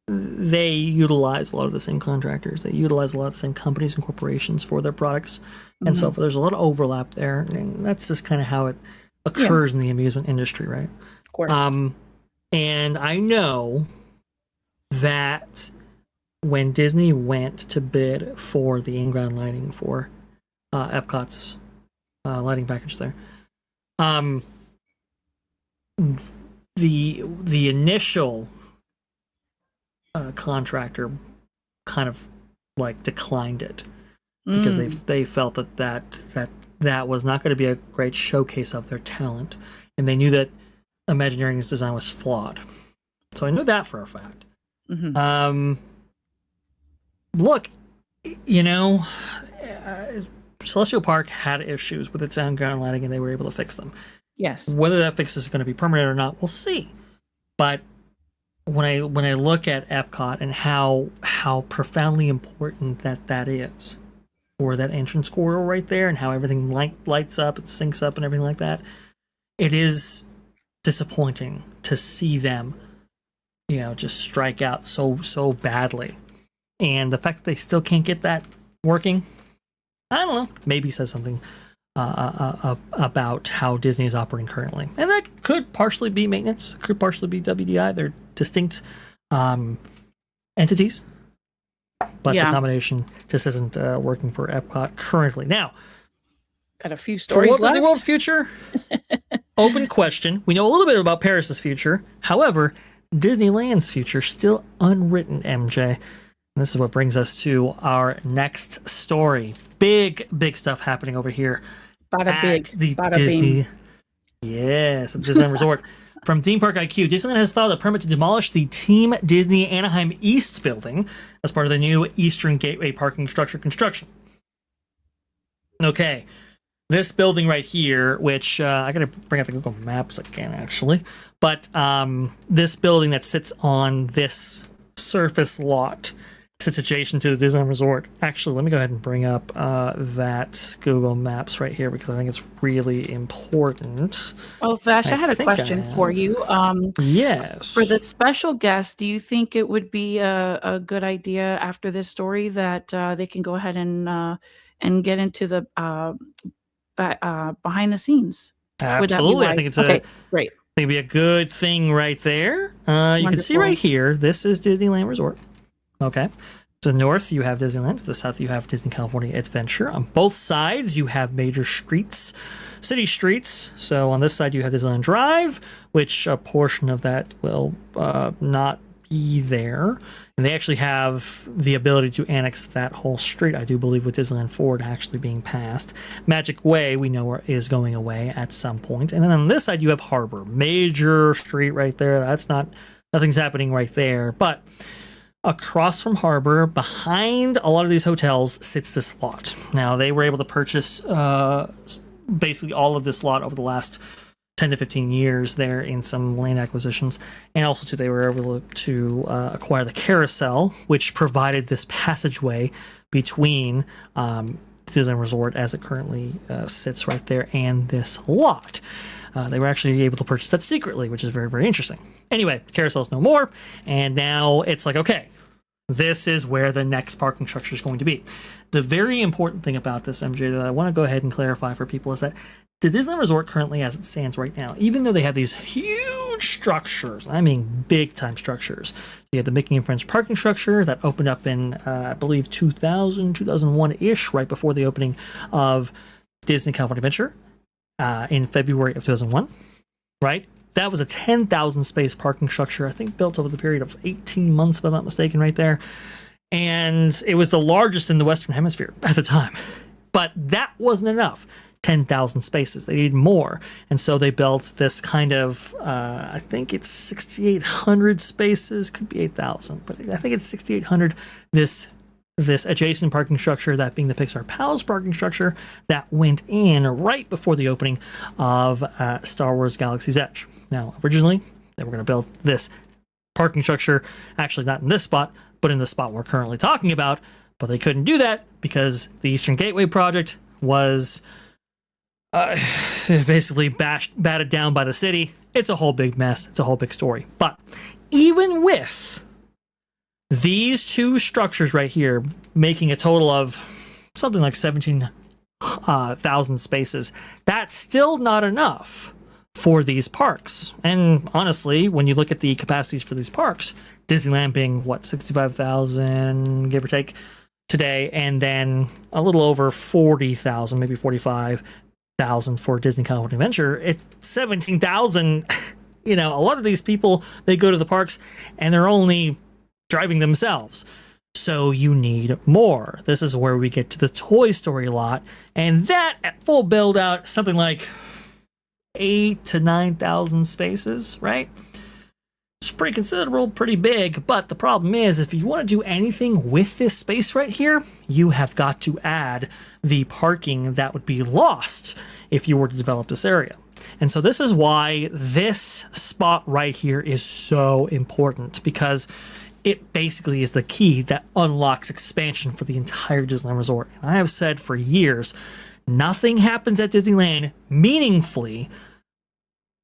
S1: they utilize a lot of the same contractors. They utilize a lot of the same companies and corporations for their products. And so there's a lot of overlap there. And that's just kind of how it occurs in the amusement industry, right?
S2: Of course.
S1: And I know that when Disney went to bid for the in-ground lighting for Epcot's lighting package there, the initial contractor kind of like declined it because they felt that was not going to be a great showcase of their talent, and they knew that Imagineering's design was flawed. So I knew that for a fact. Look, Celestial Park had issues with its on-ground lighting, and they were able to fix them.
S2: Yes.
S1: Whether that fix is going to be permanent or not, we'll see. But when I look at Epcot and how profoundly important that is for that entrance corridor right there, and how everything lights up and syncs up and everything like that, it is disappointing to see them, just strike out so badly. And the fact that they still can't get that working, I don't know, maybe says something about how Disney is operating currently. And that could partially be maintenance, could partially be WDI. They're distinct entities, but the combination just isn't working for Epcot currently. Now,
S2: got a few stories
S1: for Walt Disney
S2: left.
S1: World's future, open question. We know a little bit about Paris's future. However, Disneyland's future still unwritten, MJ. And this is what brings us to our next story. Big stuff happening over here.
S2: Bada big,
S1: the
S2: bada
S1: Disney.
S2: bing.
S1: Yes, at Disneyland Resort. From Theme Park IQ, Disneyland has filed a permit to demolish the Team Disney Anaheim East building as part of the new Eastern Gateway parking structure construction. Okay, this building right here, which I gotta bring up the Google Maps again, actually, but this building that sits on this surface lot sits adjacent to the Disneyland Resort. Actually, let me go ahead and bring up that Google Maps right here because I think it's really important.
S2: Oh, Vash, I had a question for you.
S1: Yes.
S2: For the special guest, do you think it would be a good idea after this story that they can go ahead and get into the behind the scenes?
S1: Absolutely. I think it's
S2: great.
S1: I think it'd be a good thing right there. You can see right here, this is Disneyland Resort. Okay. To the north, you have Disneyland. To the south, you have Disney California Adventure. On both sides, you have major streets, city streets. So on this side, you have Disneyland Drive, which a portion of that will not be there. And they actually have the ability to annex that whole street, I do believe, with Disneyland Forward actually being passed. Magic Way, we know, is going away at some point. And then on this side, you have Harbor. Major street right there. Nothing's happening right there. But across from Harbor, behind a lot of these hotels, sits this lot. Now, they were able to purchase basically all of this lot over the last 10 to 15 years there in some land acquisitions. And also, too, they were able to acquire the carousel, which provided this passageway between Disneyland Resort as it currently sits right there and this lot. They were actually able to purchase that secretly, which is very, very interesting. Anyway, carousel's no more, and now it's like, okay, this is where the next parking structure is going to be. The very important thing about this, MJ, that I want to go ahead and clarify for people is that the Disneyland Resort currently, as it stands right now, even though they have these huge structures, I mean big-time structures, you have the Mickey and Friends parking structure that opened up in, I believe, 2001-ish, right before the opening of Disney California Adventure in February of 2001, right? That was a 10,000 space parking structure, I think built over the period of 18 months, if I'm not mistaken, right there. And it was the largest in the Western Hemisphere at the time. But that wasn't enough. 10,000 spaces. They needed more. And so they built this kind of, I think it's 6,800 spaces, could be 8,000, but I think it's 6,800, this adjacent parking structure, that being the Pixar Palace parking structure, that went in right before the opening of Star Wars Galaxy's Edge. Now, originally, they were going to build this parking structure, actually not in this spot, but in the spot we're currently talking about, but they couldn't do that because the Eastern Gateway project was basically batted down by the city, it's a whole big mess. It's a whole big story. But even with these two structures right here making a total of something like 17,000 spaces, that's still not enough for these parks. And honestly, when you look at the capacities for these parks, Disneyland being 65,000 give or take today, and then a little over 40,000, maybe 45,000 for Disney California Adventure, it's 17,000. A lot of these people, they go to the parks and they're only driving themselves. So you need more. This is where we get to the Toy Story lot, and that at full build out, something like 8,000 to 9,000 spaces, right? It's pretty considerable, pretty big, but the problem is if you want to do anything with this space right here, you have got to add the parking that would be lost if you were to develop this area. And so this is why this spot right here is so important, because it basically is the key that unlocks expansion for the entire Disneyland Resort. And I have said for years, nothing happens at Disneyland meaningfully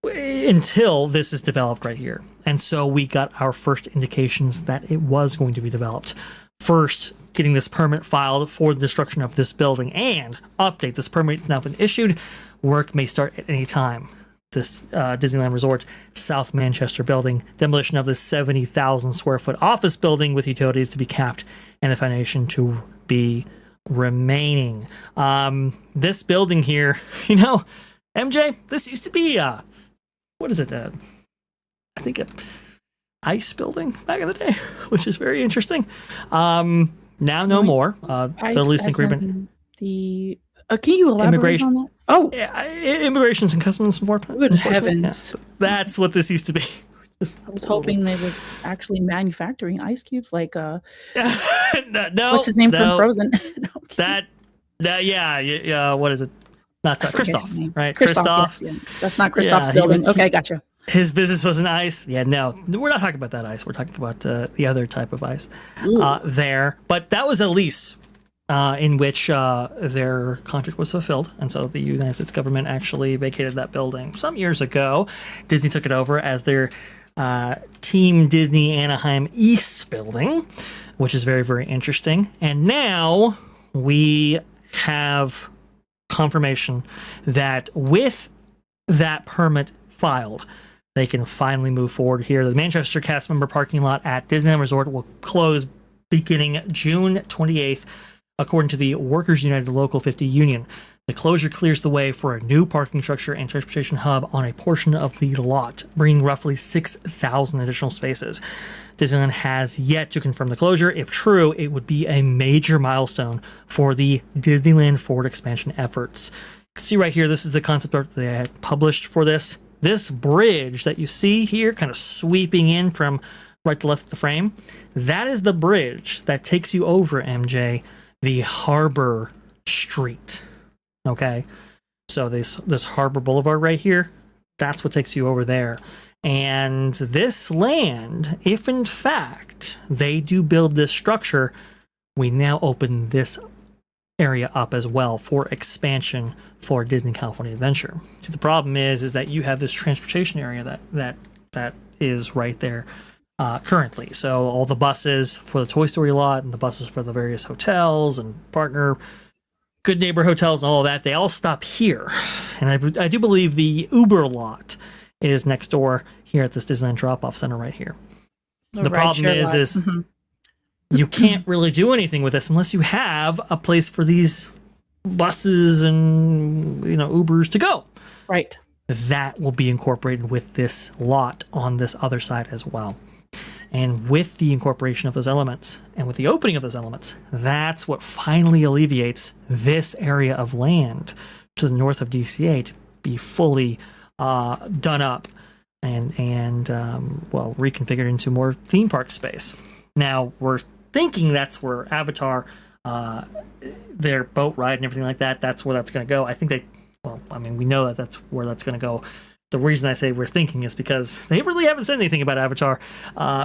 S1: until this is developed right here. And so we got our first indications that it was going to be developed. First, getting this permit filed for the destruction of this building, and update, this permit has now been issued. Work may start at any time. This Disneyland Resort South Manchester building, demolition of this 70,000 square foot office building with utilities to be capped and the foundation to be remaining. This building here, MJ, this used to be, what is it? I think an ice building back in the day, which is very interesting. Now no more. The lease agreement.
S2: Can you elaborate on that? Oh,
S1: Immigrations and Customs Enforcement.
S2: Good heavens!
S1: Yeah. That's what this used to be.
S2: I was hoping they were actually manufacturing ice cubes, like
S1: no,
S2: what's his name from Frozen?
S1: What is it? Not Kristoff, right?
S2: Kristoff. Yes, yeah. That's not Kristoff's building. Okay, gotcha.
S1: His business was an ice. Yeah, no, we're not talking about that ice. We're talking about the other type of ice there. But that was a lease in which their contract was fulfilled. And so the United States government actually vacated that building some years ago. Disney took it over as their Team Disney Anaheim East building, which is very, very interesting. And now we have confirmation that with that permit filed, they can finally move forward here. The Manchester cast member parking lot at Disneyland Resort will close beginning June 28th, according to the Workers United Local 50 Union. The closure clears the way for a new parking structure and transportation hub on a portion of the lot, bringing roughly 6,000 additional spaces. Disneyland has yet to confirm the closure. If true, it would be a major milestone for the Disneyland Forward expansion efforts. You can see right here, this is the concept art that they had published for this. This bridge that you see here, kind of sweeping in from right to left of the frame, that is the bridge that takes you over, MJ, the Harbor Street. Okay, so this Harbor Boulevard right here, that's what takes you over there. And this land, if in fact they do build this structure, we now open this area up as well for expansion for Disney California Adventure. See, the problem is that you have this transportation area that is right there currently. So all the buses for the Toy Story lot and the buses for the various hotels and partner Good Neighbor hotels and all of that, they all stop here. And I do believe the Uber lot is next door here at this Disneyland drop-off center right here. The problem is you can't really do anything with this unless you have a place for these buses and Ubers to go.
S2: Right.
S1: That will be incorporated with this lot on this other side as well. And with the incorporation of those elements and with the opening of those elements, that's what finally alleviates this area of land to the north of DCA to be fully done up and reconfigured into more theme park space. Now, we're thinking that's where Avatar, their boat ride and everything like that, that's where that's going to go. I think we know that that's where that's going to go. The reason I say we're thinking is because they really haven't said anything about Avatar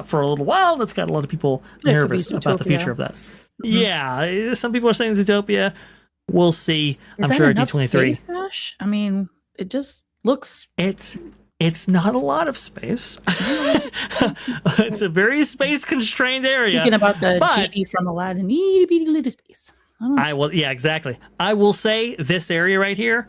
S1: for a little while. That's got a lot of people nervous about the future of that. Mm-hmm. Yeah, some people are saying Zootopia. We'll see. I'm sure at D23.
S2: I mean, it just looks.
S1: It's It's not a lot of space. It's a very space-constrained area.
S2: Thinking about the genie from Aladdin, itty bitty little space.
S1: Yeah, exactly. I will say this area right here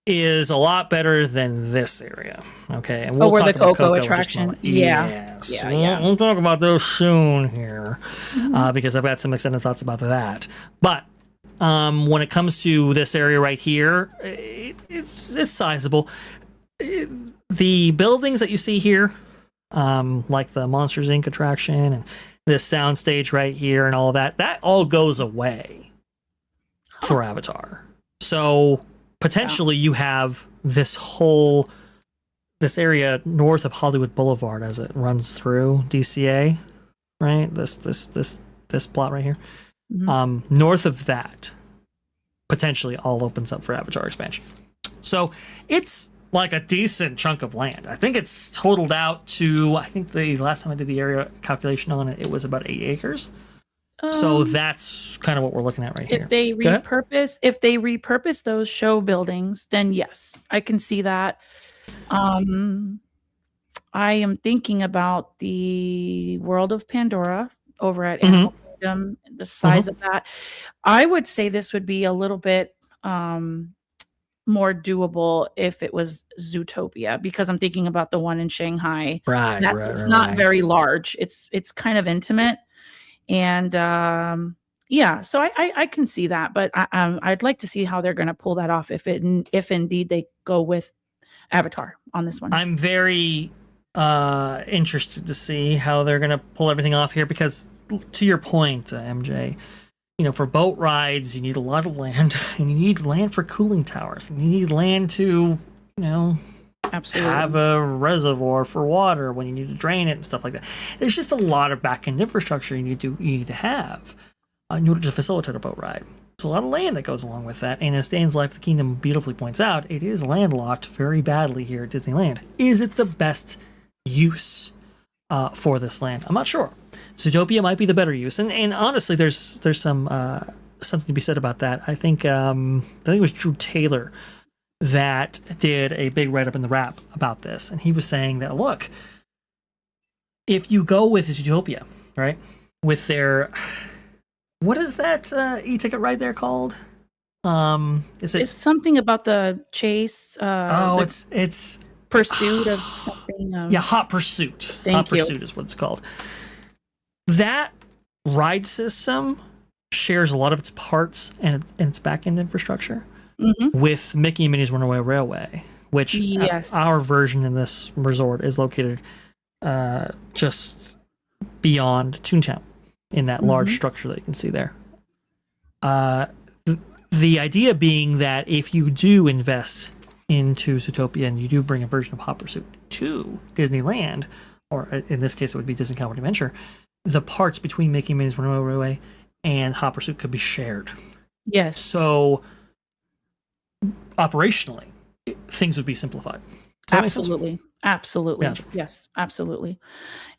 S1: is a lot better than this area. Okay, and we'll
S2: where
S1: talk
S2: the
S1: about
S2: Coco
S1: in just a
S2: attraction.
S1: moment.
S2: Yeah.
S1: Yes.
S2: Yeah.
S1: We'll talk about those soon here, because I've got some extended thoughts about that. But when it comes to this area right here, it's sizable. The buildings that you see here, like the Monsters Inc. attraction and this soundstage right here and all that all goes away for Avatar. So potentially you have this area north of Hollywood Boulevard as it runs through DCA, right? This plot right here. North of that potentially all opens up for Avatar expansion. So it's like a decent chunk of land. I think it's totaled out to, I think the last time I did the area calculation on it, it was about 8 acres. So that's kind of what we're looking at right here.
S2: If they repurpose those show buildings, then yes, I can see that. I am thinking about the World of Pandora over at Animal Kingdom, the size of that. I would say this would be a little bit more doable if it was Zootopia, because I'm thinking about the one in Shanghai. It's not very large. It's kind of intimate, and so I can see that, but I'd like to see how they're going to pull that off if indeed they go with Avatar on this one.
S1: I'm very interested to see how they're going to pull everything off here, because to your point, MJ, for boat rides, you need a lot of land, and you need land for cooling towers, and you need land to,
S2: absolutely
S1: have a reservoir for water when you need to drain it and stuff like that. There's just a lot of back-end infrastructure you need to have in order to facilitate a boat ride. It's a lot of land that goes along with that, and as Dan's Life of the Kingdom beautifully points out, it is landlocked very badly here at Disneyland. Is it the best use for this land? I'm not sure. Zootopia might be the better use, and honestly, there's some something to be said about that. I think it was Drew Taylor that did a big write-up in the Wrap about this, and he was saying that, look, if you go with Zootopia, right, with their, what is that e-ticket ride there called?
S2: It's something about the chase.
S1: It's
S2: pursuit of something.
S1: Hot Pursuit. Hot Pursuit is what it's called. That ride system shares a lot of its parts and its back-end infrastructure with Mickey and Minnie's Runaway Railway, which our version in this resort is located just beyond Toontown in that large structure that you can see there. The idea being that if you do invest into Zootopia and you do bring a version of Hot Pursuit to Disneyland, or in this case it would be Disney California Adventure, the parts between Mickey and Minnie's Runaway Railway and Hot Pursuit could be shared.
S2: Yes.
S1: So operationally, things would be simplified.
S2: Absolutely. Yeah. Yes, absolutely.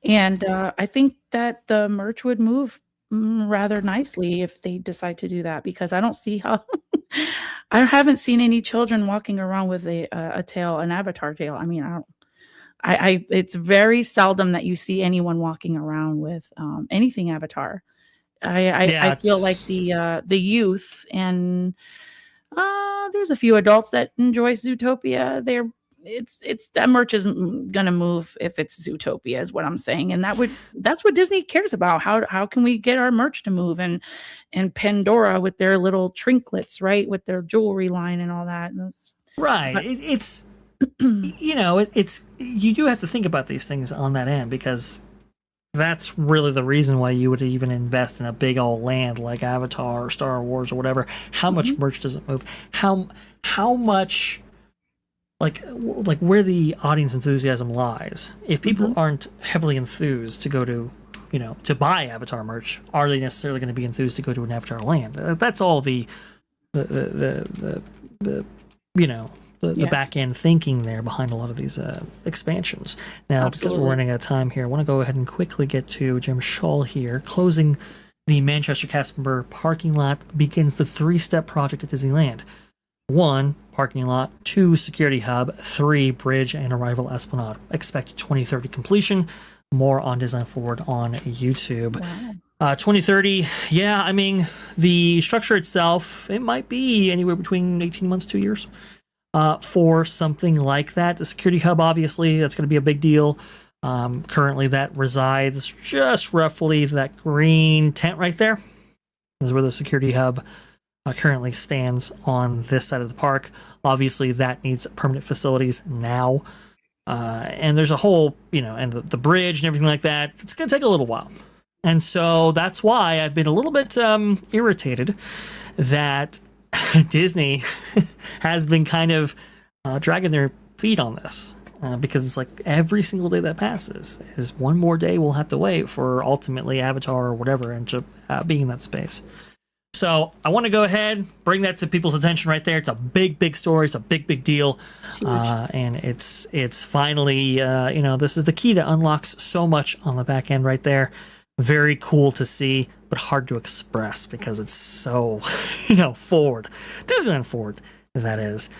S2: And I think that the merch would move rather nicely if they decide to do that, because I don't see how I haven't seen any children walking around with a tail, an Avatar tail. I mean, it's very seldom that you see anyone walking around with anything Avatar. I feel like the youth and there's a few adults that enjoy Zootopia. It's that merch isn't gonna move if it's Zootopia, is what I'm saying, and that's what Disney cares about. How can we get our merch to move, and Pandora with their little trinkets, right, with their jewelry line and all that.
S1: Right. It's it's you do have to think about these things on that end, because that's really the reason why you would even invest in a big old land like Avatar or Star Wars or whatever. How much merch does it move? How much, like where the audience enthusiasm lies. If people aren't heavily enthused to go to, to buy Avatar merch, are they necessarily going to be enthused to go to an Avatar land? That's all the back end thinking there behind a lot of these expansions. Now, because we're running out of time here, I want to go ahead and quickly get to Jim Shull here. Closing the Manchester Casper parking lot begins the 3-step project at Disneyland. 1, parking lot. 2, security hub. 3, bridge and arrival esplanade. Expect 2030 completion. More on Disneyland Forward on YouTube. Wow. 2030, yeah, I mean, the structure itself, it might be anywhere between 18 months, 2 years for something like that. The security hub, obviously, that's going to be a big deal. Currently, that resides just roughly that green tent right there. This is where the security hub currently stands on this side of the park. Obviously, that needs permanent facilities now. And there's a whole, and the bridge and everything like that. It's going to take a little while. And so that's why I've been a little bit irritated that Disney has been kind of dragging their feet on this. Because it's like every single day that passes is one more day we'll have to wait for ultimately Avatar or whatever and to be in that space. So I want to go ahead, bring that to people's attention right there. It's a big, big story. It's a big, big deal. And it's finally, this is the key that unlocks so much on the back end right there. Very cool to see, but hard to express because it's so, forward. Disneyland Forward, that is.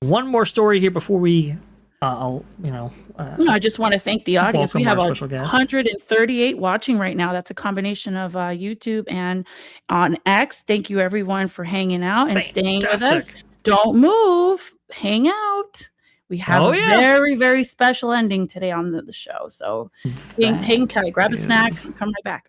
S1: One more story here before we,
S2: I just want to thank the audience. We have 138 watching right now. That's a combination of YouTube and on X. Thank you, everyone, for hanging out and staying with us. Don't move. Hang out. We have a very, very special ending today on the show. So hang tight, grab a snack, and come right back.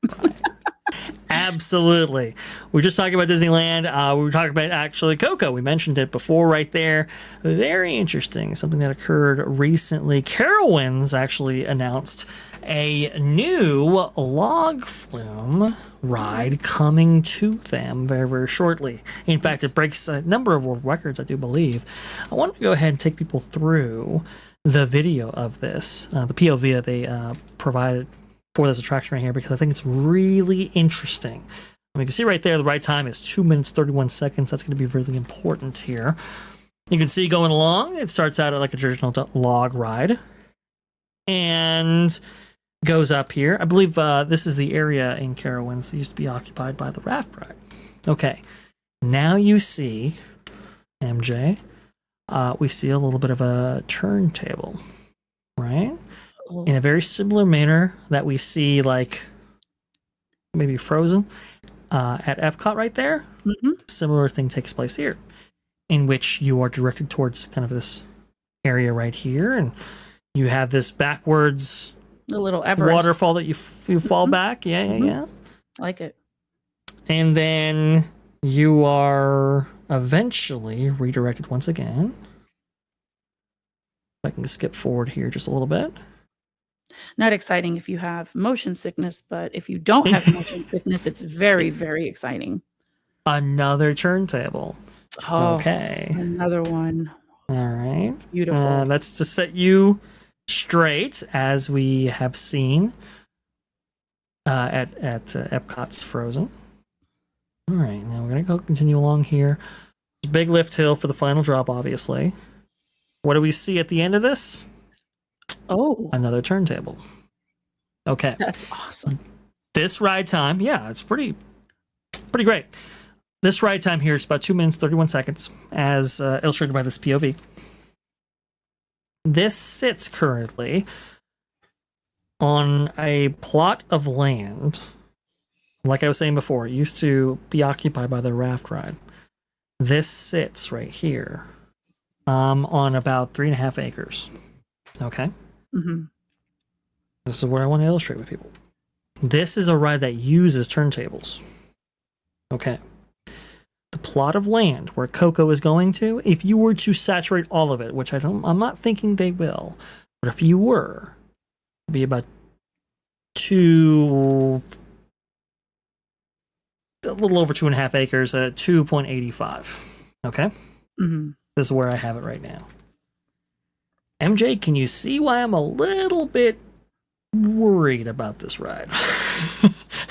S1: Absolutely. We're just talking about Disneyland. We were talking about actually Coco. We mentioned it before right there. Very interesting. Something that occurred recently. Carowinds actually announced a new log flume ride coming to them very, very shortly. In fact, it breaks a number of world records, I do believe. I want to go ahead and take people through the video of this, the POV that they provided for this attraction right here, because I think it's really interesting. You can see right there, the ride time is 2 minutes, 31 seconds. That's going to be really important here. You can see going along, it starts out at like a traditional log ride and goes up here. I believe this is the area in Carowinds that used to be occupied by the raft ride. Okay, now you see, MJ, we see a little bit of a turntable, right? In a very similar manner that we see, like maybe Frozen at Epcot right there. Mm-hmm. Similar thing takes place here, in which you are directed towards kind of this area right here, and you have this backwards
S2: a little Everest
S1: waterfall that you fall back. Yeah.
S2: Like it.
S1: And then you are eventually redirected once again. If I can skip forward here just a little bit.
S2: Not exciting if you have motion sickness, but if you don't have motion sickness, it's very, very exciting.
S1: Another turntable.
S2: Oh,
S1: okay.
S2: Another one.
S1: All right.
S2: Beautiful.
S1: That's to set you straight, as we have seen at Epcot's Frozen. All right. Now we're going to go continue along here. Big lift hill for the final drop, obviously. What do we see at the end of this?
S2: Oh,
S1: another turntable. Okay,
S2: that's awesome.
S1: This ride time, yeah, it's pretty great. This ride time here is about 2 minutes 31 seconds, as illustrated by this POV. This sits currently on a plot of land. Like I was saying before, it used to be occupied by the raft ride. This sits right here, on about 3.5 acres. Okay.
S2: Mm-hmm.
S1: This is what I want to illustrate with people. This is a ride that uses turntables. Okay. The plot of land where Coco is going to, if you were to saturate all of it, which I'm not thinking they will, but if you were, it'd be about a little over 2.5 acres at 2.85. Okay.
S2: Mm-hmm.
S1: This is where I have it right now. MJ, can you see why I'm a little bit worried about this ride?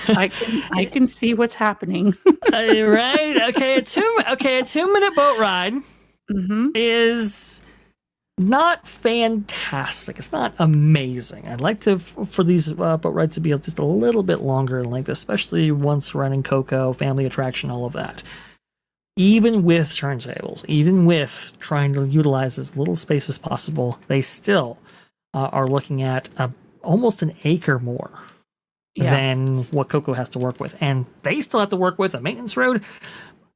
S2: I can see what's happening.
S1: Right? Okay, a 2 minute boat ride is not fantastic. It's not amazing. I'd like for these boat rides to be just a little bit longer in length, especially once running Coco, family attraction, all of that. even with turntables, even with trying to utilize as little space as possible, they still are looking at almost an acre more than what Coco has to work with. And they still have to work with a maintenance road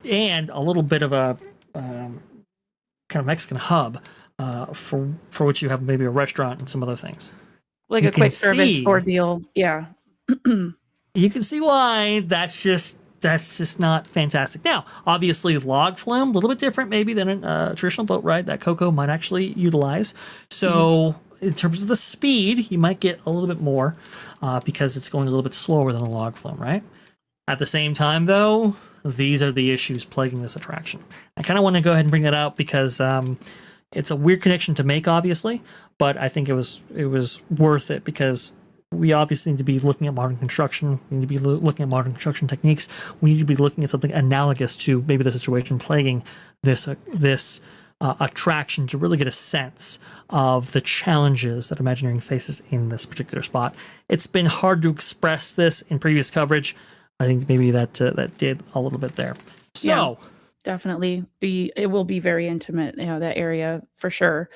S1: and a little bit of a kind of Mexican hub for which you have maybe a restaurant and some other things.
S2: Like a quick service ordeal. Yeah.
S1: You can see why that's just not fantastic. Now, obviously, log flume, a little bit different maybe than a traditional boat ride that Coco might actually utilize. So in terms of the speed, you might get a little bit more because it's going a little bit slower than a log flume, right? At the same time, though, these are the issues plaguing this attraction. I kind of want to go ahead and bring that out because it's a weird connection to make, obviously, but I think it was worth it because we obviously need to be looking at modern construction. We need to be looking at modern construction techniques. We need to be looking at something analogous to maybe the situation plaguing this attraction to really get a sense of the challenges that Imagineering faces in this particular spot. It's been hard to express this in previous coverage. I think maybe that did a little bit there. So.
S2: Yeah. Definitely it will be very intimate, that area for sure.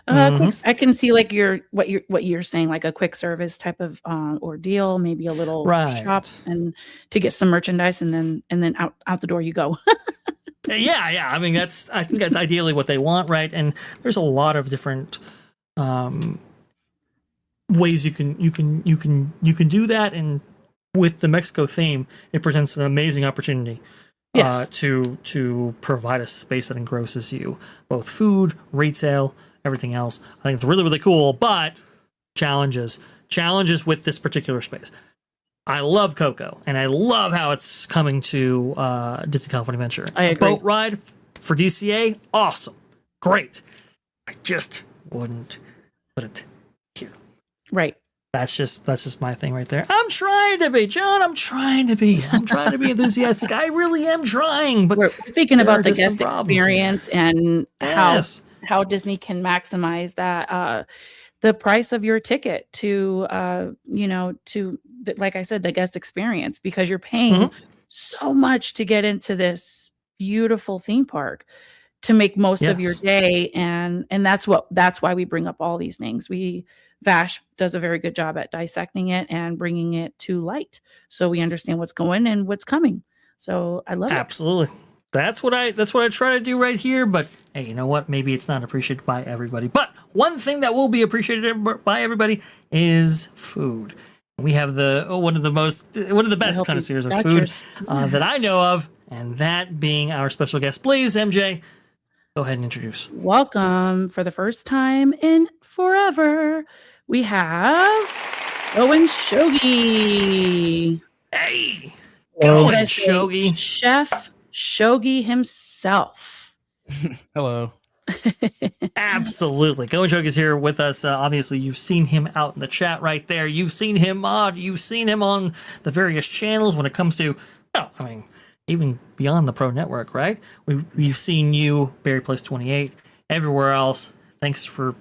S2: Quick, I can see like what you're saying, like a quick service type of ordeal, maybe a little shop and to get some merchandise and then out the door you go.
S1: Yeah. I mean, I think that's ideally what they want, right? And there's a lot of different ways you can do that, and with the Mexico theme, it presents an amazing opportunity. Yes. To provide a space that engrosses you, both food, retail, everything else. I think it's really, really cool, but challenges with this particular space. I love Coco, and I love how it's coming to Disney California Adventure.
S2: I agree.
S1: A boat ride for DCA, awesome, great. I just wouldn't put it here.
S2: Right.
S1: That's just my thing right there. I'm trying to be, John. I'm trying to be enthusiastic. I really am trying. But
S2: we're thinking about the guest experience and how Disney can maximize that the price of your ticket to like I said, the guest experience, because you're paying so much to get into this beautiful theme park to make most of your day, and that's why we bring up all these things. Vash does a very good job at dissecting it and bringing it to light, so we understand what's going and what's coming. So I love it.
S1: Absolutely. That's what I try to do right here. But hey, you know what? Maybe it's not appreciated by everybody. But one thing that will be appreciated by everybody is food. We have one of the best connoisseurs of food that I know of, and that being our special guest. Please, MJ, go ahead and introduce.
S2: Welcome for the first time in forever. We have Owen Shogi.
S1: Hey, Owen Shogi.
S2: Chef Shogi himself.
S13: Hello.
S1: Absolutely. Owen Shogi is here with us. Obviously, you've seen him out in the chat right there. You've seen him you've seen him on the various channels when it comes to, even beyond the Pro Network, right? We've seen you, Barry Place 28, everywhere else. Thanks for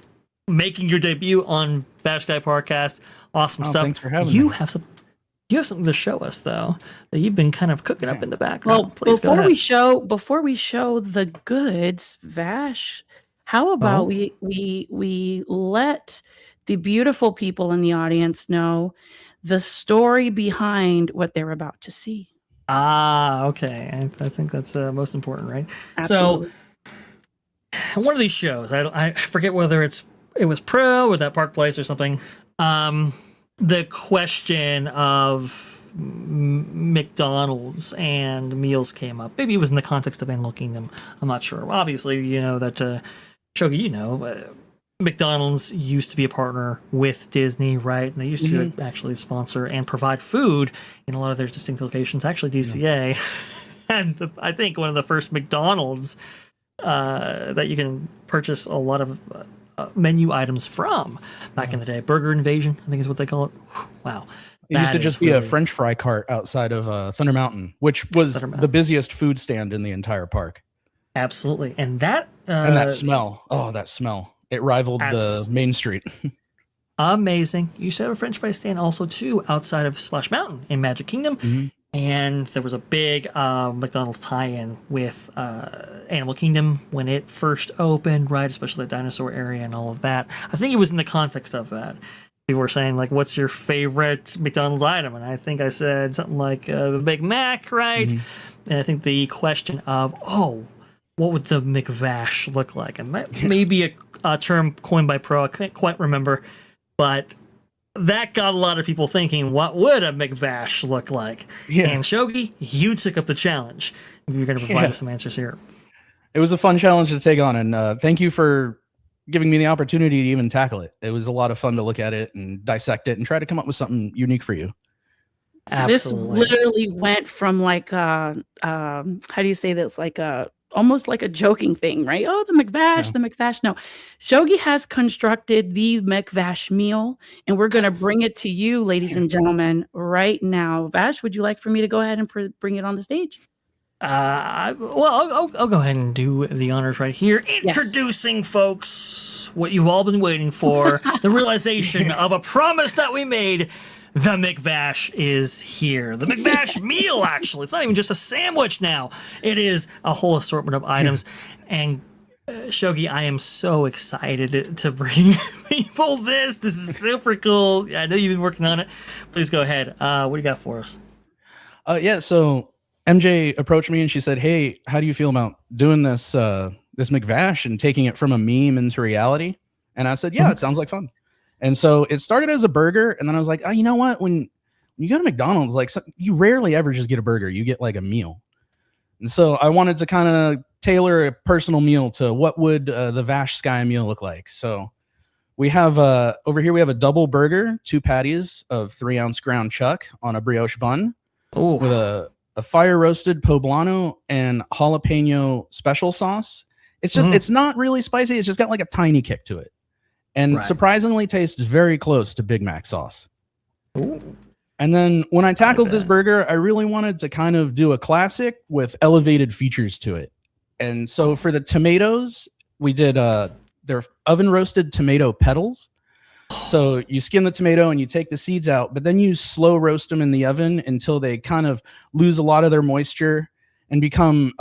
S1: making your debut on Vash Sky ParkCast. Awesome stuff.
S13: Thanks for having me.
S1: You have something to show us, though, that you've been kind of cooking up in the background.
S2: Well, before we show the goods, Vash, how about we let the beautiful people in the audience know the story behind what they're about to see?
S1: Okay. I think that's most important, right?
S2: Absolutely.
S1: So, one of these shows, I forget whether it was Pro or that Park Place or something. The question of McDonald's and meals came up. Maybe it was in the context of Animal Kingdom. I'm not sure. Obviously, you know that Shogi, McDonald's used to be a partner with Disney, right? And they used to actually sponsor and provide food in a lot of their distinct locations. Actually, DCA, and I think one of the first McDonald's that you can purchase a lot of menu items from back in the day. Burger Invasion, I think is what they call it. Wow.
S13: It used to just be a French fry cart outside of Thunder Mountain, which was the busiest food stand in the entire park.
S1: Absolutely. And that
S13: smell. Oh, that smell. It rivaled the Main Street.
S1: Amazing. You used to have a French fry stand also too outside of Splash Mountain in Magic Kingdom. And there was a big McDonald's tie-in with Animal Kingdom when it first opened, right? Especially the dinosaur area and all of that. I think it was in the context of that. People were saying, like, what's your favorite McDonald's item? And I think I said something like the Big Mac, right? And I think the question of, what would the McVash look like? And maybe a term coined by Pro, I can't quite remember, but that got a lot of people thinking, what would a McVash look like? Yeah. And Shogi, you took up the challenge. You're going to provide us some answers here.
S13: It was a fun challenge to take on, and thank you for giving me the opportunity to even tackle it. It was a lot of fun to look at it and dissect it and try to come up with something unique for you.
S1: Absolutely.
S2: This literally went from like how do you say this? Like almost like a joking thing, right? Oh, the McVash, the McVash. No, Shogi has constructed the McVash meal, and we're going to bring it to you, ladies and gentlemen, right now. Vash, would you like for me to go ahead and bring it on the stage?
S1: Well, I'll go ahead and do the honors right here. Introducing, folks, what you've all been waiting for, the realization of a promise that we made. The McVash is here. The McVash meal, actually. It's not even just a sandwich now. It is a whole assortment of items. And Shogi, I am so excited to bring people this. This is super cool. I know you've been working on it. Please go ahead. What do you got for us?
S13: So MJ approached me and she said, hey, how do you feel about doing this this McVash and taking it from a meme into reality? And I said, it sounds like fun. And so it started as a burger, and then I was like, you know what? When you go to McDonald's, like you rarely ever just get a burger. You get like a meal. And so I wanted to kind of tailor a personal meal to what would the Vash Sky meal look like. So we have over here, we have a double burger, 2 patties of 3-ounce ground chuck on a brioche bun with a fire roasted poblano and jalapeno special sauce. It's just, it's not really spicy. It's just got like a tiny kick to it. And surprisingly tastes very close to Big Mac sauce.
S1: Ooh.
S13: And then when I tackled this burger, I really wanted to kind of do a classic with elevated features to it. And so for the tomatoes, we did they're oven roasted tomato petals. So you skin the tomato and you take the seeds out, but then you slow roast them in the oven until they kind of lose a lot of their moisture and become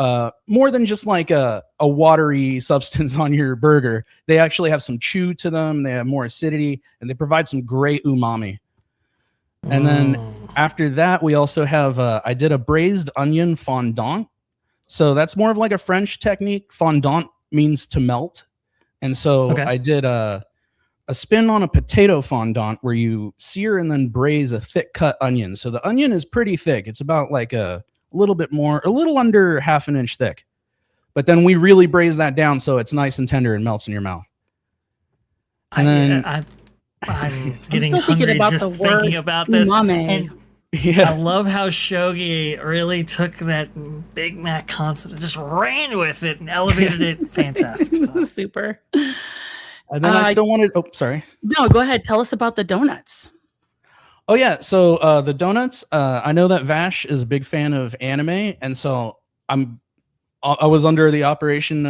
S13: more than just like a watery substance on your burger. They actually have some chew to them. They have more acidity, and they provide some great umami. And then after that, we also have, I did a braised onion fondant. So that's more of like a French technique. Fondant means to melt. And so I did a spin on a potato fondant where you sear and then braise a thick cut onion. So the onion is pretty thick. It's about like a little bit more, a little under half an inch thick. But then we really braise that down so it's nice and tender and melts in your mouth. And then
S1: I'm getting hungry just thinking about this. And I love how Shogi really took that Big Mac concept and just ran with it and elevated it. Fantastic stuff.
S2: Super.
S13: And then I still wanted, sorry.
S2: No, go ahead. Tell us about the donuts.
S13: Oh, yeah. So the donuts, I know that Vash is a big fan of anime. And so I was under the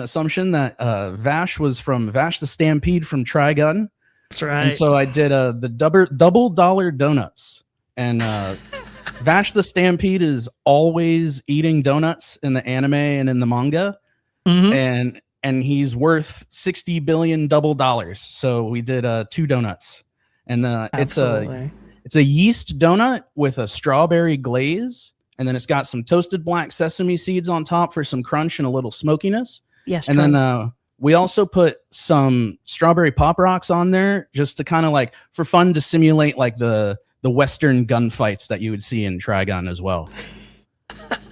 S13: assumption that Vash was from Vash the Stampede from Trigun.
S1: That's right.
S13: And so I did the double dollar donuts. And Vash the Stampede is always eating donuts in the anime and in the manga. And he's worth $60 billion double dollars. So we did 2 donuts. And it's a yeast donut with a strawberry glaze. And then it's got some toasted black sesame seeds on top for some crunch and a little smokiness.
S2: Yes.
S13: And then we also put some strawberry pop rocks on there just to kind of like for fun to simulate like the Western gunfights that you would see in Trigun as well.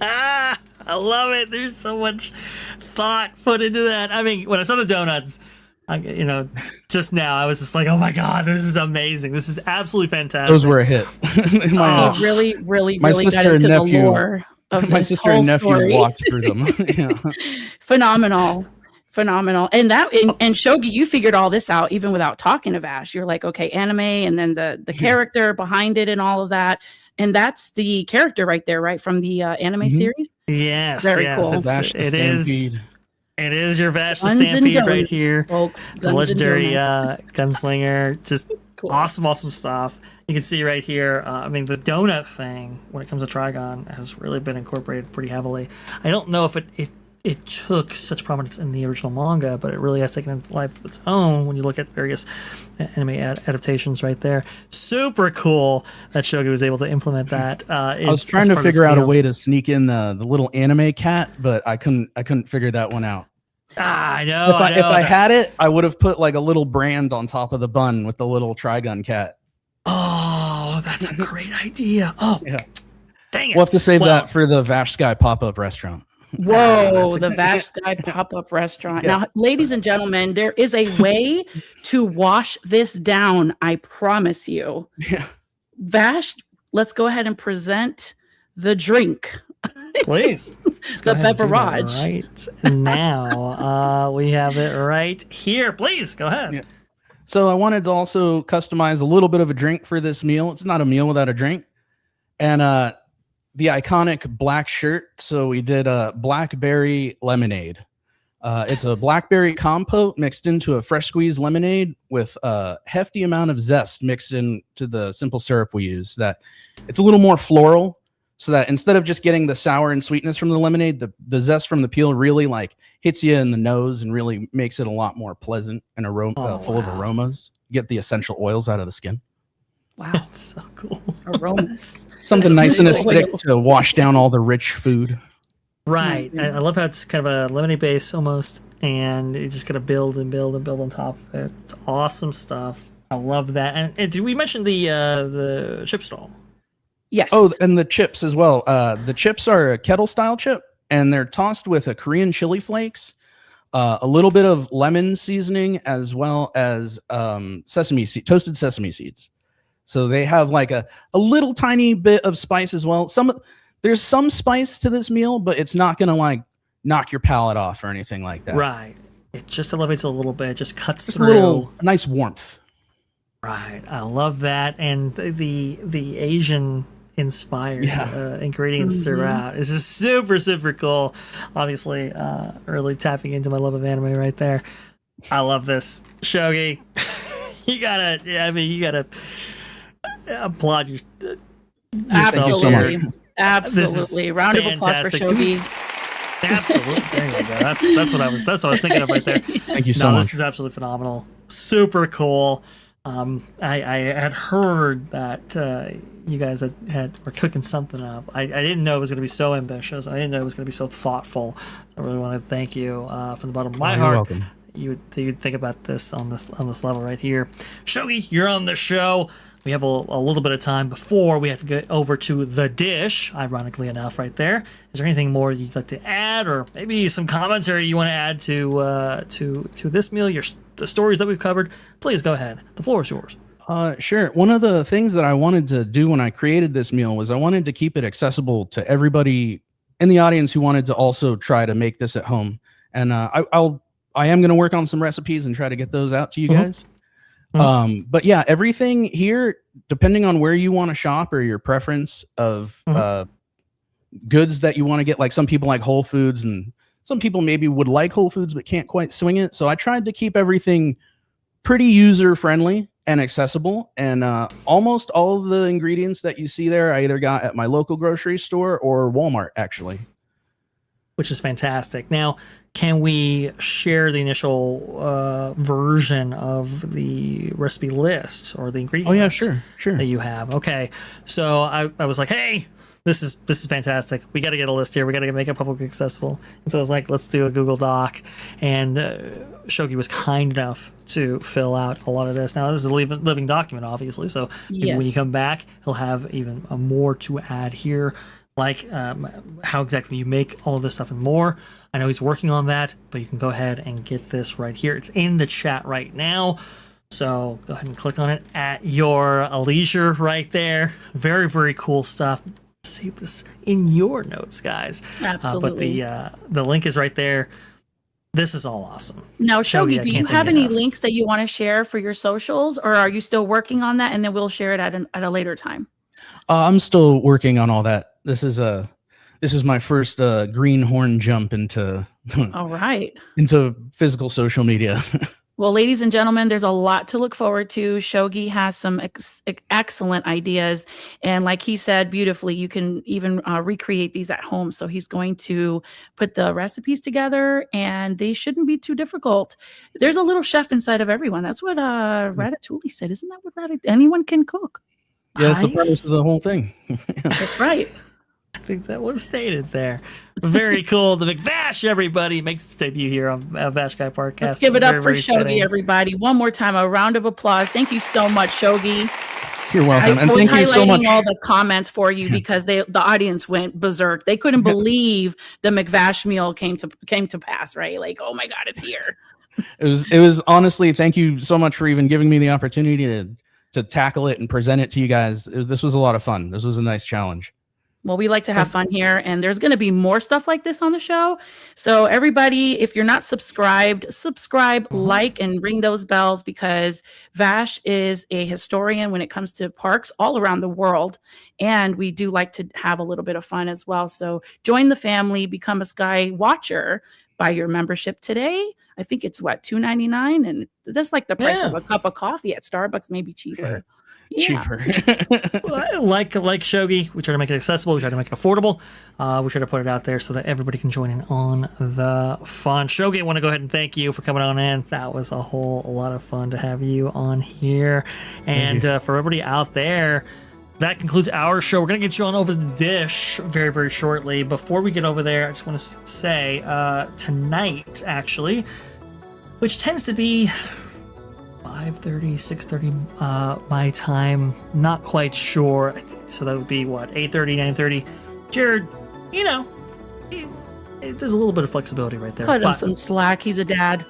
S1: I love it. There's so much thought put into that. I mean, when I saw the donuts, just now I was just like, oh my God, this is amazing. This is absolutely fantastic.
S13: Those were a hit.
S2: Really
S13: my sister and nephew,
S2: the lore of
S13: my
S2: this
S13: sister
S2: whole
S13: and nephew
S2: story.
S13: walked through them.
S2: Phenomenal. And Shogi, you figured all this out even without talking to Vash. You're like, okay, anime, and then the character behind it and all of that. And that's the character right there, right? From the anime series?
S1: Yes.
S2: Very cool.
S1: It is your Vash the Stampede right here.
S2: Folks.
S1: The legendary gunslinger. Just cool. Awesome stuff. You can see right here, I mean, the donut thing, when it comes to Trigon, has really been incorporated pretty heavily. I don't know if it took such prominence in the original manga, but it really has taken a life of its own when you look at various anime adaptations right there. Super cool that Shogi was able to implement that.
S13: I was trying to figure out a way to sneak in the little anime cat, but I couldn't figure that one out.
S1: I know.
S13: If I had it, I would have put like a little brand on top of the bun with the little Trigon cat.
S1: Oh, that's a great idea. Oh, yeah. Dang it.
S13: We'll have to save that for the Vash Sky pop-up restaurant.
S2: Whoa, the Vash Sky pop-up restaurant.
S13: Yeah.
S2: Now, ladies and gentlemen, there is a way to wash this down, I promise you.
S13: Yeah.
S2: Vash, let's go ahead and present the drink.
S1: Please.
S2: The beverage.
S1: Right now, we have it right here. Please, go ahead.
S13: Yeah. So I wanted to also customize a little bit of a drink for this meal. It's not a meal without a drink. And the iconic black shirt. So we did a blackberry lemonade. It's a blackberry compote mixed into a fresh squeezed lemonade with a hefty amount of zest mixed into the simple syrup we use. That it's a little more floral, so that instead of just getting the sour and sweetness from the lemonade, the zest from the peel really like hits you in the nose and really makes it a lot more pleasant and full of aromas. You get the essential oils out of the skin.
S2: Wow,
S1: that's so cool.
S2: Aromas.
S13: Something nice and acidic to wash down all the rich food.
S1: Right. I love how it's kind of a lemonade base almost, and you just gotta build and build and build on top of it. It's awesome stuff. I love that. And did we mention the chip stall?
S2: Yes.
S13: Oh, and the chips as well. The chips are a kettle style chip, and they're tossed with a Korean chili flakes, a little bit of lemon seasoning, as well as toasted sesame seeds. So they have like a little tiny bit of spice as well. There's some spice to this meal, but it's not gonna like knock your palate off or anything like that.
S1: Right. It just elevates a little bit, just cuts
S13: Just
S1: through.
S13: a nice warmth.
S1: Right. I love that. And the Asian inspired ingredients throughout. This is super, super cool. Obviously, really tapping into my love of anime right there. I love this. Shogi, you gotta applaud yourself.
S2: Absolutely.
S1: Here.
S2: Absolutely. Round of applause for Shogi.
S1: Absolutely. There you go. That's what I was thinking of right there.
S13: Thank you so much.
S1: This is absolutely phenomenal. Super cool. I had heard that you guys were cooking something up. I didn't know it was going to be so ambitious. I didn't know it was going to be so thoughtful. I really want to thank you from the bottom of my heart.
S13: You're welcome.
S1: You'd think about this on this level right here. Shogi, you're on the show. We have a little bit of time before we have to get over to the dish, ironically enough, right there. Is there anything more you'd like to add, or maybe some commentary you want to add to this meal, the stories that we've covered? Please go ahead. The floor is yours.
S13: Sure. One of the things that I wanted to do when I created this meal was I wanted to keep it accessible to everybody in the audience who wanted to also try to make this at home. And I am going to work on some recipes and try to get those out to you guys. But yeah, everything here, depending on where you want to shop or your preference of goods that you want to get, like some people like Whole Foods and some people maybe would like Whole Foods but can't quite swing it. So I tried to keep everything pretty user friendly and accessible, and almost all of the ingredients that you see there I either got at my local grocery store or Walmart, actually.
S1: Which is fantastic. Now, can we share the initial version of the recipe list or the ingredient list
S13: sure
S1: that you have? Okay, so I was like, hey, this is fantastic. We got to get a list here. We got to make it publicly accessible. And so I was like, let's do a Google Doc. And Shogi was kind enough to fill out a lot of this. Now, this is a living document, obviously. So when you come back, he'll have even more to add here, like how exactly you make all of this stuff and more. I know he's working on that, but you can go ahead and get this right here. It's in the chat right now. So go ahead and click on it at your leisure right there. Very, very cool stuff. Save this in your notes, guys.
S2: Absolutely.
S1: But the link is right there. This is all awesome.
S2: Now, Shogi, do you have any links that you want to share for your socials, or are you still working on that and then we'll share it at a later time?
S13: I'm still working on all that. This is my first greenhorn jump into
S2: all right
S13: into physical social media.
S2: Well, ladies and gentlemen, there's a lot to look forward to. Shogi has some excellent ideas. And like he said beautifully, you can even recreate these at home. So he's going to put the recipes together and they shouldn't be too difficult. There's a little chef inside of everyone. That's what Ratatouille said. Isn't that what anyone can cook?
S13: Yeah, that's the premise of the whole thing.
S2: That's right.
S1: I think that was stated there. Very cool. The McVash, everybody, makes its debut here on Vash Sky ParkCast.
S2: Let's give it up for
S1: very
S2: Shogi,
S1: fitting.
S2: everybody. One more time, a round of applause. Thank you so much, Shogi.
S13: You're welcome.
S2: I
S13: And
S2: was
S13: thank you so much.
S2: highlighting all the comments for you because the audience went berserk. They couldn't believe the McVash meal came to pass, right? Like, oh my God, it's here.
S13: It was honestly, thank you so much for even giving me the opportunity to tackle it and present it to you guys. This was a lot of fun. This was a nice challenge.
S2: Well, we like to have fun here, and there's going to be more stuff like this on the show. So everybody, if you're not subscribed, subscribe, like, and ring those bells because Vash is a historian when it comes to parks all around the world. And we do like to have a little bit of fun as well. So join the family, become a Sky Watcher, buy your membership today. I think it's $2.99, and that's like the price of a cup of coffee at Starbucks, maybe cheaper.
S13: Cheaper.
S1: like Shogi, we try to make it accessible. We try to make it affordable. We try to put it out there so that everybody can join in on the fun. Shogi, I want to go ahead and thank you for coming on in. That was a whole lot of fun to have you on here. And for everybody out there, that concludes our show. We're going to get you on over the dish very, very shortly. Before we get over there, I just want to say tonight, actually, which tends to be 5:30, 6:30 my time, not quite sure. So that would be what, 8:30, 9:30. Jared, there's a little bit of flexibility right there.
S2: Cut him some slack. He's a dad.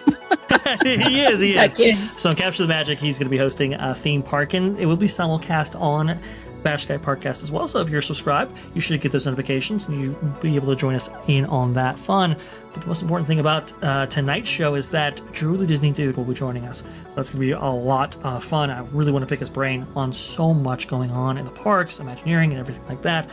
S1: he is.
S2: Kids.
S1: So on Capture the Magic, he's going to be hosting a theme park, and it will be simulcast on Vash Sky ParkCast as well. So if you're subscribed, you should get those notifications and you'll be able to join us in on that fun. But the most important thing about tonight's show is that Drew the Disney Dude will be joining us. So that's going to be a lot of fun. I really want to pick his brain on so much going on in the parks, Imagineering, and everything like that.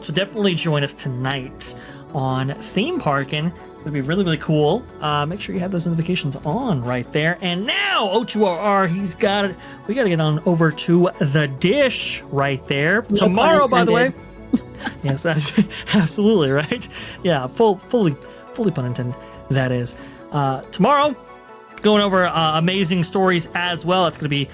S1: So definitely join us tonight on Theme Parkin'. It's going to be really, really cool. Make sure you have those notifications on right there. And now, O2RR, we got to get on over to the dish right there.
S2: No
S1: Tomorrow, by the way.
S2: intended.
S1: Yes, absolutely, right? Yeah, fully pun intended, that is. Tomorrow, going over amazing stories as well. It's going to be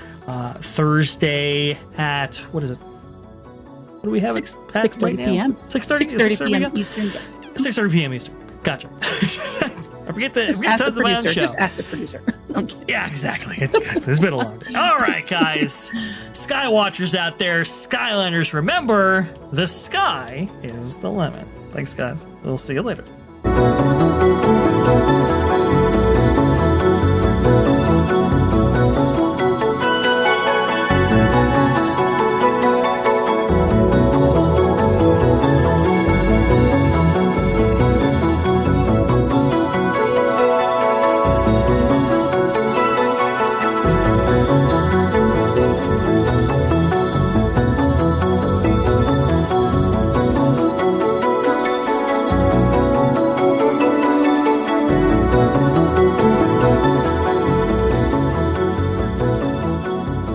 S1: Thursday at, what is it? What do we have?
S2: 6:30 p.m.
S1: 6:30
S2: p.m. Eastern, yes.
S1: 6:30 p.m. Eastern. Gotcha. I forget
S2: Just ask the
S1: tons of my own
S2: producer.
S1: show.
S2: Just ask the producer. I'm kidding.
S1: Yeah, exactly. It's been a long day. All right, guys. Sky Watchers out there, Skylanders, remember, the sky is the limit. Thanks, guys. We'll see you later.